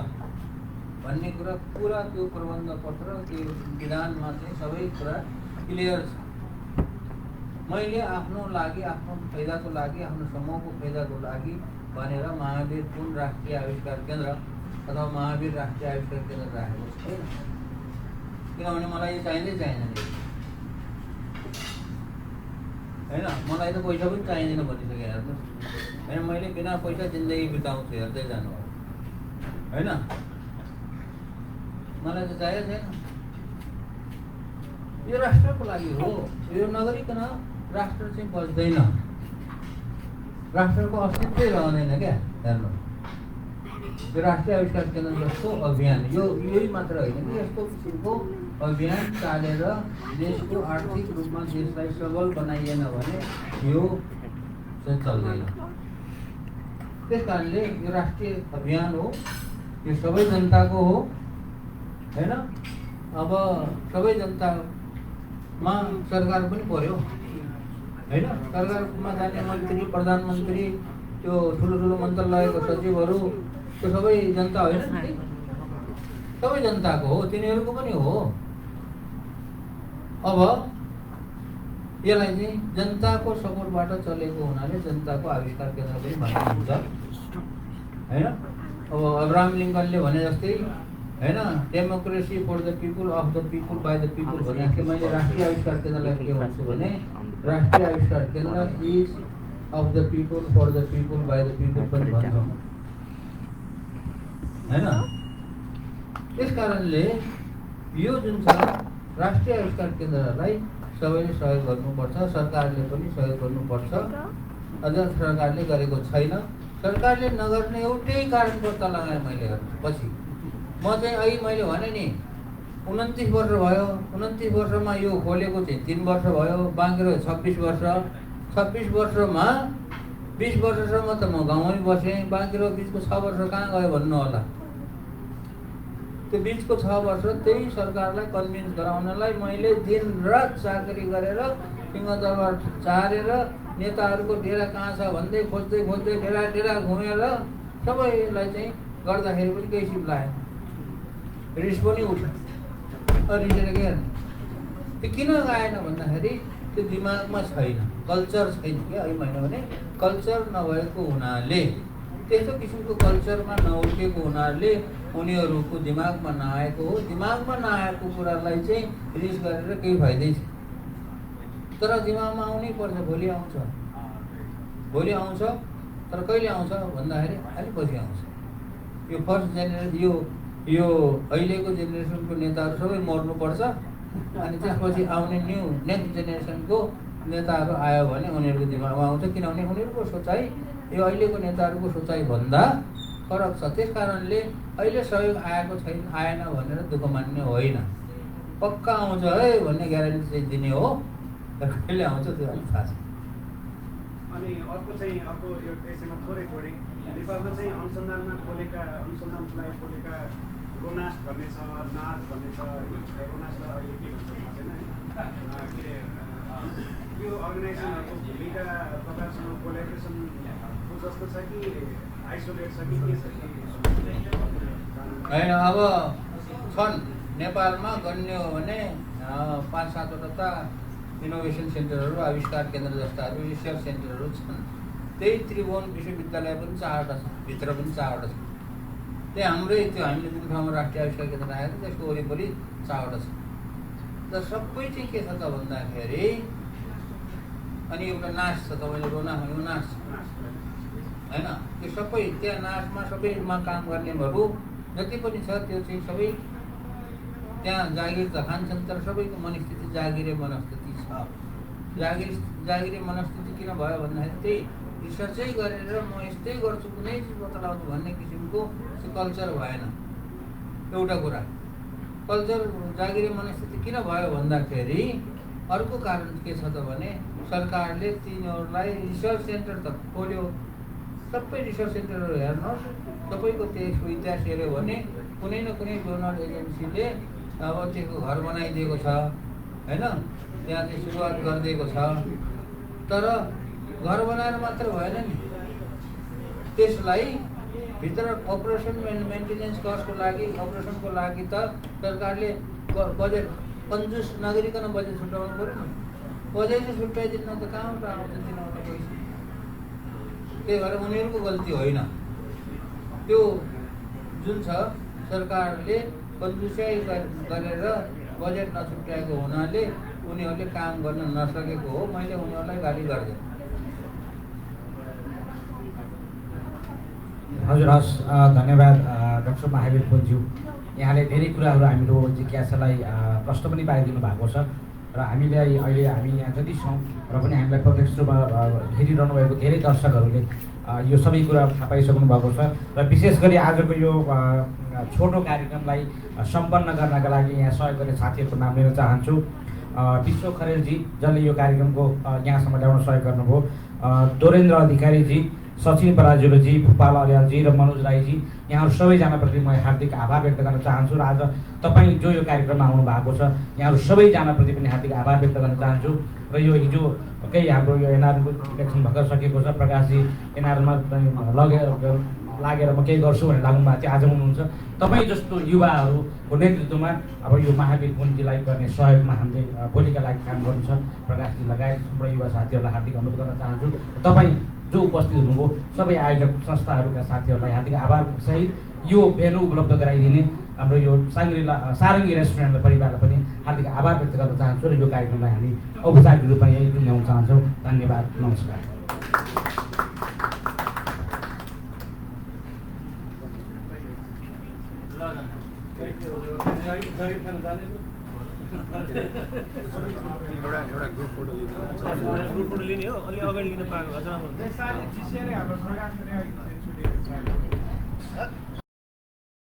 भन्ने कुरा पुरा त्यो प्रबन्ध पत्र, त्यो विधानमा चाहिँ सबै कुरा क्लियर छ। मैले आफ्नो लागि, आफ्नो फाइदाको लागि, आफ्नो समूहको फाइदाको लागि भनेर महावीर कुन राष्ट्रिय आविष्कार केन्द्र अथवा महावीर राष्ट्रिय आविष्कार केन्द्र राखेको छैन। किनभने मलाई यो चाहिँदै चाहिँदैन होइन। मलाई त पैसा पनि चाहिँदैन भनिसकेँ हेर्नुहोस् होइन। मैले बिना पैसा जिन्दगी बिताउँछु, हेर्दै जानु होइन। मलाई त चाहिएको छैन। यो राष्ट्रको लागि हो। यो नगरिकन राष्ट्र चाहिँ बच्दैन, राष्ट्रको अस्तित्वै रहँदैन क्या। हेर्नु, यो राष्ट्रिय आविष्कार केन्द्र जस्तो अभियान यही मात्र होइन कि यस्तो किसिमको अभियान चालेर देशको आर्थिक रूपमा देशलाई सबल बनाइएन भने यो चाहिँ चल्दैन। त्यस कारणले यो राष्ट्रिय अभियान हो, यो सबै जनताको हो होइन। अब सबै जनतामा सरकार पनि पर्यो होइन। सरकारमा जाने मन्त्री, प्रधानमन्त्री, त्यो ठुलो मन्त्रालयको सचिवहरू त्यो सबै जनता होइन, सबै जनताको हो, तिनीहरूको पनि हो। अब यसलाई चाहिँ जनताको सपोर्टबाट चलेको हुनाले जनताको आविष्कार केन्द्र पनि भनिन्छ होइन। अब अब्राहम लिङ्कनले भने जस्तै होइन, democracy for the people, of the people, by the people भनेको मैले राष्ट्रिय आविष्कार केन्द्रलाई के भन्छु भने राष्ट्रिय आविष्कार केन्द्र is of the people, for the people, by the people पनि भन्छौँ होइन। त्यस कारणले यो जुन छ राष्ट्रिय आविष्कार केन्द्रलाई सबैले सहयोग गर्नुपर्छ, सरकारले पनि सहयोग गर्नुपर्छ। अझ सरकारले गरेको छैन। सरकारले नगर्ने एउटै कारण पत्ता लगाएँ मैले पछि। म चाहिँ अहिले मैले भने नि 29 वर्ष भयो। 29 वर्षमा यो खोलेको चाहिँ 3 वर्ष भयो, बाँकी रह्यो 26 वर्ष। 26 वर्षमा 20 वर्षसम्म त म गाउँमै बसेँ, बाँकी रह्यो बिचको 6 वर्ष कहाँ गयो भन्नु होला। त्यो बिचको 6 वर्ष त्यही सरकारलाई कन्भिन्स गराउनलाई मैले दिन रात चाकरी गरेर सिंहदरबार चारेर नेताहरूको डेरा कहाँ छ भन्दै खोज्दै खोज्दै डेरा डेरा घुमेर सबैलाई चाहिँ गर्दाखेरि पनि केही सिप लागेन, रिस पनि उठ्यो। रिसेर के गर्ने? त्यो किन आएन भन्दाखेरि त्यो दिमागमा छैन, कल्चर छैन क्या है। मैले भने कल्चर नभएको हुनाले, त्यस्तो किसिमको कल्चरमा नउठेको हुनाले उनीहरूको दिमागमा नआएको हो। दिमागमा नआएको कुरालाई चाहिँ रिस गरेर केही फाइदै छैन। तर दिमागमा आउनै पर्छ, भोलि आउँछ। भोलि आउँछ, तर कहिले आउँछ भन्दाखेरि अलिक पछि आउँछ। यो फर्स्ट जेनेरेसन, यो अहिलेको जेनेरेसनको नेताहरू सबै मर्नुपर्छ, अनि त्यसपछि आउने नेक्स्ट जेनेरेसनको नेताहरू आयो भने उनीहरूको दिमागमा आउँछ। किनभने उनीहरूको सोचाइ यो अहिलेको नेताहरूको सोचाइभन्दा फरक छ। त्यस कारणले अहिले सहयोग आएको छैन, आएन भनेर दुःख मान्ने होइन, पक्का आउँछ है भन्ने ग्यारेन्टी चाहिँ दिने हो। तर कहिले आउँछ त्यो अलिक थाहा छ। अनि अर्को यो त्यसैमा थोरै नेपालमा चाहिँ अनुसन्धानलाई खोलेका रोनास भन्ने छ, नाच भन्ने छ। रोनासलाई अहिले के भन्छ थाहा छैन होइन। के अरे यो अर्गनाइजेसनहरूको भूमिका तपाईँहरूसँग कोलाबोरेसन जस्तो छ कि आइसोलेट छ कि के छ? होइन, अब छन् नेपालमा गण्य हो भने 5-7वटा इनोभेसन सेन्टरहरू, आविष्कार केन्द्र जस्ताहरू, रिसर्च सेन्टरहरू छन्। त्यही त्रिभुवन विश्वविद्यालय पनि 4वटा छ, भित्र पनि 4वटा छ। त्यही हाम्रै त्यो हामीले जुन ठाउँमा राष्ट्रिय आविष्कार केन्द्र आएको छ त्यसको वरिपरि 4वटा छ। र सबै चाहिँ के छ त भन्दाखेरि, अनि एउटा नाच छ, तपाईँले रोना भनेको नाच छ होइन। त्यो सबै त्यहाँ नाचमा सबैमा काम गर्नेहरू जति पनि छ त्यो चाहिँ सबै त्यहाँ जागिर त खान्छन्, तर सबैको मनस्थिति जागिरे मनस्थिति छ। जागिरे मनस्थिति किन भयो भन्दाखेरि त्यही रिसर्चै गरेर म यस्तै गर्छु, कुनै चिज बतलाउँछु भन्ने किसिमको त्यो कल्चर भएन। एउटा कुरा कल्चर जागिरे मनस्थिति किन भयो भन्दाखेरि अर्को कारण के छ त भने सरकारले तिनीहरूलाई रिसर्च सेन्टर त खोल्यो। सबै रिसर्च सेन्टरहरू हेर्नुहोस्, सबैको त्यसको इतिहास हेऱ्यो भने कुनै न कुनै डोनर एजेन्सीले अब त्यसको घर बनाइदिएको छ होइन, त्यहाँ चाहिँ सुरुवात गरिदिएको छ। तर घर बनाएर मात्र भएन नि, त्यसलाई भित्र अपरेसन मेन्टेनेन्स कस्टको लागि, अपरेसनको लागि त सरकारले बजेट कन्जुस नगरिकन बजेट छुट्याउनु पऱ्यो नि। बजेटै छुट्याइदिनु त कहाँबाट आउँछ तिनीहरूको पैसा? त्यही भएर उनीहरूको गल्ती होइन। त्यो जुन छ सरकारले कन्जुसाइ गरेर बजेट नछुट्याएको हुनाले उनीहरूले काम गर्न नसकेको हो। मैले उनीहरूलाई गाली गर्दैन। हजुर, हस्, धन्यवाद डाक्टर महावीर पुन्ज्यू। यहाँले धेरै कुराहरू हाम्रो जिज्ञासालाई प्रश्न पनि पारिदिनु भएको छ र हामीलाई अहिले हामी यहाँ जति छौँ र पनि हामीलाई प्रत्यक्ष रूपमा हेरिरहनु भएको धेरै दर्शकहरूले यो सबै कुरा थाहा पाइसक्नु भएको छ। र विशेष गरी आजको यो छोटो कार्यक्रमलाई सम्पन्न गर्नका लागि यहाँ सहयोग गर्ने साथीहरूको नाम लिन चाहन्छु। विश्व खरेलजी, जसले यो कार्यक्रमको यहाँसम्म ल्याउन सहयोग गर्नुभयो, दोरेन्द्र अधिकारीजी, सचिन पराजुलजी, भूपाल अर्यालजी र मनोज राईजी, यहाँहरू सबैजनाप्रति म हार्दिक आभार व्यक्त गर्न चाहन्छु। र आज तपाईँ जो यो कार्यक्रममा आउनु भएको छ यहाँहरू सबैजनाप्रति पनि हार्दिक आभार व्यक्त गर्न चाहन्छु। र यो हिजो केही हाम्रो यो एनआरएलको इलेक्सन भर्खर सकिएको छ, प्रकाशजी एनआरएलमा लागेर म केही गर्छु भनेर लाग्नु भएको थियो, आज हुनुहुन्छ। तपाईँ जस्तो युवाहरूको नेतृत्वमा अब यो महावीर पुन्जीलाई गर्ने सहयोगमा हामीले भोलिका लागि काम गर्नु छ। प्रकाशजी लगायत थुप्रै युवा साथीहरूलाई हार्दिक अनुरोध गर्न चाहन्छु। तपाईँ जो उपस्थित हुनुभयो सबै आयोजक संस्थाहरूका साथीहरूलाई हार्दिक आभार सहित यो भेन्यू उपलब्ध गराइदिने हाम्रो यो सारङ्गी रेस्टुरेन्ट परिवारलाई पनि हार्दिक आभार व्यक्त गर्न चाहन्छु। र यो कार्यक्रमलाई हामी औपचारिक रूपमा यही ल्याउन चाहन्छौँ। धन्यवाद, नमस्कार। एउटा ग्रुप फोटो लिने हो, अलि अगाडि लिन पाएको अझ